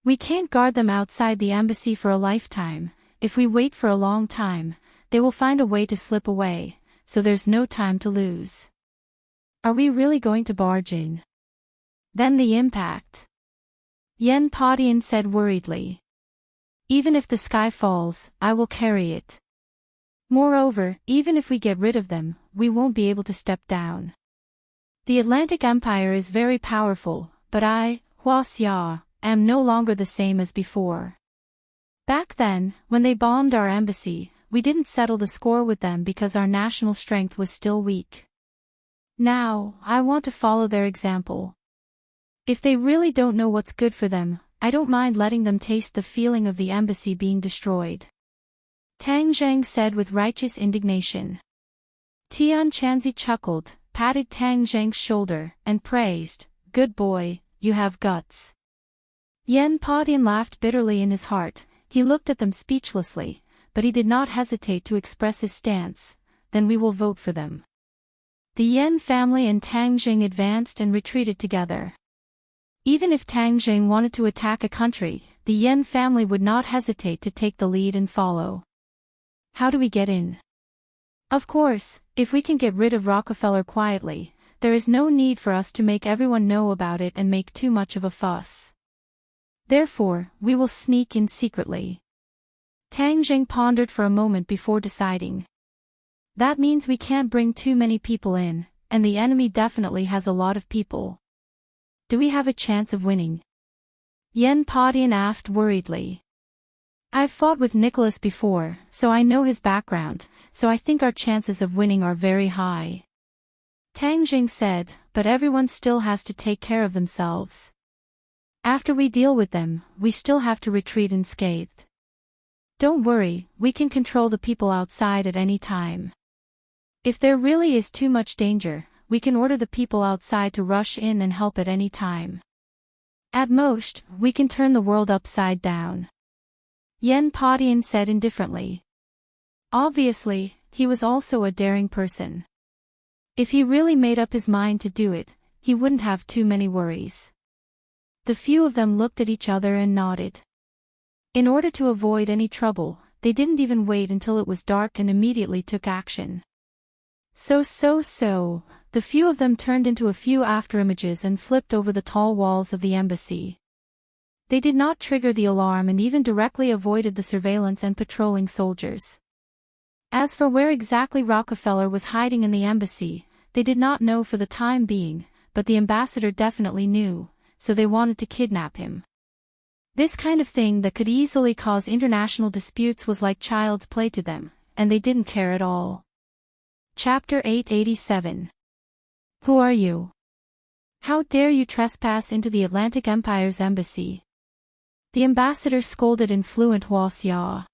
We can't guard them outside the embassy for a lifetime. If we wait for a long time, they will find a way to slip away, so there's no time to lose. Are we really going to barge in? Then the impact. Yen Padian said worriedly. Even if the sky falls, I will carry it. Moreover, even if we get rid of them, we won't be able to step down. The Atlantic Empire is very powerful, but I, Hua Xia, am no longer the same as before. Back then, when they bombed our embassy, we didn't settle the score with them because our national strength was still weak. Now, I want to follow their example. If they really don't know what's good for them, I don't mind letting them taste the feeling of the embassy being destroyed. Tang Jing said with righteous indignation. Tian Chanzi chuckled, patted Tang Jing's shoulder, and praised, good boy, you have guts. Yen Padian laughed bitterly in his heart. He looked at them speechlessly, but he did not hesitate to express his stance. Then we will vote for them. The Yen family and Tang Jing advanced and retreated together. Even if Tang Jing wanted to attack a country, the Yen family would not hesitate to take the lead and follow. How do we get in? Of course, if we can get rid of Rockefeller quietly, there is no need for us to make everyone know about it and make too much of a fuss. Therefore, we will sneak in secretly. Tang Jing pondered for a moment before deciding. That means we can't bring too many people in, and the enemy definitely has a lot of people. Do we have a chance of winning? Yen Padian asked worriedly. I've fought with Nicholas before, so I know his background, so I think our chances of winning are very high. Tang Jing said, but everyone still has to take care of themselves. After we deal with them, we still have to retreat unscathed. Don't worry, we can control the people outside at any time. If there really is too much danger, we can order the people outside to rush in and help at any time. At most, we can turn the world upside down. Yen Padian said indifferently. Obviously, he was also a daring person. If he really made up his mind to do it, he wouldn't have too many worries. The few of them looked at each other and nodded. In order to avoid any trouble, they didn't even wait until it was dark and immediately took action. So, the few of them turned into a few afterimages and flipped over the tall walls of the embassy. They did not trigger the alarm and even directly avoided the surveillance and patrolling soldiers. As for where exactly Rockefeller was hiding in the embassy, they did not know for the time being, but the ambassador definitely knew, so they wanted to kidnap him. This kind of thing that could easily cause international disputes was like child's play to them, and they didn't care at all. Chapter 887. Who are you? How dare you trespass into the Atlantic Empire's embassy? The ambassador scolded in fluent Hua Xia.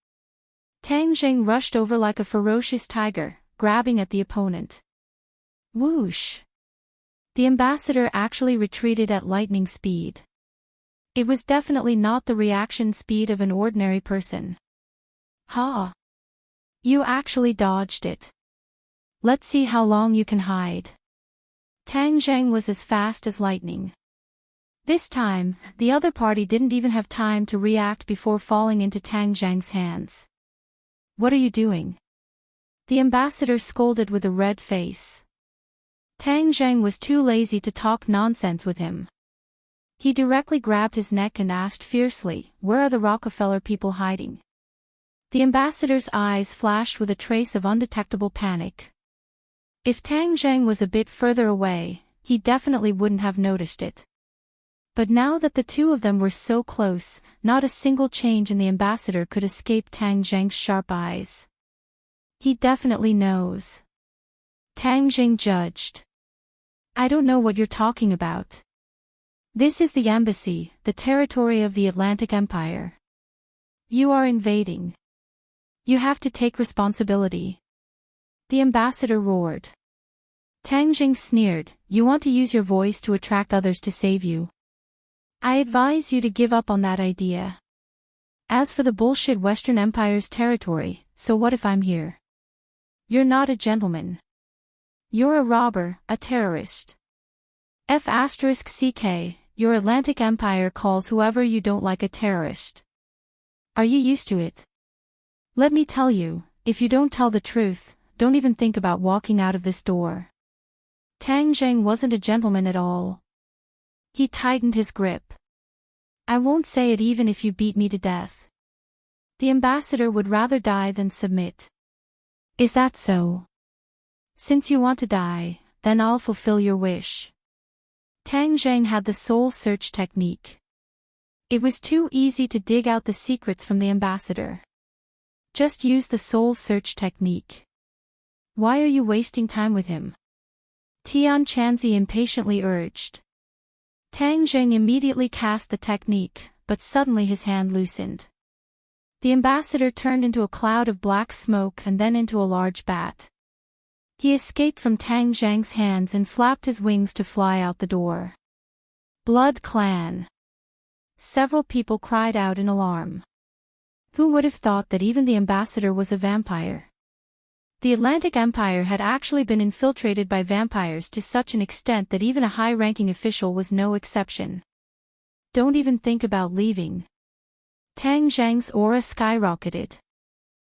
Tang Jing rushed over like a ferocious tiger, grabbing at the opponent. Whoosh! The ambassador actually retreated at lightning speed. It was definitely not the reaction speed of an ordinary person. Ha! You actually dodged it. Let's see how long you can hide. Tang Zheng was as fast as lightning. This time, the other party didn't even have time to react before falling into Tang Zheng's hands. "What are you doing?" the ambassador scolded with a red face. Tang Zheng was too lazy to talk nonsense with him. He directly grabbed his neck and asked fiercely, "Where are the Rockefeller people hiding?" The ambassador's eyes flashed with a trace of undetectable panic. If Tang Zheng was a bit further away, he definitely wouldn't have noticed it. But now that the two of them were so close, not a single change in the ambassador could escape Tang Zheng's sharp eyes. "He definitely knows," Tang Zheng judged. "I don't know what you're talking about. This is the embassy, the territory of the Atlantic Empire. You are invading. You have to take responsibility," the ambassador roared. Tang Zheng sneered, "You want to use your voice to attract others to save you? I advise you to give up on that idea. As for the bullshit Western Empire's territory, so what if I'm here? You're not a gentleman. You're a robber, a terrorist. *CK, your Atlantic Empire calls whoever you don't like a terrorist. Are you used to it? Let me tell you, if you don't tell the truth, don't even think about walking out of this door." Tang Zheng wasn't a gentleman at all. He tightened his grip. "I won't say it even if you beat me to death. The ambassador would rather die than submit." "Is that so? Since you want to die, then I'll fulfill your wish." Tang Zheng had the soul search technique. It was too easy to dig out the secrets from the ambassador. Just use the soul search technique. "Why are you wasting time with him?" Tian Chanzi impatiently urged. Tang Zheng immediately cast the technique, but suddenly his hand loosened. The ambassador turned into a cloud of black smoke and then into a large bat. He escaped from Tang Zheng's hands and flapped his wings to fly out the door. "Blood Clan!" Several people cried out in alarm. Who would have thought that even the ambassador was a vampire? The Atlantic Empire had actually been infiltrated by vampires to such an extent that even a high-ranking official was no exception. "Don't even think about leaving." Tang Zheng's aura skyrocketed.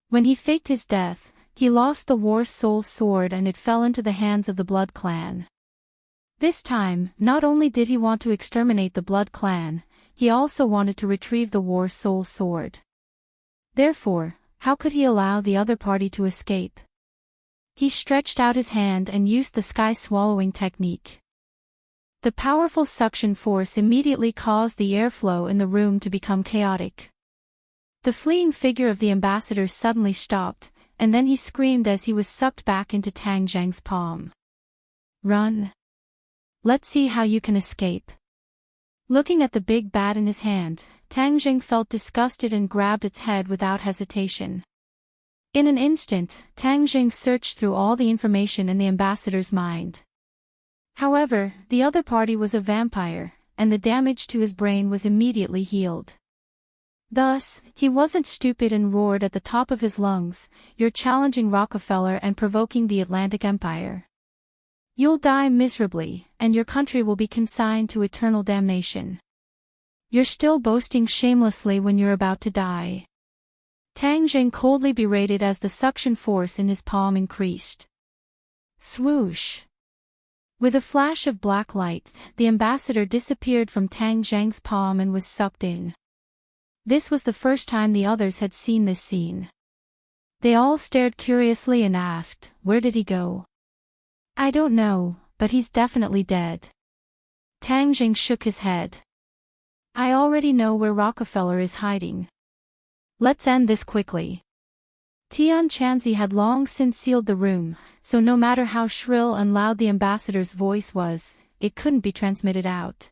When he faked his death, he lost the War Soul Sword and it fell into the hands of the Blood Clan. This time, not only did he want to exterminate the Blood Clan, he also wanted to retrieve the War Soul Sword. Therefore, how could he allow the other party to escape? He stretched out his hand and used the sky-swallowing technique. The powerful suction force immediately caused the airflow in the room to become chaotic. The fleeing figure of the ambassador suddenly stopped, and then he screamed as he was sucked back into Tang Zheng's palm. "Run! Let's see how you can escape." Looking at the big bat in his hand, Tang Zheng felt disgusted and grabbed its head without hesitation. In an instant, Tang Zheng searched through all the information in the ambassador's mind. However, the other party was a vampire, and the damage to his brain was immediately healed. Thus, he wasn't stupid and roared at the top of his lungs, "You're challenging Rockefeller and provoking the Atlantic Empire. You'll die miserably, and your country will be consigned to eternal damnation. You're still boasting shamelessly when you're about to die." Tang Zheng coldly berated as the suction force in his palm increased. Swoosh! With a flash of black light, the ambassador disappeared from Tang Zheng's palm and was sucked in. This was the first time the others had seen this scene. They all stared curiously and asked, "Where did he go?" "I don't know, but he's definitely dead." Tang Zheng shook his head. "I already know where Rockefeller is hiding. Let's end this quickly." Tian Chanzi had long since sealed the room, so no matter how shrill and loud the ambassador's voice was, it couldn't be transmitted out.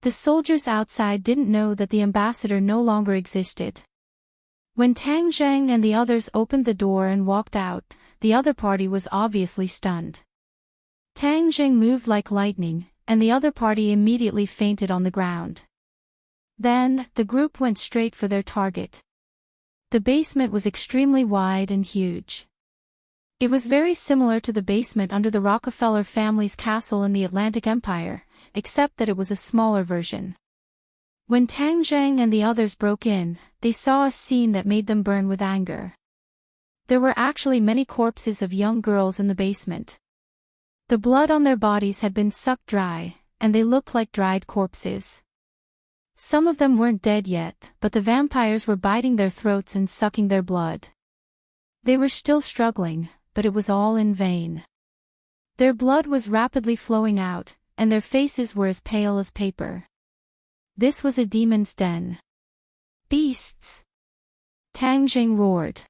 The soldiers outside didn't know that the ambassador no longer existed. When Tang Zheng and the others opened the door and walked out, the other party was obviously stunned. Tang Zheng moved like lightning, and the other party immediately fainted on the ground. Then, the group went straight for their target. The basement was extremely wide and huge. It was very similar to the basement under the Rockefeller family's castle in the Atlantic Empire, except that it was a smaller version. When Tang Zhang and the others broke in, they saw a scene that made them burn with anger. There were actually many corpses of young girls in the basement. The blood on their bodies had been sucked dry, and they looked like dried corpses. Some of them weren't dead yet, but the vampires were biting their throats and sucking their blood. They were still struggling, but it was all in vain. Their blood was rapidly flowing out, and their faces were as pale as paper. This was a demon's den. Beasts! Tang Jing roared.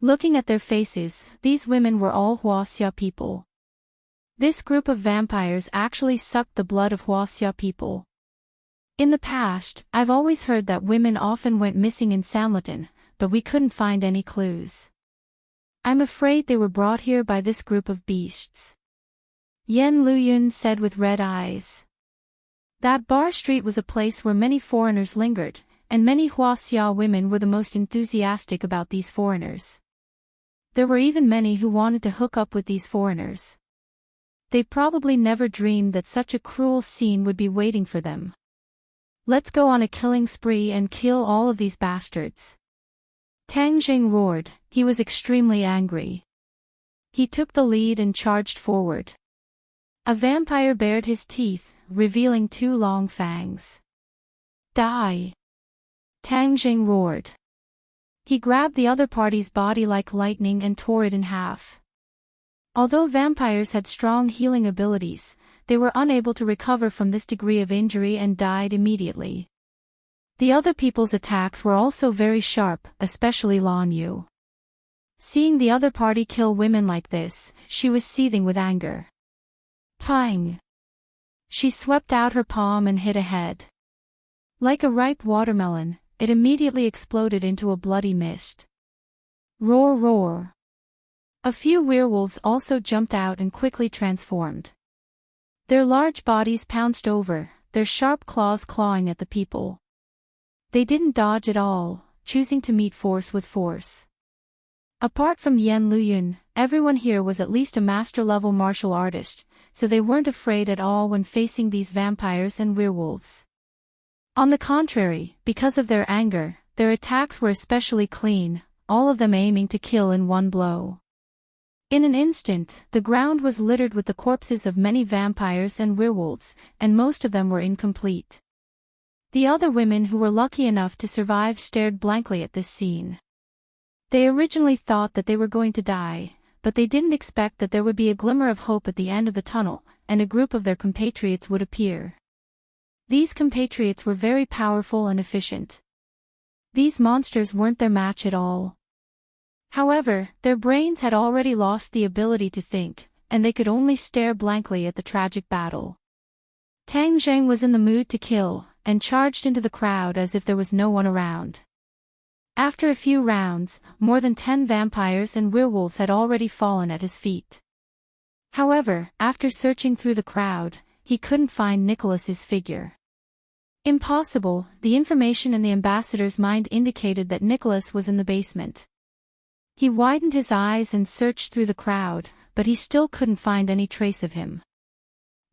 Looking at their faces, these women were all Huaxia people. This group of vampires actually sucked the blood of Huaxia people. In the past, I've always heard that women often went missing in Sanlatan, but we couldn't find any clues. I'm afraid they were brought here by this group of beasts. Yan Luyun said with red eyes. That bar street was a place where many foreigners lingered, and many Huaxia women were the most enthusiastic about these foreigners. There were even many who wanted to hook up with these foreigners. They probably never dreamed that such a cruel scene would be waiting for them. Let's go on a killing spree and kill all of these bastards. Tang Jing roared. He was extremely angry. He took the lead and charged forward. A vampire bared his teeth, revealing 2 long fangs. Die! Tang Jing roared. He grabbed the other party's body like lightning and tore it in half. Although vampires had strong healing abilities, they were unable to recover from this degree of injury and died immediately. The other people's attacks were also very sharp, especially Lan Yu. Seeing the other party kill women like this, she was seething with anger. Pang! She swept out her palm and hit a head. Like a ripe watermelon, it immediately exploded into a bloody mist. Roar roar! A few werewolves also jumped out and quickly transformed. Their large bodies pounced over, their sharp claws clawing at the people. They didn't dodge at all, choosing to meet force with force. Apart from Yan Luyun, everyone here was at least a master-level martial artist, so they weren't afraid at all when facing these vampires and werewolves. On the contrary, because of their anger, their attacks were especially clean, all of them aiming to kill in one blow. In an instant, the ground was littered with the corpses of many vampires and werewolves, and most of them were incomplete. The other women who were lucky enough to survive stared blankly at this scene. They originally thought that they were going to die, but they didn't expect that there would be a glimmer of hope at the end of the tunnel, and a group of their compatriots would appear. These compatriots were very powerful and efficient. These monsters weren't their match at all. However, their brains had already lost the ability to think, and they could only stare blankly at the tragic battle. Tang Zheng was in the mood to kill, and charged into the crowd as if there was no one around. After a few rounds, more than 10 vampires and werewolves had already fallen at his feet. However, after searching through the crowd, he couldn't find Nicholas's figure. Impossible, the information in the ambassador's mind indicated that Nicholas was in the basement. He widened his eyes and searched through the crowd, but he still couldn't find any trace of him.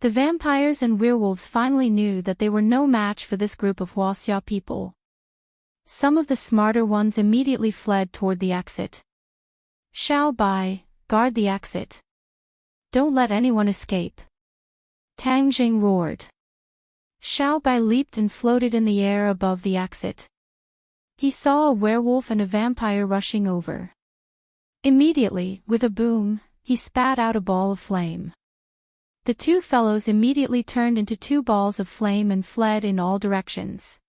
The vampires and werewolves finally knew that they were no match for this group of Huaxia people. Some of the smarter ones immediately fled toward the exit. Xiao Bai, guard the exit. Don't let anyone escape. Tang Jing roared. Xiao Bai leaped and floated in the air above the exit. He saw a werewolf and a vampire rushing over. Immediately, with a boom, he spat out a ball of flame. The 2 fellows immediately turned into 2 balls of flame and fled in all directions.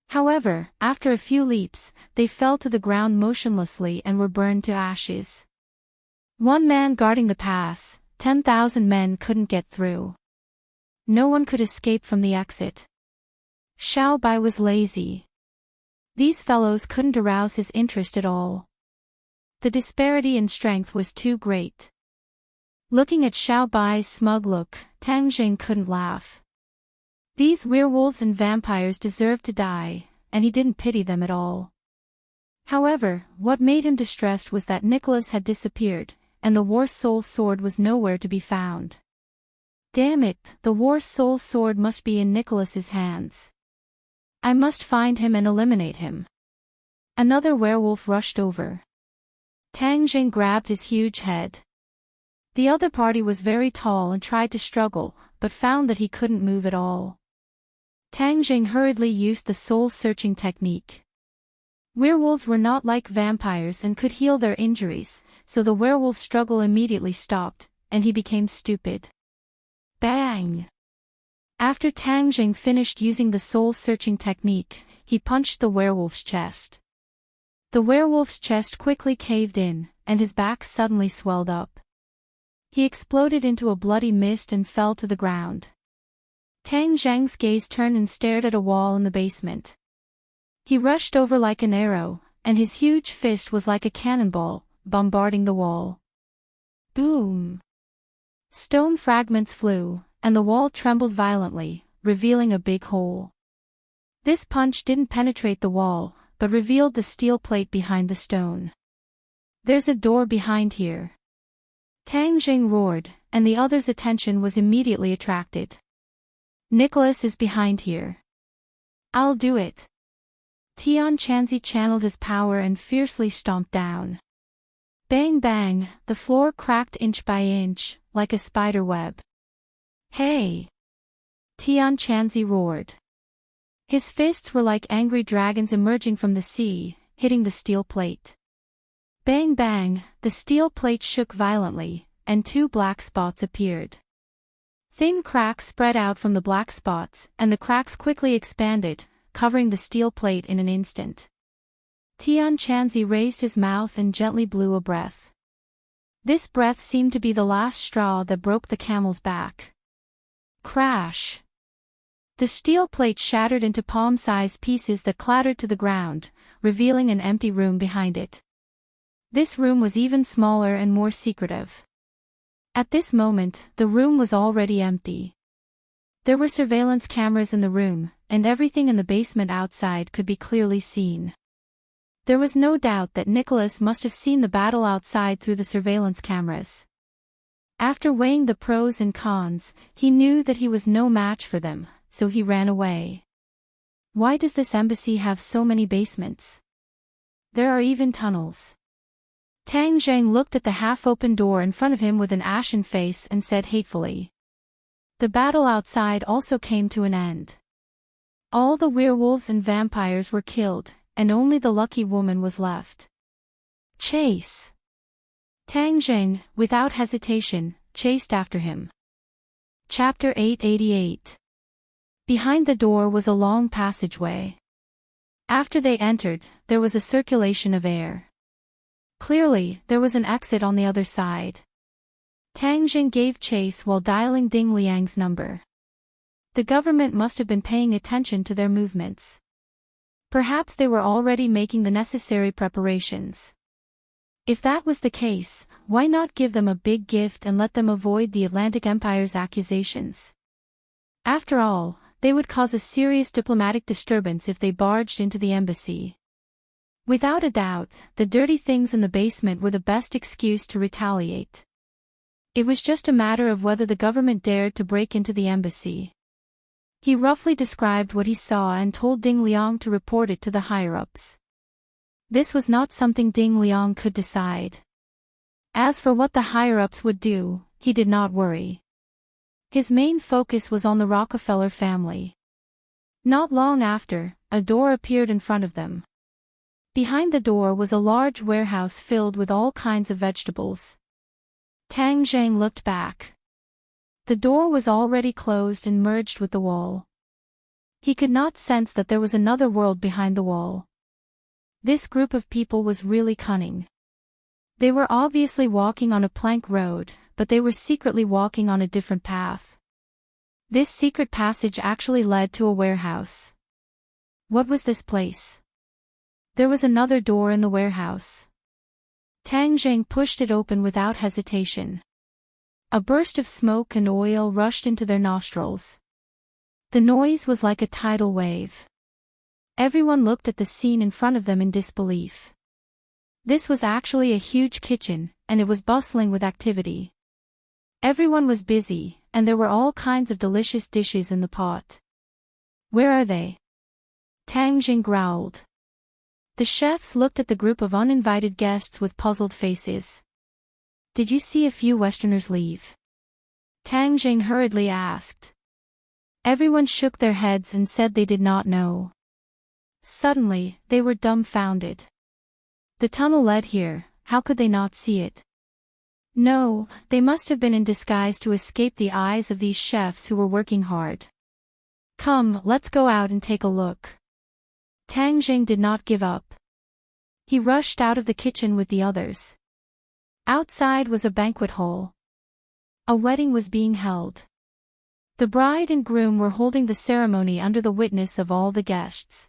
However, after a few leaps, they fell to the ground motionlessly and were burned to ashes. One man guarding the pass, 10,000 men couldn't get through. No one could escape from the exit. Xiao Bai was lazy. These fellows couldn't arouse his interest at all. The disparity in strength was too great. Looking at Xiao Bai's smug look, Tang Jing couldn't laugh. These werewolves and vampires deserved to die, and he didn't pity them at all. However, what made him distressed was that Nicholas had disappeared, and the War Soul sword was nowhere to be found. Damn it, the War Soul sword must be in Nicholas's hands. I must find him and eliminate him. Another werewolf rushed over. Tang Jing grabbed his huge head. The other party was very tall and tried to struggle, but found that he couldn't move at all. Tang Jing hurriedly used the soul-searching technique. Werewolves were not like vampires and could heal their injuries, so the werewolf's struggle immediately stopped, and he became stupid. Bang! After Tang Jing finished using the soul-searching technique, he punched the werewolf's chest. The werewolf's chest quickly caved in, and his back suddenly swelled up. He exploded into a bloody mist and fell to the ground. Tang Zhang's gaze turned and stared at a wall in the basement. He rushed over like an arrow, and his huge fist was like a cannonball, bombarding the wall. Boom! Stone fragments flew, and the wall trembled violently, revealing a big hole. This punch didn't penetrate the wall, but revealed the steel plate behind the stone. There's a door behind here. Tang Jing roared, and the other's attention was immediately attracted. Nicholas is behind here. I'll do it. Tian Chanzi channeled his power and fiercely stomped down. Bang bang, the floor cracked inch by inch, like a spider web. Hey! Tian Chanzi roared. His fists were like angry dragons emerging from the sea, hitting the steel plate. Bang bang, the steel plate shook violently, and 2 black spots appeared. Thin cracks spread out from the black spots, and the cracks quickly expanded, covering the steel plate in an instant. Tian Chanzi raised his mouth and gently blew a breath. This breath seemed to be the last straw that broke the camel's back. Crash! The steel plate shattered into palm-sized pieces that clattered to the ground, revealing an empty room behind it. This room was even smaller and more secretive. At this moment, the room was already empty. There were surveillance cameras in the room, and everything in the basement outside could be clearly seen. There was no doubt that Nicholas must have seen the battle outside through the surveillance cameras. After weighing the pros and cons, he knew that he was no match for them, so he ran away. Why does this embassy have so many basements? There are even tunnels. Tang Zhang looked at the half-open door in front of him with an ashen face and said hatefully. The battle outside also came to an end. All the werewolves and vampires were killed, and only the lucky woman was left. Chase! Tang Zhang, without hesitation, chased after him. Chapter 888. Behind the door was a long passageway. After they entered, there was a circulation of air. Clearly, there was an exit on the other side. Tang Jing gave chase while dialing Ding Liang's number. The government must have been paying attention to their movements. Perhaps they were already making the necessary preparations. If that was the case, why not give them a big gift and let them avoid the Atlantic Empire's accusations? After all, they would cause a serious diplomatic disturbance if they barged into the embassy. Without a doubt, the dirty things in the basement were the best excuse to retaliate. It was just a matter of whether the government dared to break into the embassy. He roughly described what he saw and told Ding Liang to report it to the higher-ups. This was not something Ding Liang could decide. As for what the higher-ups would do, he did not worry. His main focus was on the Rockefeller family. Not long after, a door appeared in front of them. Behind the door was a large warehouse filled with all kinds of vegetables. Tang Zhang looked back. The door was already closed and merged with the wall. He could not sense that there was another world behind the wall. This group of people was really cunning. They were obviously walking on a plank road, but they were secretly walking on a different path. This secret passage actually led to a warehouse. What was this place? There was another door in the warehouse. Tang Zhang pushed it open without hesitation. A burst of smoke and oil rushed into their nostrils. The noise was like a tidal wave. Everyone looked at the scene in front of them in disbelief. This was actually a huge kitchen, and it was bustling with activity. Everyone was busy, and there were all kinds of delicious dishes in the pot. "Where are they?" Tang Jing growled. The chefs looked at the group of uninvited guests with puzzled faces. "Did you see a few Westerners leave?" Tang Jing hurriedly asked. Everyone shook their heads and said they did not know. Suddenly, they were dumbfounded. The tunnel led here, how could they not see it? No, they must have been in disguise to escape the eyes of these chefs who were working hard. "Come, let's go out and take a look." Tang Jing did not give up. He rushed out of the kitchen with the others. Outside was a banquet hall. A wedding was being held. The bride and groom were holding the ceremony under the witness of all the guests.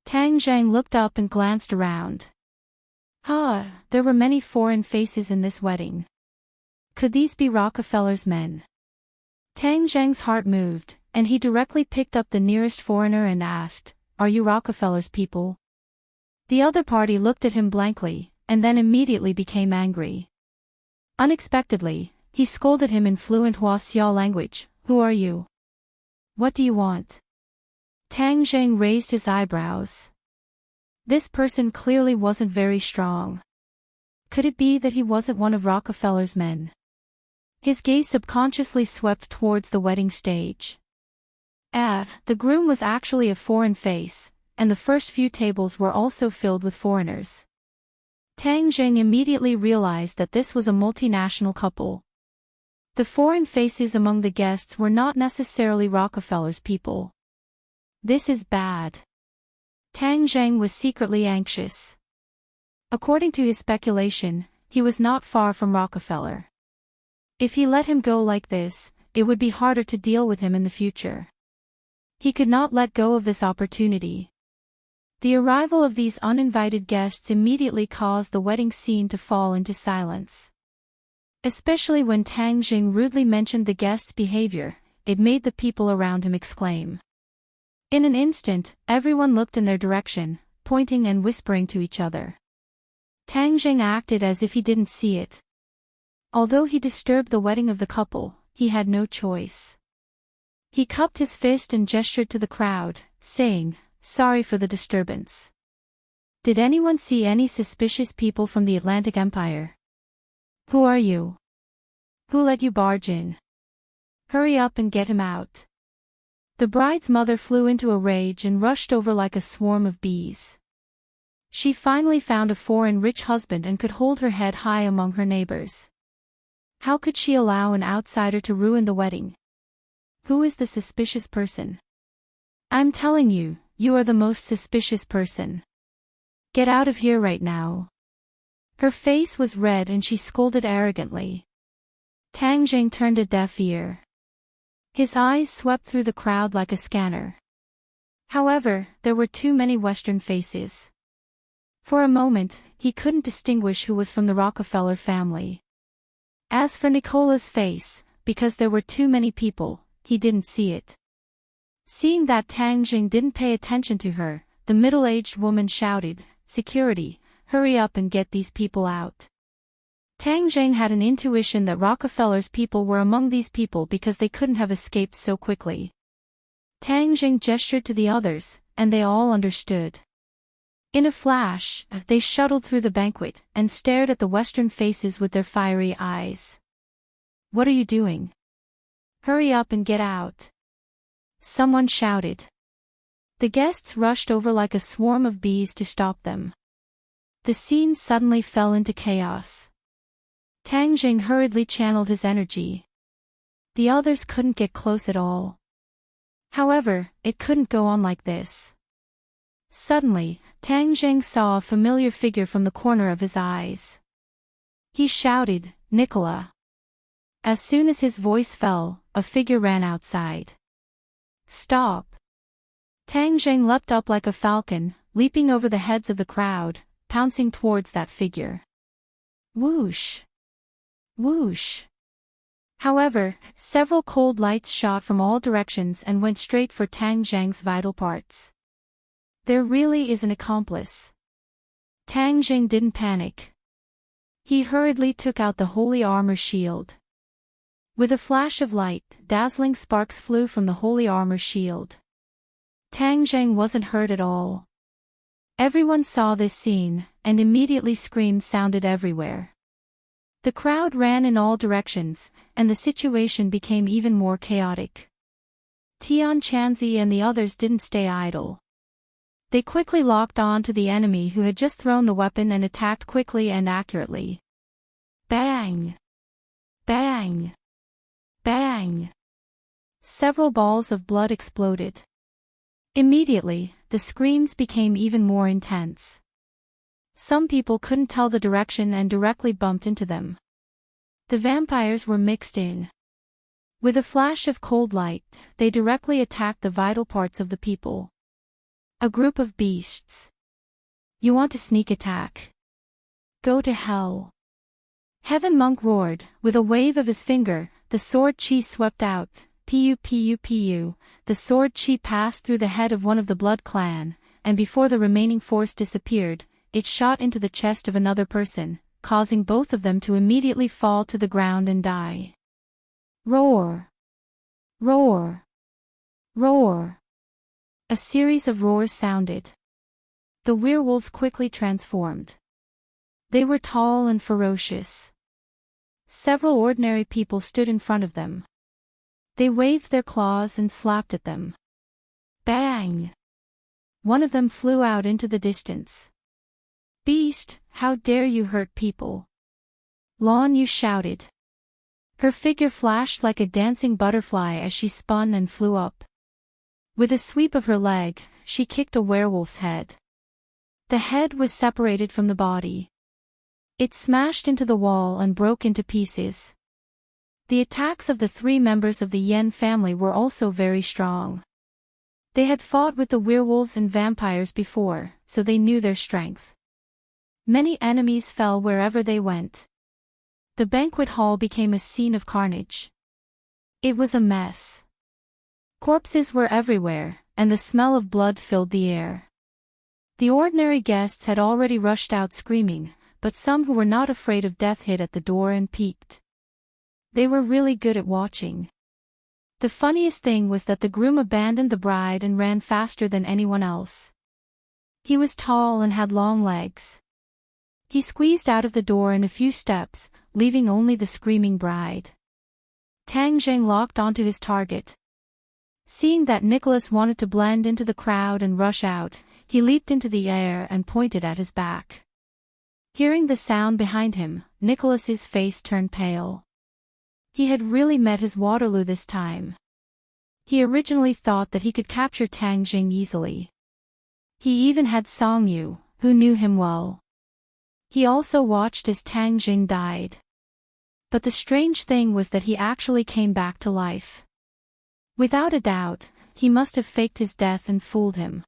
Tang Jing looked up and glanced around. There were many foreign faces in this wedding. Could these be Rockefeller's men? Tang Jing's heart moved, and he directly picked up the nearest foreigner and asked, "Are you Rockefeller's people?" The other party looked at him blankly, and then immediately became angry. Unexpectedly, he scolded him in fluent Huaxia language, "Who are you? What do you want?" Tang Jing raised his eyebrows. This person clearly wasn't very strong. Could it be that he wasn't one of Rockefeller's men? His gaze subconsciously swept towards the wedding stage. The groom was actually a foreign face, and the first few tables were also filled with foreigners. Tang Jing immediately realized that this was a multinational couple. The foreign faces among the guests were not necessarily Rockefeller's people. This is bad. Tang Jing was secretly anxious. According to his speculation, he was not far from Rockefeller. If he let him go like this, it would be harder to deal with him in the future. He could not let go of this opportunity. The arrival of these uninvited guests immediately caused the wedding scene to fall into silence. Especially when Tang Jing rudely mentioned the guests' behavior, it made the people around him exclaim. In an instant, everyone looked in their direction, pointing and whispering to each other. Tang Jing acted as if he didn't see it. Although he disturbed the wedding of the couple, he had no choice. He cupped his fist and gestured to the crowd, saying, "Sorry for the disturbance. Did anyone see any suspicious people from the Atlantic Empire? Who are you? Who let you barge in? Hurry up and get him out." The bride's mother flew into a rage and rushed over like a swarm of bees. She finally found a foreign rich husband and could hold her head high among her neighbors. How could she allow an outsider to ruin the wedding? Who is the suspicious person? I'm telling you, you are the most suspicious person. Get out of here right now. Her face was red and she scolded arrogantly. Tang Jing turned a deaf ear. His eyes swept through the crowd like a scanner. However, there were too many Western faces. For a moment, he couldn't distinguish who was from the Rockefeller family. As for Nicola's face, because there were too many people, he didn't see it. Seeing that Tang Jing didn't pay attention to her, the middle-aged woman shouted, "Security, hurry up and get these people out." Tang Jing had an intuition that Rockefeller's people were among these people because they couldn't have escaped so quickly. Tang Jing gestured to the others, and they all understood. In a flash, they shuttled through the banquet and stared at the Western faces with their fiery eyes. "What are you doing? Hurry up and get out!" someone shouted. The guests rushed over like a swarm of bees to stop them. The scene suddenly fell into chaos. Tang Jing hurriedly channeled his energy. The others couldn't get close at all. However, it couldn't go on like this. Suddenly, Tang Jing saw a familiar figure from the corner of his eyes. He shouted, "Nicola!" As soon as his voice fell, a figure ran outside. "Stop!" Tang Jing leapt up like a falcon, leaping over the heads of the crowd, pouncing towards that figure. Whoosh! Whoosh! However, several cold lights shot from all directions and went straight for Tang Jing's vital parts. There really is an accomplice. Tang Jing didn't panic. He hurriedly took out the holy armor shield. With a flash of light, dazzling sparks flew from the holy armor shield. Tang Jing wasn't hurt at all. Everyone saw this scene, and immediately screams sounded everywhere. The crowd ran in all directions, and the situation became even more chaotic. Tian Chanzi and the others didn't stay idle. They quickly locked on to the enemy who had just thrown the weapon and attacked quickly and accurately. Bang! Bang! Bang! Several balls of blood exploded. Immediately, the screams became even more intense. Some people couldn't tell the direction and directly bumped into them. The vampires were mixed in. With a flash of cold light, they directly attacked the vital parts of the people. A group of beasts. You want to sneak attack? Go to hell. Heaven Monk roared. With a wave of his finger, the sword chi swept out. Pu pu pu. The sword chi passed through the head of one of the Blood Clan, and before the remaining force disappeared, it shot into the chest of another person, causing both of them to immediately fall to the ground and die. Roar! Roar! Roar! A series of roars sounded. The werewolves quickly transformed. They were tall and ferocious. Several ordinary people stood in front of them. They waved their claws and slapped at them. Bang! One of them flew out into the distance. Beast, how dare you hurt people? Lan Yu shouted. Her figure flashed like a dancing butterfly as she spun and flew up. With a sweep of her leg, she kicked a werewolf's head. The head was separated from the body. It smashed into the wall and broke into pieces. The attacks of the three members of the Yen family were also very strong. They had fought with the werewolves and vampires before, so they knew their strength. Many enemies fell wherever they went. The banquet hall became a scene of carnage. It was a mess. Corpses were everywhere, and the smell of blood filled the air. The ordinary guests had already rushed out screaming, but some who were not afraid of death hid at the door and peeked. They were really good at watching. The funniest thing was that the groom abandoned the bride and ran faster than anyone else. He was tall and had long legs. He squeezed out of the door in a few steps, leaving only the screaming bride. Tang Jing locked onto his target. Seeing that Nicholas wanted to blend into the crowd and rush out, he leaped into the air and pointed at his back. Hearing the sound behind him, Nicholas's face turned pale. He had really met his Waterloo this time. He originally thought that he could capture Tang Jing easily. He even had Song Yu, who knew him well. He also watched as Tang Jing died. But the strange thing was that he actually came back to life. Without a doubt, he must have faked his death and fooled him.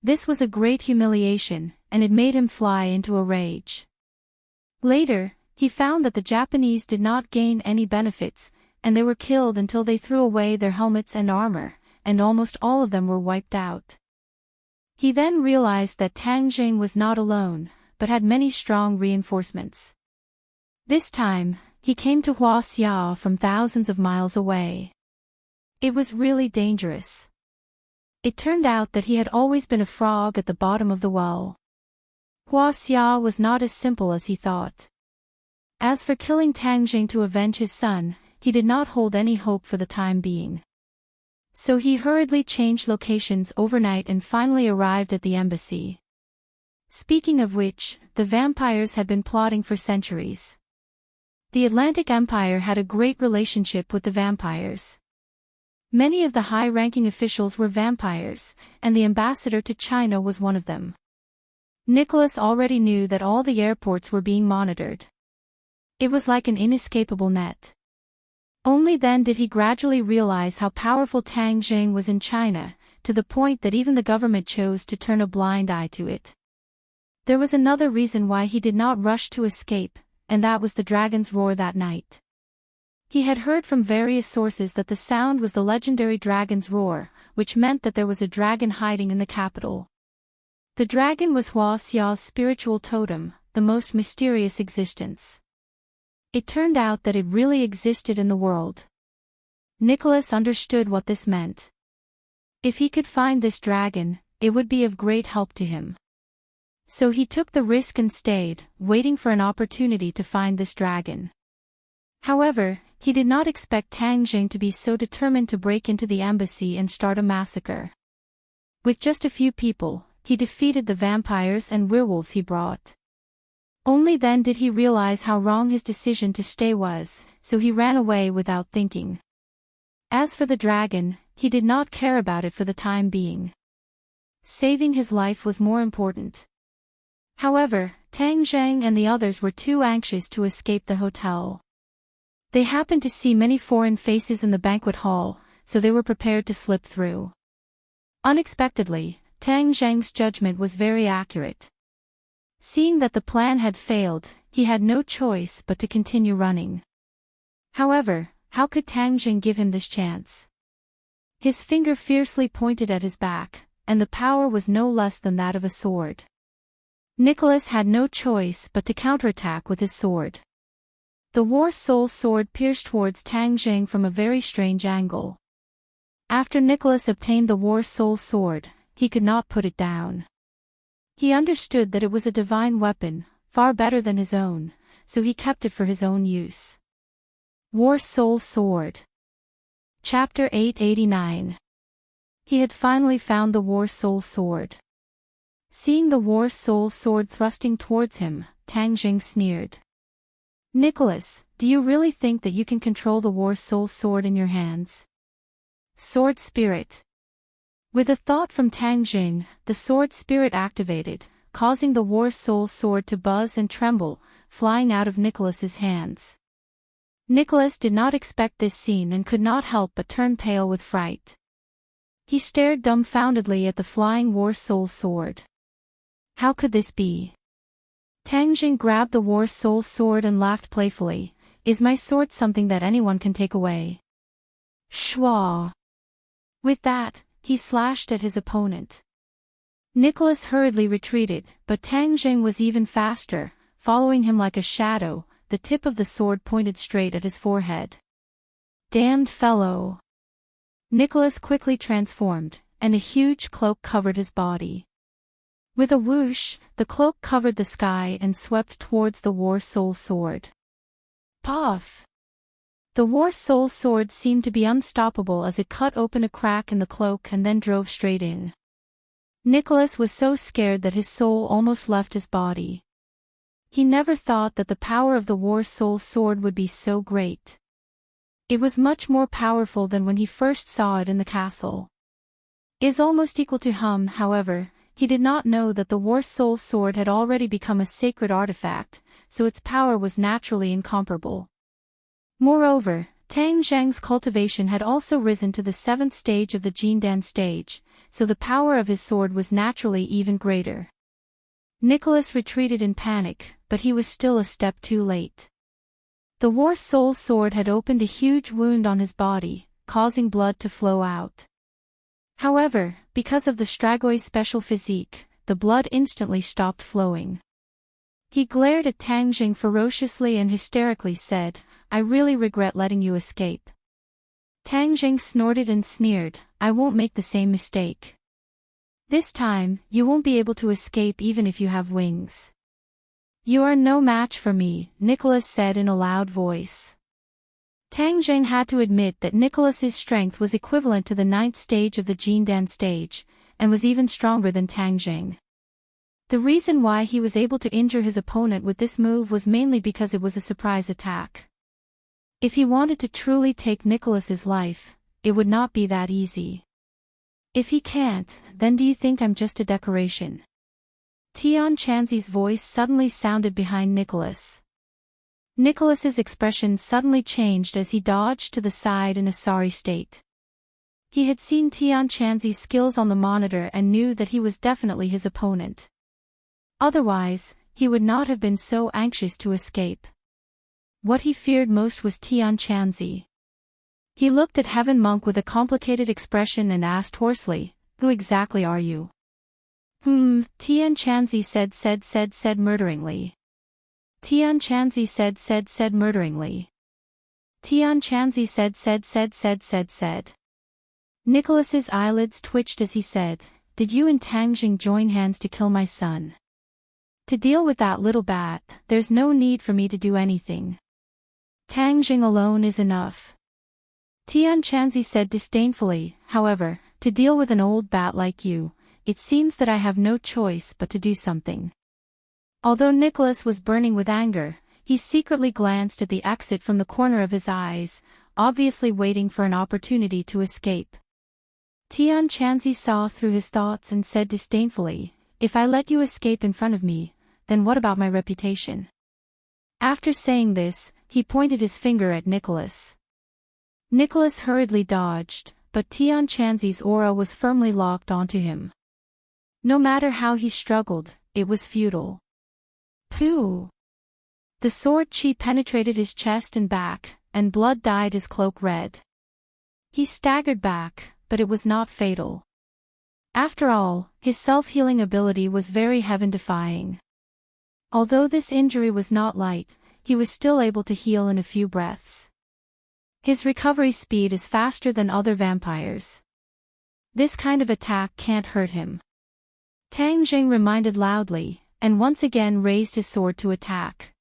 This was a great humiliation, and it made him fly into a rage. Later, he found that the Japanese did not gain any benefits, and they were killed until they threw away their helmets and armor, and almost all of them were wiped out. He then realized that Tang Jing was not alone, but had many strong reinforcements. This time, he came to Huaxia from thousands of miles away. It was really dangerous. It turned out that he had always been a frog at the bottom of the well. Huaxia was not as simple as he thought. As for killing Tang Jing to avenge his son, he did not hold any hope for the time being. So he hurriedly changed locations overnight and finally arrived at the embassy. Speaking of which, the vampires had been plotting for centuries. The Atlantic Empire had a great relationship with the vampires. Many of the high-ranking officials were vampires, and the ambassador to China was one of them. Nicholas already knew that all the airports were being monitored. It was like an inescapable net. Only then did he gradually realize how powerful Tang Jing was in China, to the point that even the government chose to turn a blind eye to it. There was another reason why he did not rush to escape, and that was the dragon's roar that night. He had heard from various sources that the sound was the legendary dragon's roar, which meant that there was a dragon hiding in the capital. The dragon was Hua Xiao's spiritual totem, the most mysterious existence. It turned out that it really existed in the world. Nicholas understood what this meant. If he could find this dragon, it would be of great help to him. So he took the risk and stayed, waiting for an opportunity to find this dragon. However, he did not expect Tang Jing to be so determined to break into the embassy and start a massacre. With just a few people, he defeated the vampires and werewolves he brought. Only then did he realize how wrong his decision to stay was, so he ran away without thinking. As for the dragon, he did not care about it for the time being. Saving his life was more important. However, Tang Zhang and the others were too anxious to escape the hotel. They happened to see many foreign faces in the banquet hall, so they were prepared to slip through. Unexpectedly, Tang Zhang's judgment was very accurate. Seeing that the plan had failed, he had no choice but to continue running. However, how could Tang Jing give him this chance? His finger fiercely pointed at his back, and the power was no less than that of a sword. Nicholas had no choice but to counterattack with his sword. The War Soul sword pierced towards Tang Jing from a very strange angle. After Nicholas obtained the War Soul sword, he could not put it down. He understood that it was a divine weapon, far better than his own, so he kept it for his own use. War Soul Sword. Chapter 889. He had finally found the War Soul sword. Seeing the War Soul sword thrusting towards him, Tang Jing sneered. Nicholas, do you really think that you can control the War Soul sword in your hands? Sword Spirit. With a thought from Tang Jing, the sword spirit activated, causing the War Soul sword to buzz and tremble, flying out of Nicholas's hands. Nicholas did not expect this scene and could not help but turn pale with fright. He stared dumbfoundedly at the flying War Soul sword. How could this be? Tang Jing grabbed the War Soul sword and laughed playfully. Is my sword something that anyone can take away? Shwa. With that, he slashed at his opponent. Nicholas hurriedly retreated, but Tang Jing was even faster, following him like a shadow, the tip of the sword pointed straight at his forehead. Damned fellow! Nicholas quickly transformed, and a huge cloak covered his body. With a whoosh, the cloak covered the sky and swept towards the War Soul sword. Puff! The War Soul sword seemed to be unstoppable as it cut open a crack in the cloak and then drove straight in. Nicholas was so scared that his soul almost left his body. He never thought that the power of the War Soul sword would be so great. It was much more powerful than when he first saw it in the castle. It is almost equal to him, however. He did not know that the War Soul sword had already become a sacred artifact, so its power was naturally incomparable. Moreover, Tang Zhang's cultivation had also risen to the 7th stage of the Jindan stage, so the power of his sword was naturally even greater. Nicholas retreated in panic, but he was still a step too late. The War Soul sword had opened a huge wound on his body, causing blood to flow out. However, because of the Stragoy's special physique, the blood instantly stopped flowing. He glared at Tang Jing ferociously and hysterically said, I really regret letting you escape. Tang Jing snorted and sneered, I won't make the same mistake. This time, you won't be able to escape even if you have wings. You are no match for me, Nicholas said in a loud voice. Tang Jing had to admit that Nicholas's strength was equivalent to the 9th stage of the Jindan stage, and was even stronger than Tang Jing. The reason why he was able to injure his opponent with this move was mainly because it was a surprise attack. If he wanted to truly take Nicholas's life, it would not be that easy. If he can't, then do you think I'm just a decoration? Tian Chanzi's voice suddenly sounded behind Nicholas. Nicholas's expression suddenly changed as he dodged to the side in a sorry state. He had seen Tian Chanzi's skills on the monitor and knew that he was definitely his opponent. Otherwise, he would not have been so anxious to escape. What he feared most was Tian Chanzi. He looked at Heaven Monk with a complicated expression and asked hoarsely, Who exactly are you? Tian Chanzi said murderingly. Tian Chanzi said murderingly. Tian Chanzi said. Nicholas's eyelids twitched as he said, "Did you and Tang Jing join hands to kill my son? To deal with that little bat, there's no need for me to do anything. Tang Jing alone is enough." Tian Chanzi said disdainfully, "However, to deal with an old bat like you, it seems that I have no choice but to do something." Although Nicholas was burning with anger, he secretly glanced at the exit from the corner of his eyes, obviously waiting for an opportunity to escape. Tian Chanzi saw through his thoughts and said disdainfully, "If I let you escape in front of me, then what about my reputation?" After saying this, he pointed his finger at Nicholas. Nicholas hurriedly dodged, but Tian Chanzi's aura was firmly locked onto him. No matter how he struggled, it was futile. Pooh! The sword chi penetrated his chest and back, and blood dyed his cloak red. He staggered back, but it was not fatal. After all, his self-healing ability was very heaven-defying. Although this injury was not light, he was still able to heal in a few breaths. His recovery speed is faster than other vampires. This kind of attack can't hurt him. Tang Jing reminded loudly, and once again raised his sword to attack.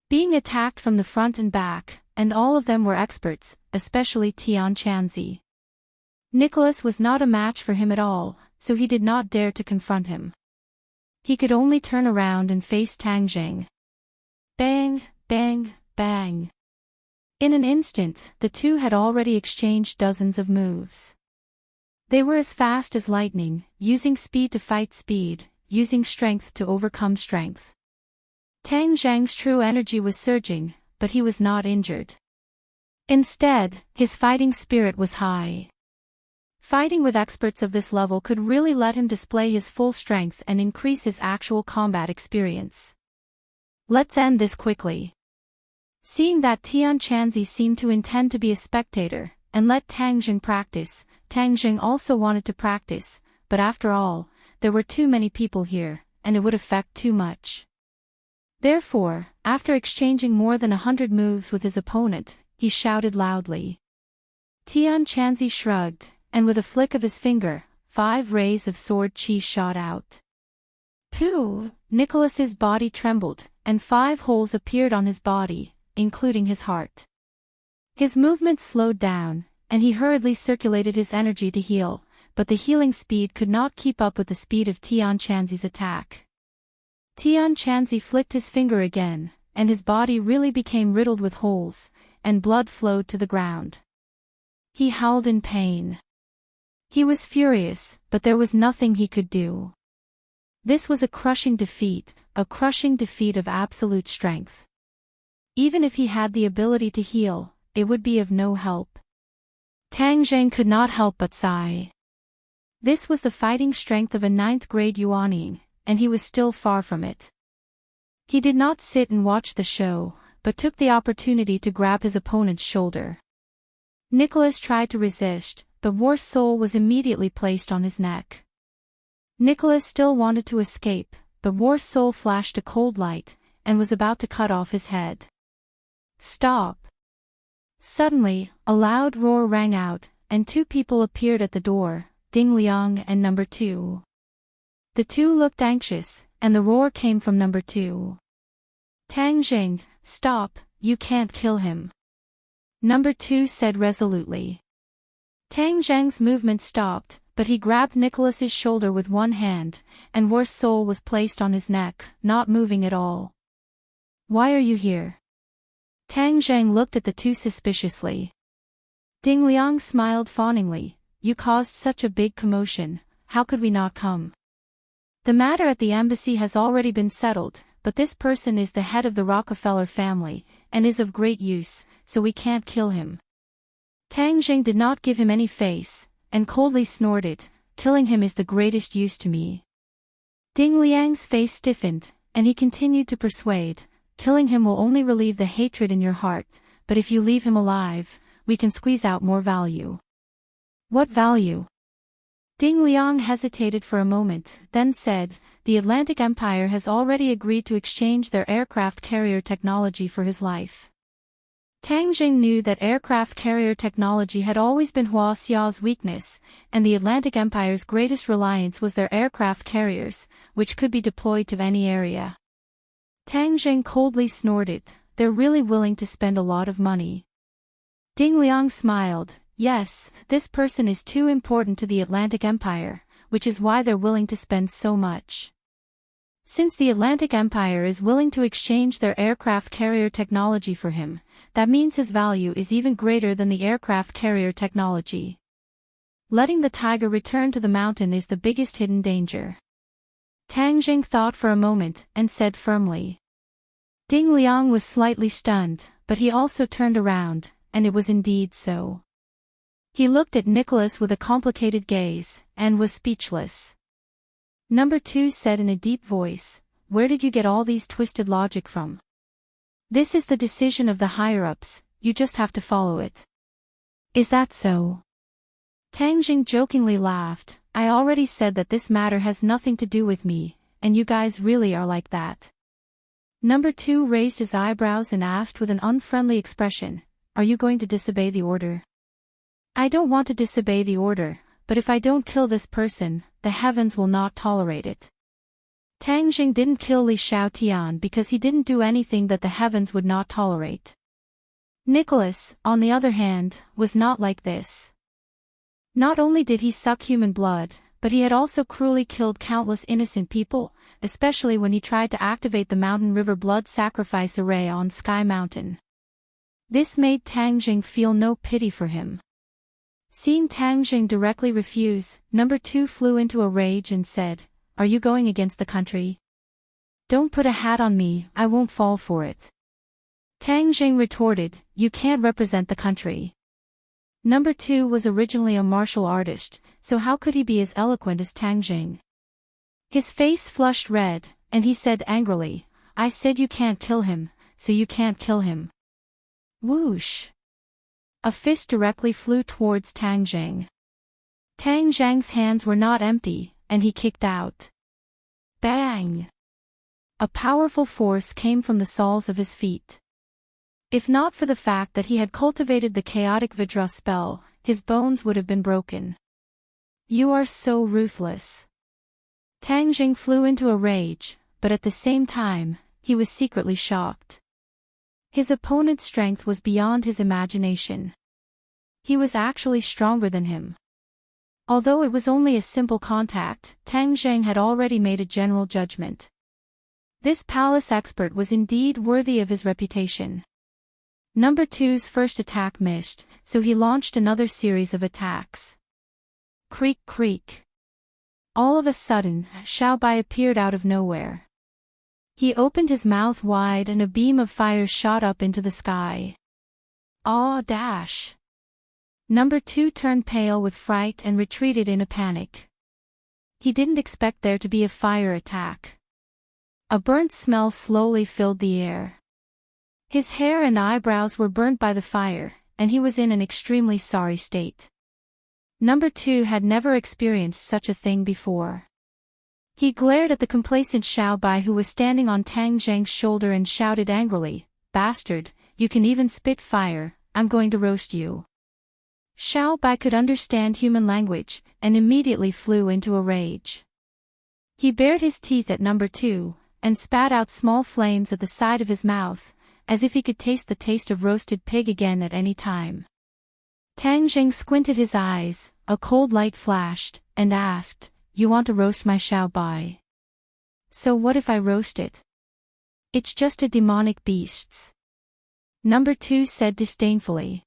Being attacked from the front and back, and all of them were experts, especially Tian Chanzi. Nicholas was not a match for him at all, so he did not dare to confront him. He could only turn around and face Tang Jing. Bang, bang, bang. In an instant, the two had already exchanged dozens of moves. They were as fast as lightning, using speed to fight speed, using strength to overcome strength. Tang Zhang's true energy was surging, but he was not injured. Instead, his fighting spirit was high. Fighting with experts of this level could really let him display his full strength and increase his actual combat experience. Let's end this quickly. Seeing that Tian Chanzi seemed to intend to be a spectator, and let Tang Jing practice, Tang Jing also wanted to practice, but after all, there were too many people here, and it would affect too much. Therefore, after exchanging more than 100 moves with his opponent, he shouted loudly. Tian Chanzi shrugged, and with a flick of his finger, 5 rays of sword chi shot out. Pooh! Nicholas's body trembled, and 5 holes appeared on his body, including his heart. His movements slowed down, and he hurriedly circulated his energy to heal, but the healing speed could not keep up with the speed of Tian Chanzi's attack. Tian Chanzi flicked his finger again, and his body really became riddled with holes, and blood flowed to the ground. He howled in pain. He was furious, but there was nothing he could do. This was a crushing defeat of absolute strength. Even if he had the ability to heal, it would be of no help. Tang Jing could not help but sigh. This was the fighting strength of a 9th-grade Yuaning, and he was still far from it. He did not sit and watch the show, but took the opportunity to grab his opponent's shoulder. Nicholas tried to resist, but War's soul was immediately placed on his neck. Nicholas still wanted to escape, but War's soul flashed a cold light, and was about to cut off his head. Stop! Suddenly, a loud roar rang out, and 2 people appeared at the door, Ding Liang and number 2. The 2 looked anxious, and the roar came from number 2. Tang Jing, stop, you can't kill him. Number 2 said resolutely. Tang Zhang's movement stopped, but he grabbed Nicholas's shoulder with one hand, and War's soul was placed on his neck, not moving at all. Why are you here? Tang Zhang looked at the 2 suspiciously. Ding Liang smiled fawningly. You caused such a big commotion, how could we not come? The matter at the embassy has already been settled, but this person is the head of the Rockefeller family, and is of great use, so we can't kill him. Tang Jing did not give him any face, and coldly snorted, killing him is the greatest use to me. Ding Liang's face stiffened, and he continued to persuade, killing him will only relieve the hatred in your heart, but if you leave him alive, we can squeeze out more value. What value? Ding Liang hesitated for a moment, then said, "The Atlantic Empire has already agreed to exchange their aircraft carrier technology for his life." Tang Jing knew that aircraft carrier technology had always been Hua Xiao's weakness, and the Atlantic Empire's greatest reliance was their aircraft carriers, which could be deployed to any area. Tang Jing coldly snorted, "They're really willing to spend a lot of money." Ding Liang smiled, "Yes, this person is too important to the Atlantic Empire, which is why they're willing to spend so much. Since the Atlantic Empire is willing to exchange their aircraft carrier technology for him, that means his value is even greater than the aircraft carrier technology. Letting the tiger return to the mountain is the biggest hidden danger." Tang Jing thought for a moment, and said firmly. Ding Liang was slightly stunned, but he also turned around, and it was indeed so. He looked at Nicholas with a complicated gaze, and was speechless. Number 2 said in a deep voice, "Where did you get all these twisted logic from? This is the decision of the higher-ups, you just have to follow it." "Is that so?" Tang Jing jokingly laughed, "I already said that this matter has nothing to do with me, and you guys really are like that." Number 2 raised his eyebrows and asked with an unfriendly expression, "Are you going to disobey the order?" "I don't want to disobey the order, but if I don't kill this person, the heavens will not tolerate it." Tang Jing didn't kill Li Xiaotian because he didn't do anything that the heavens would not tolerate. Nicholas, on the other hand, was not like this. Not only did he suck human blood, but he had also cruelly killed countless innocent people, especially when he tried to activate the Mountain River blood sacrifice array on Sky Mountain. This made Tang Jing feel no pity for him. Seeing Tang Jing directly refuse, Number 2 flew into a rage and said, "Are you going against the country? Don't put a hat on me, I won't fall for it." Tang Jing retorted, "You can't represent the country." Number 2 was originally a martial artist, so how could he be as eloquent as Tang Jing? His face flushed red, and he said angrily, "I said you can't kill him, so you can't kill him." Whoosh! A fist directly flew towards Tang Jing. Tang Jing's hands were not empty, and he kicked out. Bang! A powerful force came from the soles of his feet. If not for the fact that he had cultivated the chaotic Vidra spell, his bones would have been broken. "You are so ruthless." Tang Jing flew into a rage, but at the same time, he was secretly shocked. His opponent's strength was beyond his imagination. He was actually stronger than him. Although it was only a simple contact, Tang Jing had already made a general judgment. This palace expert was indeed worthy of his reputation. Number 2's first attack missed, so he launched another series of attacks. Creak creak. All of a sudden, Xiao Bai appeared out of nowhere. He opened his mouth wide and a beam of fire shot up into the sky. Aw dash! Number 2 turned pale with fright and retreated in a panic. He didn't expect there to be a fire attack. A burnt smell slowly filled the air. His hair and eyebrows were burnt by the fire, and he was in an extremely sorry state. Number 2 had never experienced such a thing before. He glared at the complacent Xiao Bai who was standing on Tang Jing's shoulder and shouted angrily, "Bastard, you can even spit fire, I'm going to roast you." Xiao Bai could understand human language, and immediately flew into a rage. He bared his teeth at Number 2, and spat out small flames at the side of his mouth, as if he could taste the taste of roasted pig again at any time. Tang Jing squinted his eyes, a cold light flashed, and asked, "You want to roast my Xiao Bai? So what if I roast it? It's just a demonic beast." Number 2 said disdainfully.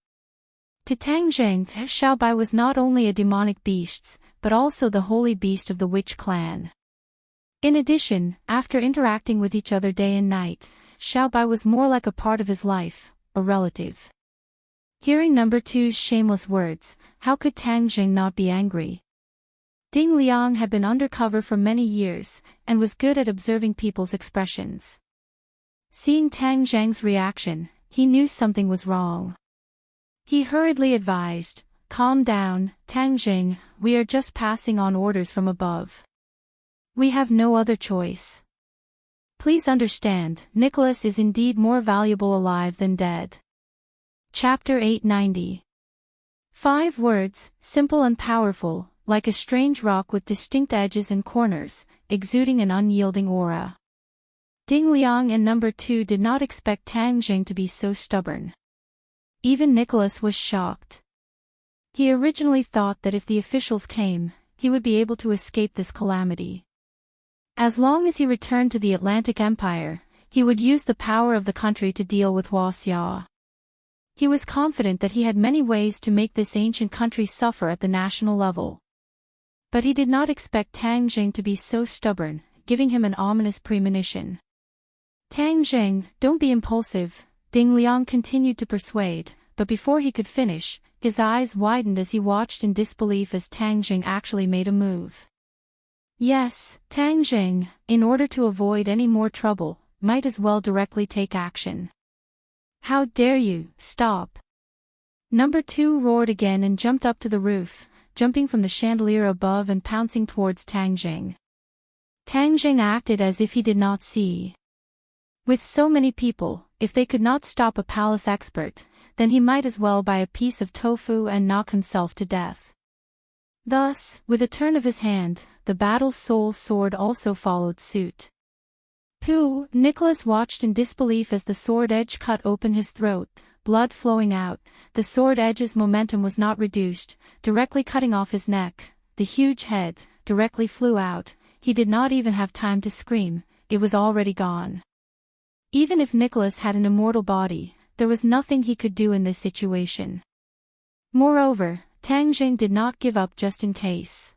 To Tang Jing, Xiao Bai was not only a demonic beast, but also the holy beast of the witch clan. In addition, after interacting with each other day and night, Xiao Bai was more like a part of his life, a relative. Hearing Number 2's shameless words, how could Tang Jing not be angry? Ding Liang had been undercover for many years, and was good at observing people's expressions. Seeing Tang Jing's reaction, he knew something was wrong. He hurriedly advised, calm down, Tang Jing, we are just passing on orders from above. We have no other choice. Please understand, Nicholas is indeed more valuable alive than dead. Chapter 890. 5 words, simple and powerful, like a strange rock with distinct edges and corners, exuding an unyielding aura. Ding Liang and number 2 did not expect Tang Jing to be so stubborn. Even Nicholas was shocked. He originally thought that if the officials came, he would be able to escape this calamity. As long as he returned to the Atlantic Empire, he would use the power of the country to deal with Huaxia. He was confident that he had many ways to make this ancient country suffer at the national level. But he did not expect Tang Jing to be so stubborn, giving him an ominous premonition. Tang Jing, don't be impulsive, Ding Liang continued to persuade, but before he could finish, his eyes widened as he watched in disbelief as Tang Jing actually made a move. Yes, Tang Jing, in order to avoid any more trouble, might as well directly take action. How dare you, stop! Number 2 roared again and jumped up to the roof, jumping from the chandelier above and pouncing towards Tang Jing. Tang Jing acted as if he did not see. With so many people, if they could not stop a palace expert, then he might as well buy a piece of tofu and knock himself to death. Thus, with a turn of his hand, the battle soul sword also followed suit. Pooh! Nicholas watched in disbelief as the sword edge cut open his throat, blood flowing out. The sword edge's momentum was not reduced, directly cutting off his neck. The huge head directly flew out. He did not even have time to scream, it was already gone. Even if Nicholas had an immortal body, there was nothing he could do in this situation. Moreover, Tang Jing did not give up just in case.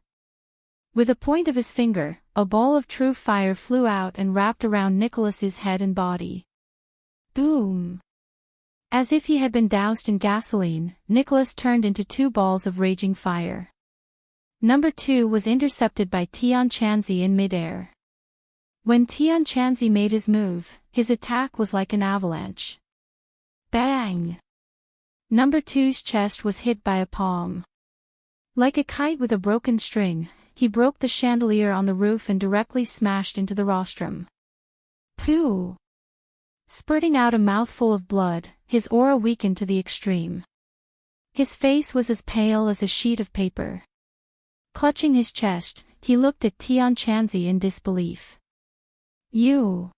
With a point of his finger, a ball of true fire flew out and wrapped around Nicholas's head and body. Boom! As if he had been doused in gasoline, Nicholas turned into 2 balls of raging fire. Number 2 was intercepted by Tian Chanzi in midair. When Tian Chanzi made his move, his attack was like an avalanche. Bang! Number 2's chest was hit by a palm. Like a kite with a broken string, he broke the chandelier on the roof and directly smashed into the rostrum. Pooh! Spurting out a mouthful of blood, his aura weakened to the extreme. His face was as pale as a sheet of paper. Clutching his chest, he looked at Tian Chanzi in disbelief. You!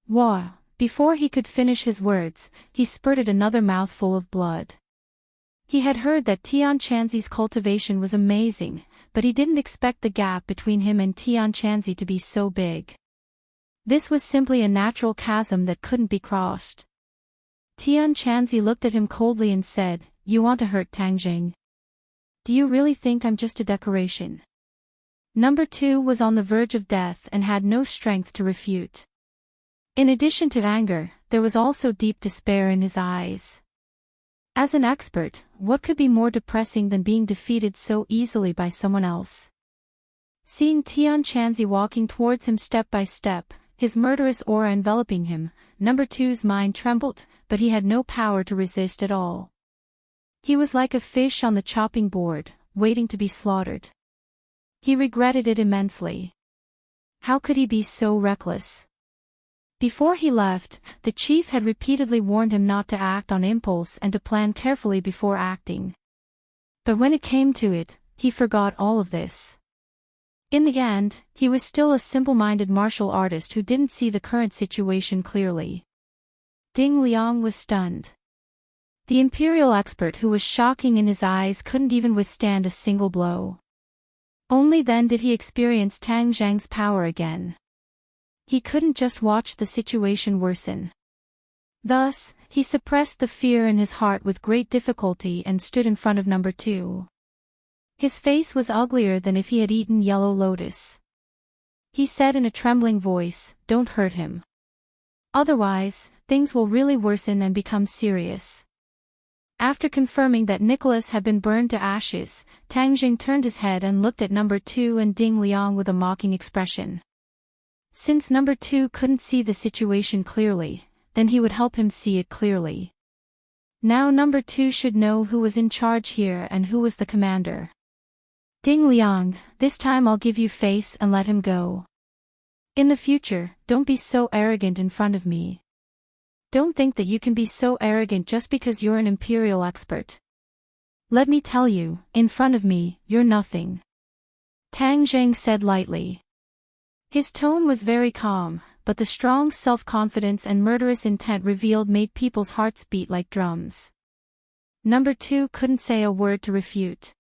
Wah! Before he could finish his words, he spurted another mouthful of blood. He had heard that Tian Chanzi's cultivation was amazing, but he didn't expect the gap between him and Tian Chanzi to be so big. This was simply a natural chasm that couldn't be crossed. Tian Chanzi looked at him coldly and said, "You want to hurt Tang Jing? Do you really think I'm just a decoration?" Number 2 was on the verge of death and had no strength to refute. In addition to anger, there was also deep despair in his eyes. As an expert, what could be more depressing than being defeated so easily by someone else? Seeing Tian Chanzi walking towards him step by step, his murderous aura enveloping him, Number 2's mind trembled, but he had no power to resist at all. He was like a fish on the chopping board, waiting to be slaughtered. He regretted it immensely. How could he be so reckless? Before he left, the chief had repeatedly warned him not to act on impulse and to plan carefully before acting. But when it came to it, he forgot all of this. In the end, he was still a simple-minded martial artist who didn't see the current situation clearly. Ding Liang was stunned. The imperial expert who was shocking in his eyes couldn't even withstand a single blow. Only then did he experience Tang Jing's power again. He couldn't just watch the situation worsen. Thus, he suppressed the fear in his heart with great difficulty and stood in front of Number 2. His face was uglier than if he had eaten yellow lotus. He said in a trembling voice, "Don't hurt him. Otherwise, things will really worsen and become serious." After confirming that Nicholas had been burned to ashes, Tang Jing turned his head and looked at Number 2 and Ding Liang with a mocking expression. Since Number 2 couldn't see the situation clearly, then he would help him see it clearly. Now number 2 should know who was in charge here and who was the commander. Ding Liang, this time I'll give you face and let him go. In the future, don't be so arrogant in front of me. Don't think that you can be so arrogant just because you're an imperial expert. Let me tell you, in front of me, you're nothing. Tang Zheng said lightly. His tone was very calm, but the strong self-confidence and murderous intent revealed made people's hearts beat like drums. Number 2 couldn't say a word to refute.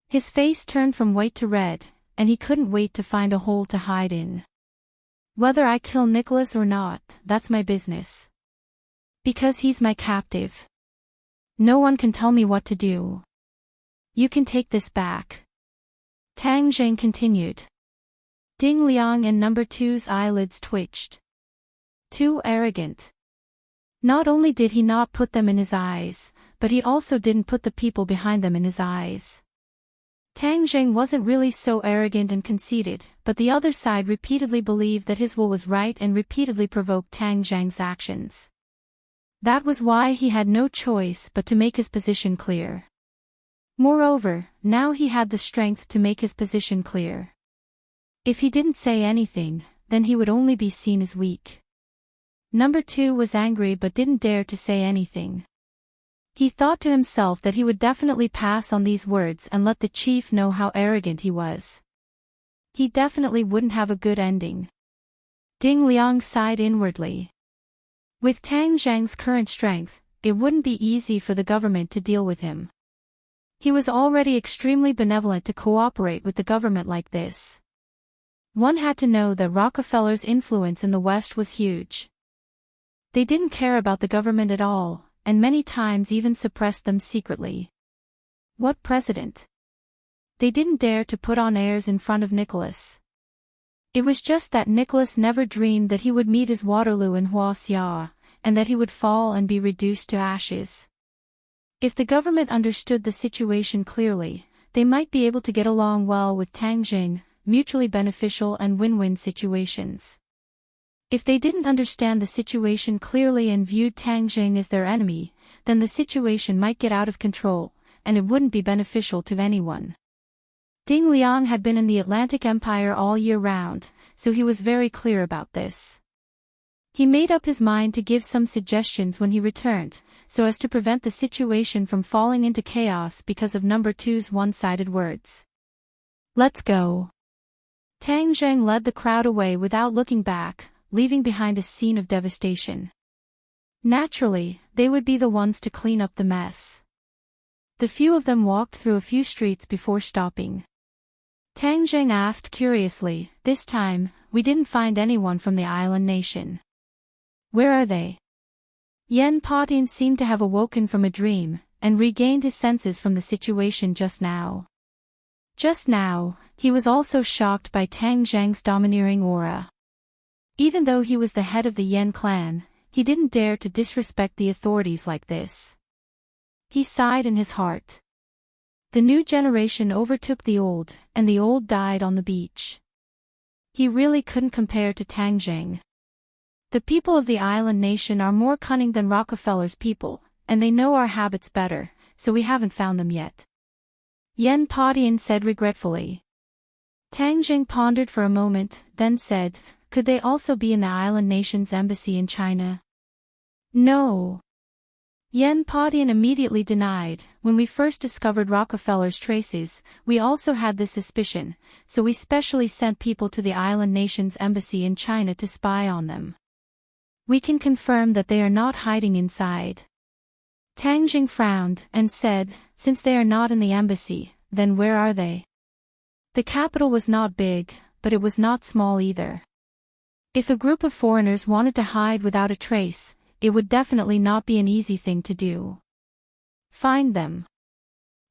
His face turned from white to red, and he couldn't wait to find a hole to hide in. Whether I kill Nicholas or not, that's my business. Because he's my captive. No one can tell me what to do. You can take this back. Tang Zheng continued. Ding Liang and number 2's eyelids twitched. Too arrogant. Not only did he not put them in his eyes, but he also didn't put the people behind them in his eyes. Tang Zheng wasn't really so arrogant and conceited, but the other side repeatedly believed that his will was right and repeatedly provoked Tang Zheng's actions. That was why he had no choice but to make his position clear. Moreover, now he had the strength to make his position clear. If he didn't say anything, then he would only be seen as weak. Number 2 was angry but didn't dare to say anything. He thought to himself that he would definitely pass on these words and let the chief know how arrogant he was. He definitely wouldn't have a good ending. Ding Liang sighed inwardly. With Tang Zheng's current strength, it wouldn't be easy for the government to deal with him. He was already extremely benevolent to cooperate with the government like this. One had to know that Rockefeller's influence in the West was huge. They didn't care about the government at all, and many times even suppressed them secretly. What president? They didn't dare to put on airs in front of Nicholas. It was just that Nicholas never dreamed that he would meet his Waterloo in Huaxia, and that he would fall and be reduced to ashes. If the government understood the situation clearly, they might be able to get along well with Tang Zheng, mutually beneficial and win-win situations. If they didn't understand the situation clearly and viewed Tang Zheng as their enemy, then the situation might get out of control, and it wouldn't be beneficial to anyone. Ding Liang had been in the Atlantic Empire all year round, so he was very clear about this. He made up his mind to give some suggestions when he returned, so as to prevent the situation from falling into chaos because of number 2's one-sided words. Let's go. Tang Zheng led the crowd away without looking back, leaving behind a scene of devastation. Naturally, they would be the ones to clean up the mess. The few of them walked through a few streets before stopping. Tang Zheng asked curiously, this time, we didn't find anyone from the island nation. Where are they? Yen Patin seemed to have awoken from a dream, and regained his senses from the situation just now. Just now, he was also shocked by Tang Zheng's domineering aura. Even though he was the head of the Yen clan, he didn't dare to disrespect the authorities like this. He sighed in his heart. The new generation overtook the old, and the old died on the beach. He really couldn't compare to Tang Zheng. The people of the island nation are more cunning than Rockefeller's people, and they know our habits better, so we haven't found them yet. Yen Patin said regretfully. Tang Zheng pondered for a moment, then said, could they also be in the island nation's embassy in China? No. Yen Patin immediately denied, when we first discovered Rockefeller's traces, we also had this suspicion, so we specially sent people to the island nation's embassy in China to spy on them. We can confirm that they are not hiding inside. Tang Zheng frowned and said, since they are not in the embassy, then where are they? The capital was not big, but it was not small either. If a group of foreigners wanted to hide without a trace, it would definitely not be an easy thing to do. Find them.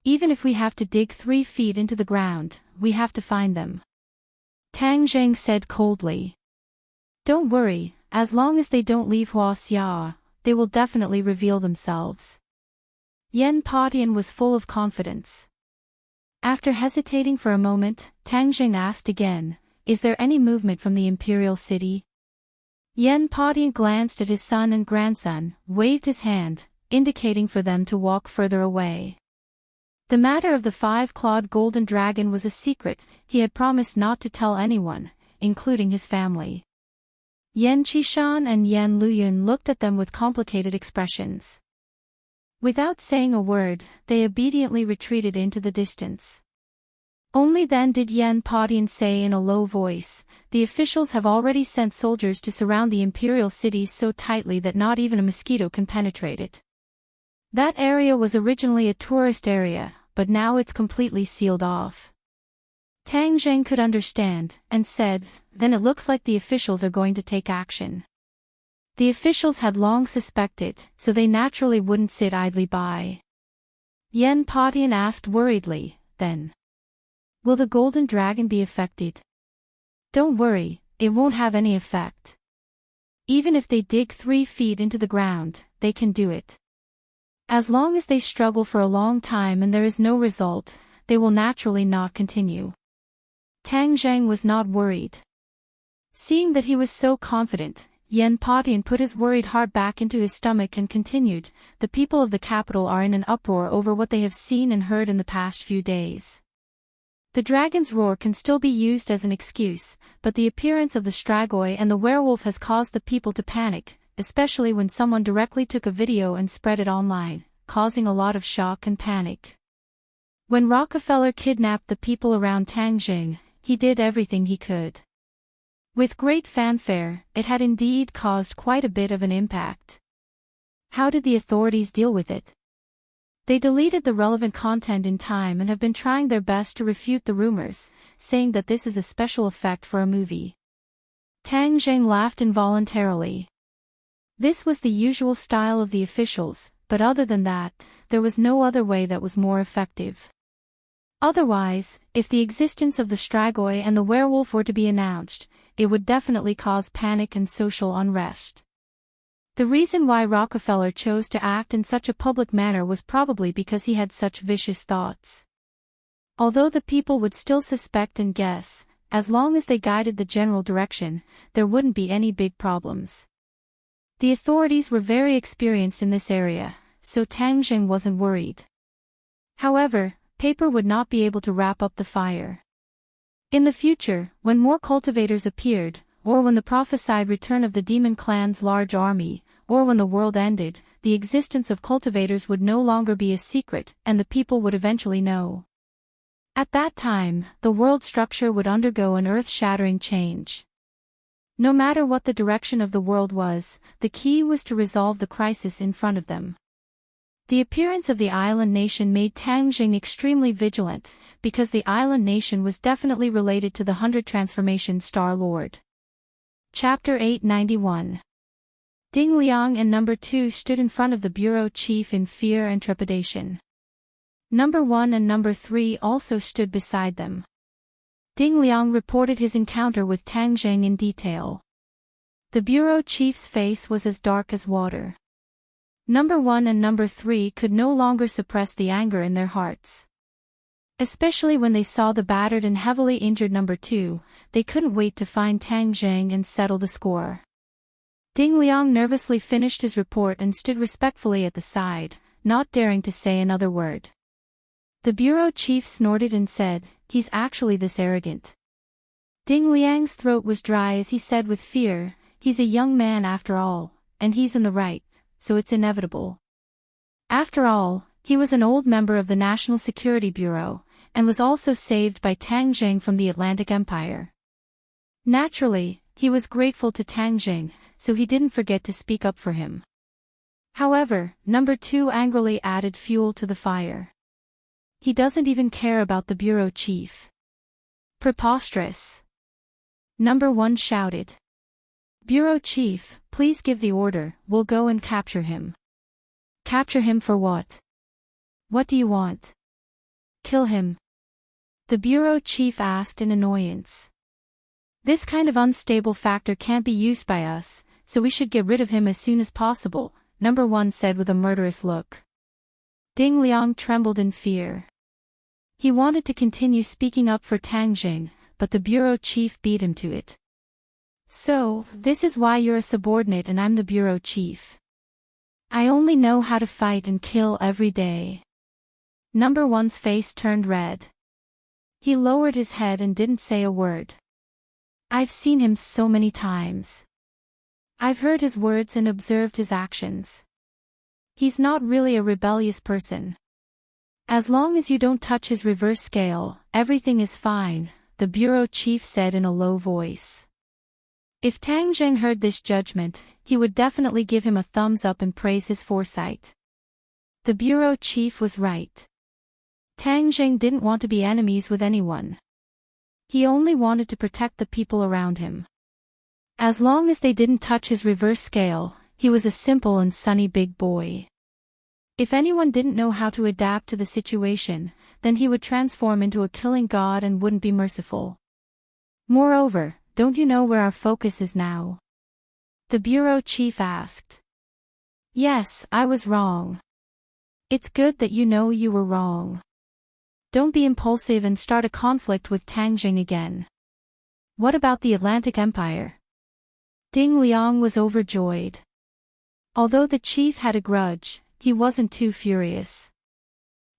Even if we have to dig 3 feet into the ground, we have to find them. Tang Zheng said coldly. Don't worry, as long as they don't leave Huaxia, they will definitely reveal themselves. Yen Patin was full of confidence. After hesitating for a moment, Tang Zheng asked again, is there any movement from the imperial city? Yen Patin glanced at his son and grandson, waved his hand, indicating for them to walk further away. The matter of the 5-clawed golden dragon was a secret. He had promised not to tell anyone, including his family. Yan Qishan and Yan Luyun looked at them with complicated expressions. Without saying a word, they obediently retreated into the distance. Only then did Yan Padian say in a low voice, "The officials have already sent soldiers to surround the imperial cities so tightly that not even a mosquito can penetrate it. That area was originally a tourist area, but now it's completely sealed off." Tang Zheng could understand, and said, "Then it looks like the officials are going to take action." The officials had long suspected, so they naturally wouldn't sit idly by. Yan Padian asked worriedly, "Then, will the golden dragon be affected?" "Don't worry, it won't have any effect. Even if they dig 3 feet into the ground, they can do it. As long as they struggle for a long time and there is no result, they will naturally not continue." Tang Zheng was not worried. Seeing that he was so confident, Yan Padian put his worried heart back into his stomach and continued, "The people of the capital are in an uproar over what they have seen and heard in the past few days. The dragon's roar can still be used as an excuse, but the appearance of the Strigoi and the werewolf has caused the people to panic, especially when someone directly took a video and spread it online, causing a lot of shock and panic. When Rockefeller kidnapped the people around Tangjing, he did everything he could. With great fanfare, it had indeed caused quite a bit of an impact. How did the authorities deal with it? They deleted the relevant content in time and have been trying their best to refute the rumors, saying that this is a special effect for a movie." Tang Zheng laughed involuntarily. This was the usual style of the officials, but other than that, there was no other way that was more effective. Otherwise, if the existence of the Strigoi and the werewolf were to be announced, it would definitely cause panic and social unrest. The reason why Rockefeller chose to act in such a public manner was probably because he had such vicious thoughts. Although the people would still suspect and guess, as long as they guided the general direction, there wouldn't be any big problems. The authorities were very experienced in this area, so Tang Zheng wasn't worried. However, paper would not be able to wrap up the fire. In the future, when more cultivators appeared, or when the prophesied return of the demon clan's large army, or when the world ended, the existence of cultivators would no longer be a secret, and the people would eventually know. At that time, the world structure would undergo an earth-shattering change. No matter what the direction of the world was, the key was to resolve the crisis in front of them. The appearance of the island nation made Tang Zheng extremely vigilant, because the island nation was definitely related to the 100 Transformation Star Lord. Chapter 891. Ding Liang and Number 2 stood in front of the bureau chief in fear and trepidation. Number 1 and Number 3 also stood beside them. Ding Liang reported his encounter with Tang Zheng in detail. The bureau chief's face was as dark as water. Number 1 and Number 3 could no longer suppress the anger in their hearts. Especially when they saw the battered and heavily injured Number 2, they couldn't wait to find Tang Zheng and settle the score. Ding Liang nervously finished his report and stood respectfully at the side, not daring to say another word. The bureau chief snorted and said, "He's actually this arrogant." Ding Liang's throat was dry as he said with fear, "He's a young man after all, and he's in the right. So it's inevitable. After all, he was an old member of the National Security Bureau, and was also saved by Tang Zheng from the Atlantic Empire. Naturally, he was grateful to Tang Zheng, so he didn't forget to speak up for him. However, Number 2 angrily added fuel to the fire. He doesn't even care about the bureau chief. Preposterous. Number 1 shouted. "Bureau chief, please give the order, we'll go and capture him." "Capture him for what? What do you want?" "Kill him," the bureau chief asked in annoyance. "This kind of unstable factor can't be used by us, so we should get rid of him as soon as possible," Number 1 said with a murderous look. Ding Liang trembled in fear. He wanted to continue speaking up for Tang Zheng, but the bureau chief beat him to it. "So, this is why you're a subordinate and I'm the bureau chief. I only know how to fight and kill every day. Number one's face turned red. He lowered his head and didn't say a word. I've seen him so many times. I've heard his words and observed his actions. He's not really a rebellious person. As long as you don't touch his reverse scale, everything is fine, the bureau chief said in a low voice. If Tang Zheng heard this judgment, he would definitely give him a thumbs up and praise his foresight. The bureau chief was right. Tang Zheng didn't want to be enemies with anyone. He only wanted to protect the people around him. As long as they didn't touch his reverse scale, he was a simple and sunny big boy. If anyone didn't know how to adapt to the situation, then he would transform into a killing god and wouldn't be merciful. Moreover, don't you know where our focus is now? The bureau chief asked. Yes, I was wrong. It's good that you know you were wrong. Don't be impulsive and start a conflict with Tang Zheng again. What about the Atlantic Empire? Ding Liang was overjoyed. Although the chief had a grudge, he wasn't too furious.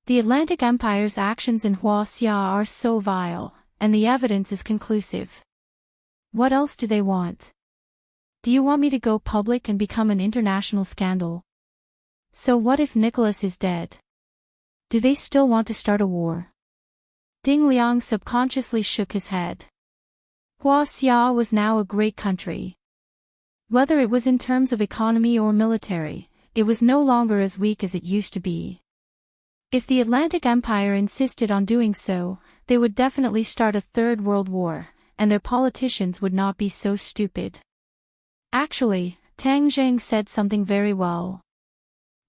The Atlantic Empire's actions in Huaxia are so vile, and the evidence is conclusive. What else do they want? Do you want me to go public and become an international scandal? So what if Nicholas is dead? Do they still want to start a war? Ding Liang subconsciously shook his head. Huaxia was now a great country. Whether it was in terms of economy or military, it was no longer as weak as it used to be. If the Atlantic Empire insisted on doing so, they would definitely start a third world war, and their politicians would not be so stupid. Actually, Tang Zheng said something very well.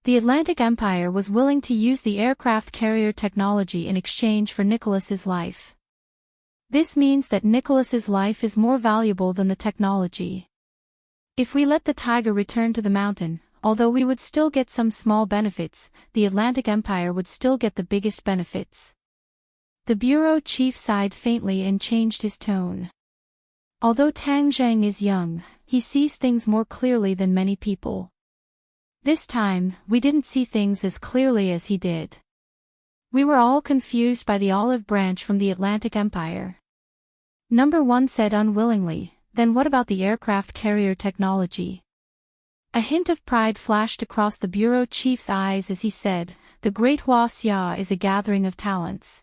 The Atlantic Empire was willing to use the aircraft carrier technology in exchange for Nicholas's life. This means that Nicholas's life is more valuable than the technology. If we let the tiger return to the mountain, although we would still get some small benefits, the Atlantic Empire would still get the biggest benefits. The bureau chief sighed faintly and changed his tone. Although Tang Zheng is young, he sees things more clearly than many people. This time, we didn't see things as clearly as he did. We were all confused by the olive branch from the Atlantic Empire. Number one said unwillingly, then what about the aircraft carrier technology? A hint of pride flashed across the bureau chief's eyes as he said, the Great Huaxia is a gathering of talents.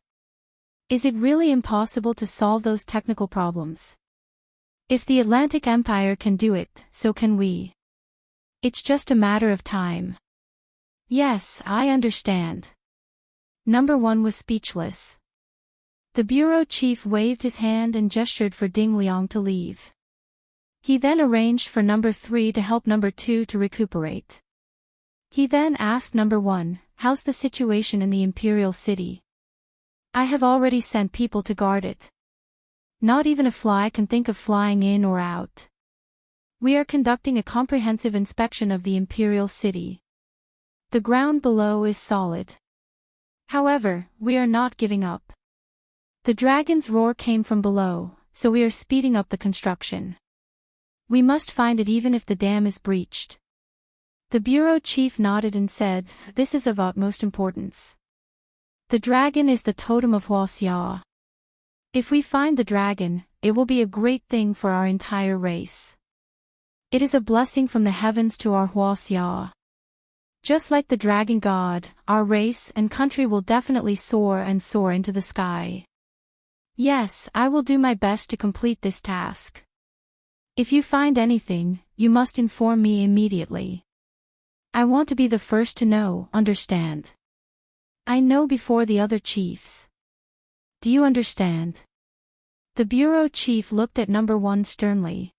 Is it really impossible to solve those technical problems? If the Atlantic Empire can do it, so can we. It's just a matter of time. Yes, I understand. Number one was speechless. The bureau chief waved his hand and gestured for Ding Liang to leave. He then arranged for number 3 to help number 2 to recuperate. He then asked number 1, how's the situation in the imperial city? I have already sent people to guard it. Not even a fly can think of flying in or out. We are conducting a comprehensive inspection of the imperial city. The ground below is solid. However, we are not giving up. The dragon's roar came from below, so we are speeding up the construction. We must find it even if the dam is breached. The bureau chief nodded and said, this is of utmost importance. The dragon is the totem of Huaxia. If we find the dragon, it will be a great thing for our entire race. It is a blessing from the heavens to our Huaxia. Just like the dragon god, our race and country will definitely soar and soar into the sky. Yes, I will do my best to complete this task. If you find anything, you must inform me immediately. I want to be the first to know, understand? I know before the other chiefs. Do you understand? The bureau chief looked at number 1 sternly.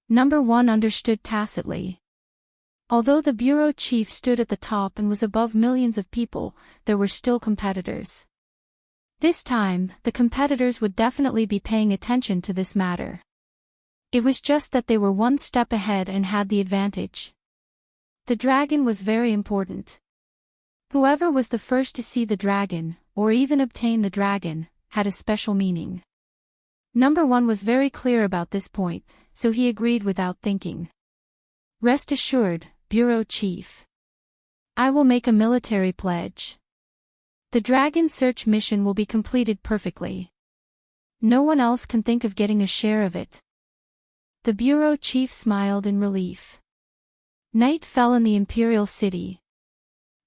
Number 1 understood tacitly. Although the bureau chief stood at the top and was above millions of people, there were still competitors. This time, the competitors would definitely be paying attention to this matter. It was just that they were one step ahead and had the advantage. The dragon was very important. Whoever was the first to see the dragon, or even obtain the dragon, had a special meaning. Number 1 was very clear about this point, so he agreed without thinking. Rest assured, bureau chief. I will make a military pledge. The dragon search mission will be completed perfectly. No one else can think of getting a share of it. The bureau chief smiled in relief. Night fell in the imperial city.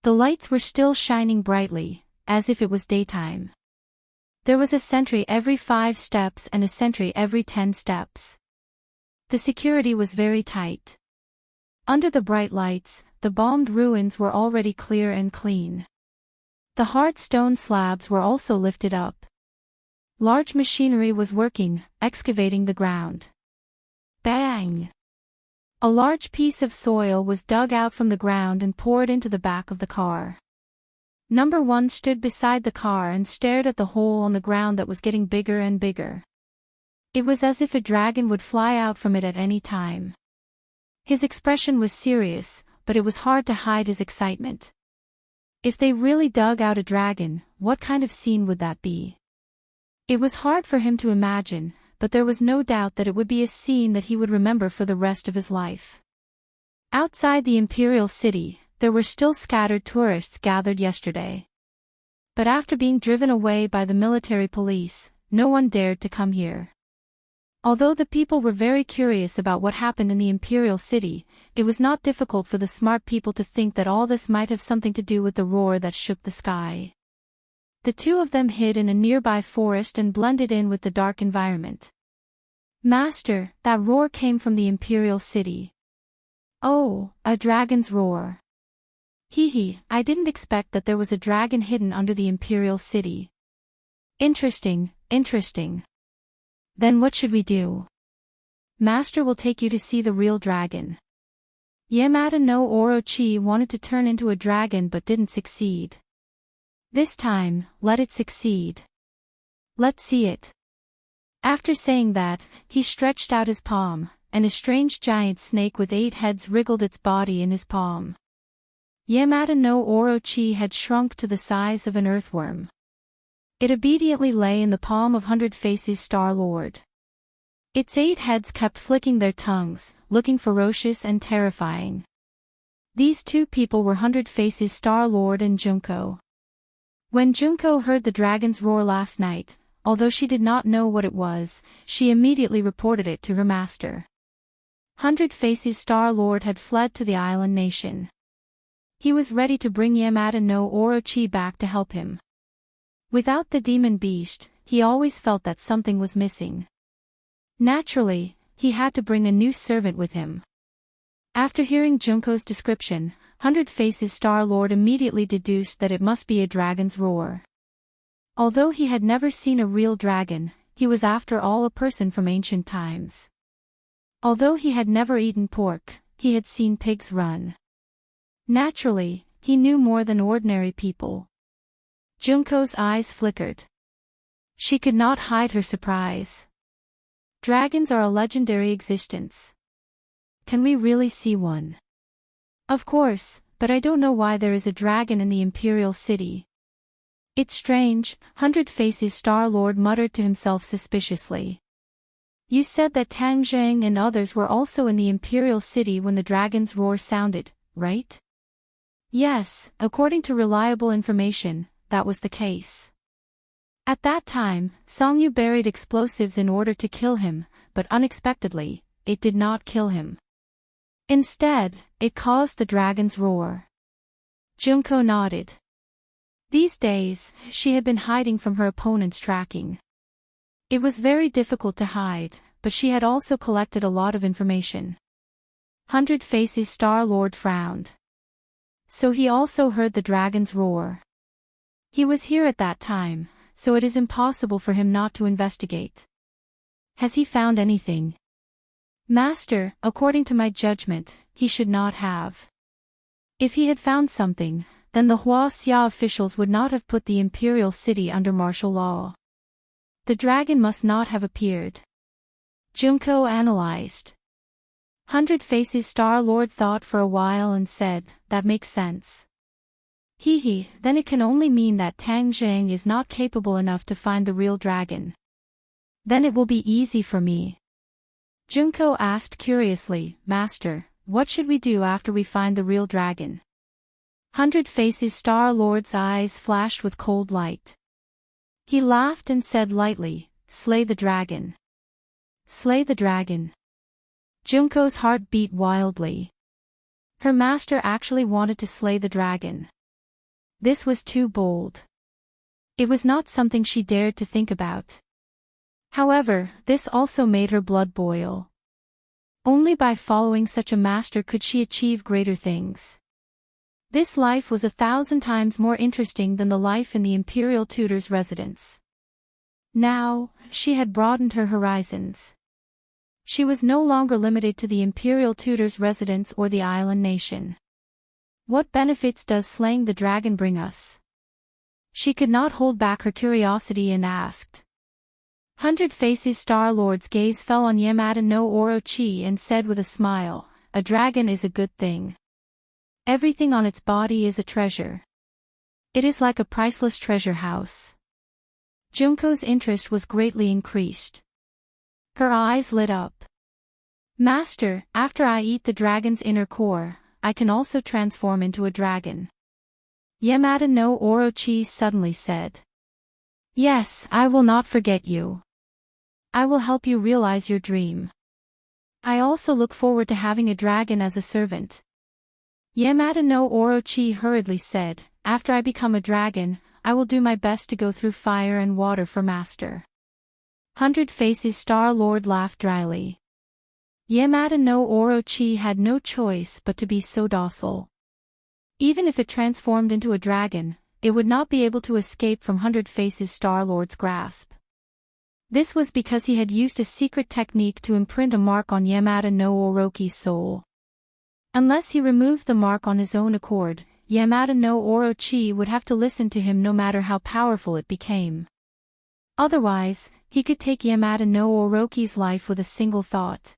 The lights were still shining brightly, as if it was daytime. There was a sentry every 5 steps and a sentry every 10 steps. The security was very tight. Under the bright lights, the bombed ruins were already clear and clean. The hard stone slabs were also lifted up. Large machinery was working, excavating the ground. Bang! A large piece of soil was dug out from the ground and poured into the back of the car. Number 1 stood beside the car and stared at the hole on the ground that was getting bigger and bigger. It was as if a dragon would fly out from it at any time. His expression was serious, but it was hard to hide his excitement. If they really dug out a dragon, what kind of scene would that be? It was hard for him to imagine, but there was no doubt that it would be a scene that he would remember for the rest of his life. Outside the imperial city, there were still scattered tourists gathered yesterday. But after being driven away by the military police, no one dared to come here. Although the people were very curious about what happened in the imperial city, it was not difficult for the smart people to think that all this might have something to do with the roar that shook the sky. The two of them hid in a nearby forest and blended in with the dark environment. Master, that roar came from the imperial city. Oh, a dragon's roar. Hee, I didn't expect that there was a dragon hidden under the imperial city. Interesting. Then what should we do? Master will take you to see the real dragon. Yamada no Orochi wanted to turn into a dragon but didn't succeed. This time, let it succeed. Let's see it. After saying that, he stretched out his palm, and a strange giant snake with 8 heads wriggled its body in his palm. Yamada no Orochi had shrunk to the size of an earthworm. It obediently lay in the palm of 100 Faces Star-Lord. Its 8 heads kept flicking their tongues, looking ferocious and terrifying. These 2 people were 100 Faces Star-Lord and Junko. When Junko heard the dragon's roar last night, although she did not know what it was, she immediately reported it to her master. 100 Faces Star-Lord had fled to the island nation. He was ready to bring Yamada no Orochi back to help him. Without the demon beast, he always felt that something was missing. Naturally, he had to bring a new servant with him. After hearing Junko's description, 100 Faces Star-Lord immediately deduced that it must be a dragon's roar. Although he had never seen a real dragon, he was after all a person from ancient times. Although he had never eaten pork, he had seen pigs run. Naturally, he knew more than ordinary people. Junko's eyes flickered. She could not hide her surprise. Dragons are a legendary existence. Can we really see one? Of course, but I don't know why there is a dragon in the imperial city. It's strange, 100 Faces Star-Lord muttered to himself suspiciously. You said that Tang Zheng and others were also in the imperial city when the dragon's roar sounded, right? Yes, according to reliable information, that was the case. At that time, Songyu buried explosives in order to kill him, but unexpectedly, it did not kill him. Instead, it caused the dragon's roar. Junko nodded. These days, she had been hiding from her opponent's tracking. It was very difficult to hide, but she had also collected a lot of information. 100 Faces Star-Lord frowned. So he also heard the dragon's roar. He was here at that time, so it is impossible for him not to investigate. Has he found anything? Master, according to my judgment, he should not have. If he had found something, then the Huaxia officials would not have put the imperial city under martial law. The dragon must not have appeared. Junko analyzed. 100 Faces Star-Lord thought for a while and said, that makes sense. Then it can only mean that Tang Zheng is not capable enough to find the real dragon. Then it will be easy for me. Junko asked curiously, Master, what should we do after we find the real dragon? 100 Faces Star-Lord's eyes flashed with cold light. He laughed and said lightly, "Slay the dragon." Slay the dragon. Junko's heart beat wildly. Her master actually wanted to slay the dragon. This was too bold. It was not something she dared to think about. However, this also made her blood boil. Only by following such a master could she achieve greater things. This life was 1,000 times more interesting than the life in the imperial tutor's residence. Now, she had broadened her horizons. She was no longer limited to the imperial tutor's residence or the island nation. What benefits does slaying the dragon bring us? She could not hold back her curiosity and asked. 100 Faces Star-Lord's gaze fell on Yamada no Orochi and said with a smile, "A dragon is a good thing. Everything on its body is a treasure. It is like a priceless treasure house." Junko's interest was greatly increased. Her eyes lit up. "Master, after I eat the dragon's inner core, I can also transform into a dragon." Yamada no Orochi suddenly said. "Yes, I will not forget you. I will help you realize your dream. I also look forward to having a dragon as a servant." Yamada no Orochi hurriedly said, "After I become a dragon, I will do my best to go through fire and water for master." 100 Faces Star-Lord laughed dryly. Yamada no Orochi had no choice but to be so docile. Even if it transformed into a dragon, it would not be able to escape from 100 Faces Star-Lord's grasp. This was because he had used a secret technique to imprint a mark on Yamada no Orochi's soul. Unless he removed the mark on his own accord, Yamada no Orochi would have to listen to him no matter how powerful it became. Otherwise, he could take Yamada no Orochi's life with a single thought.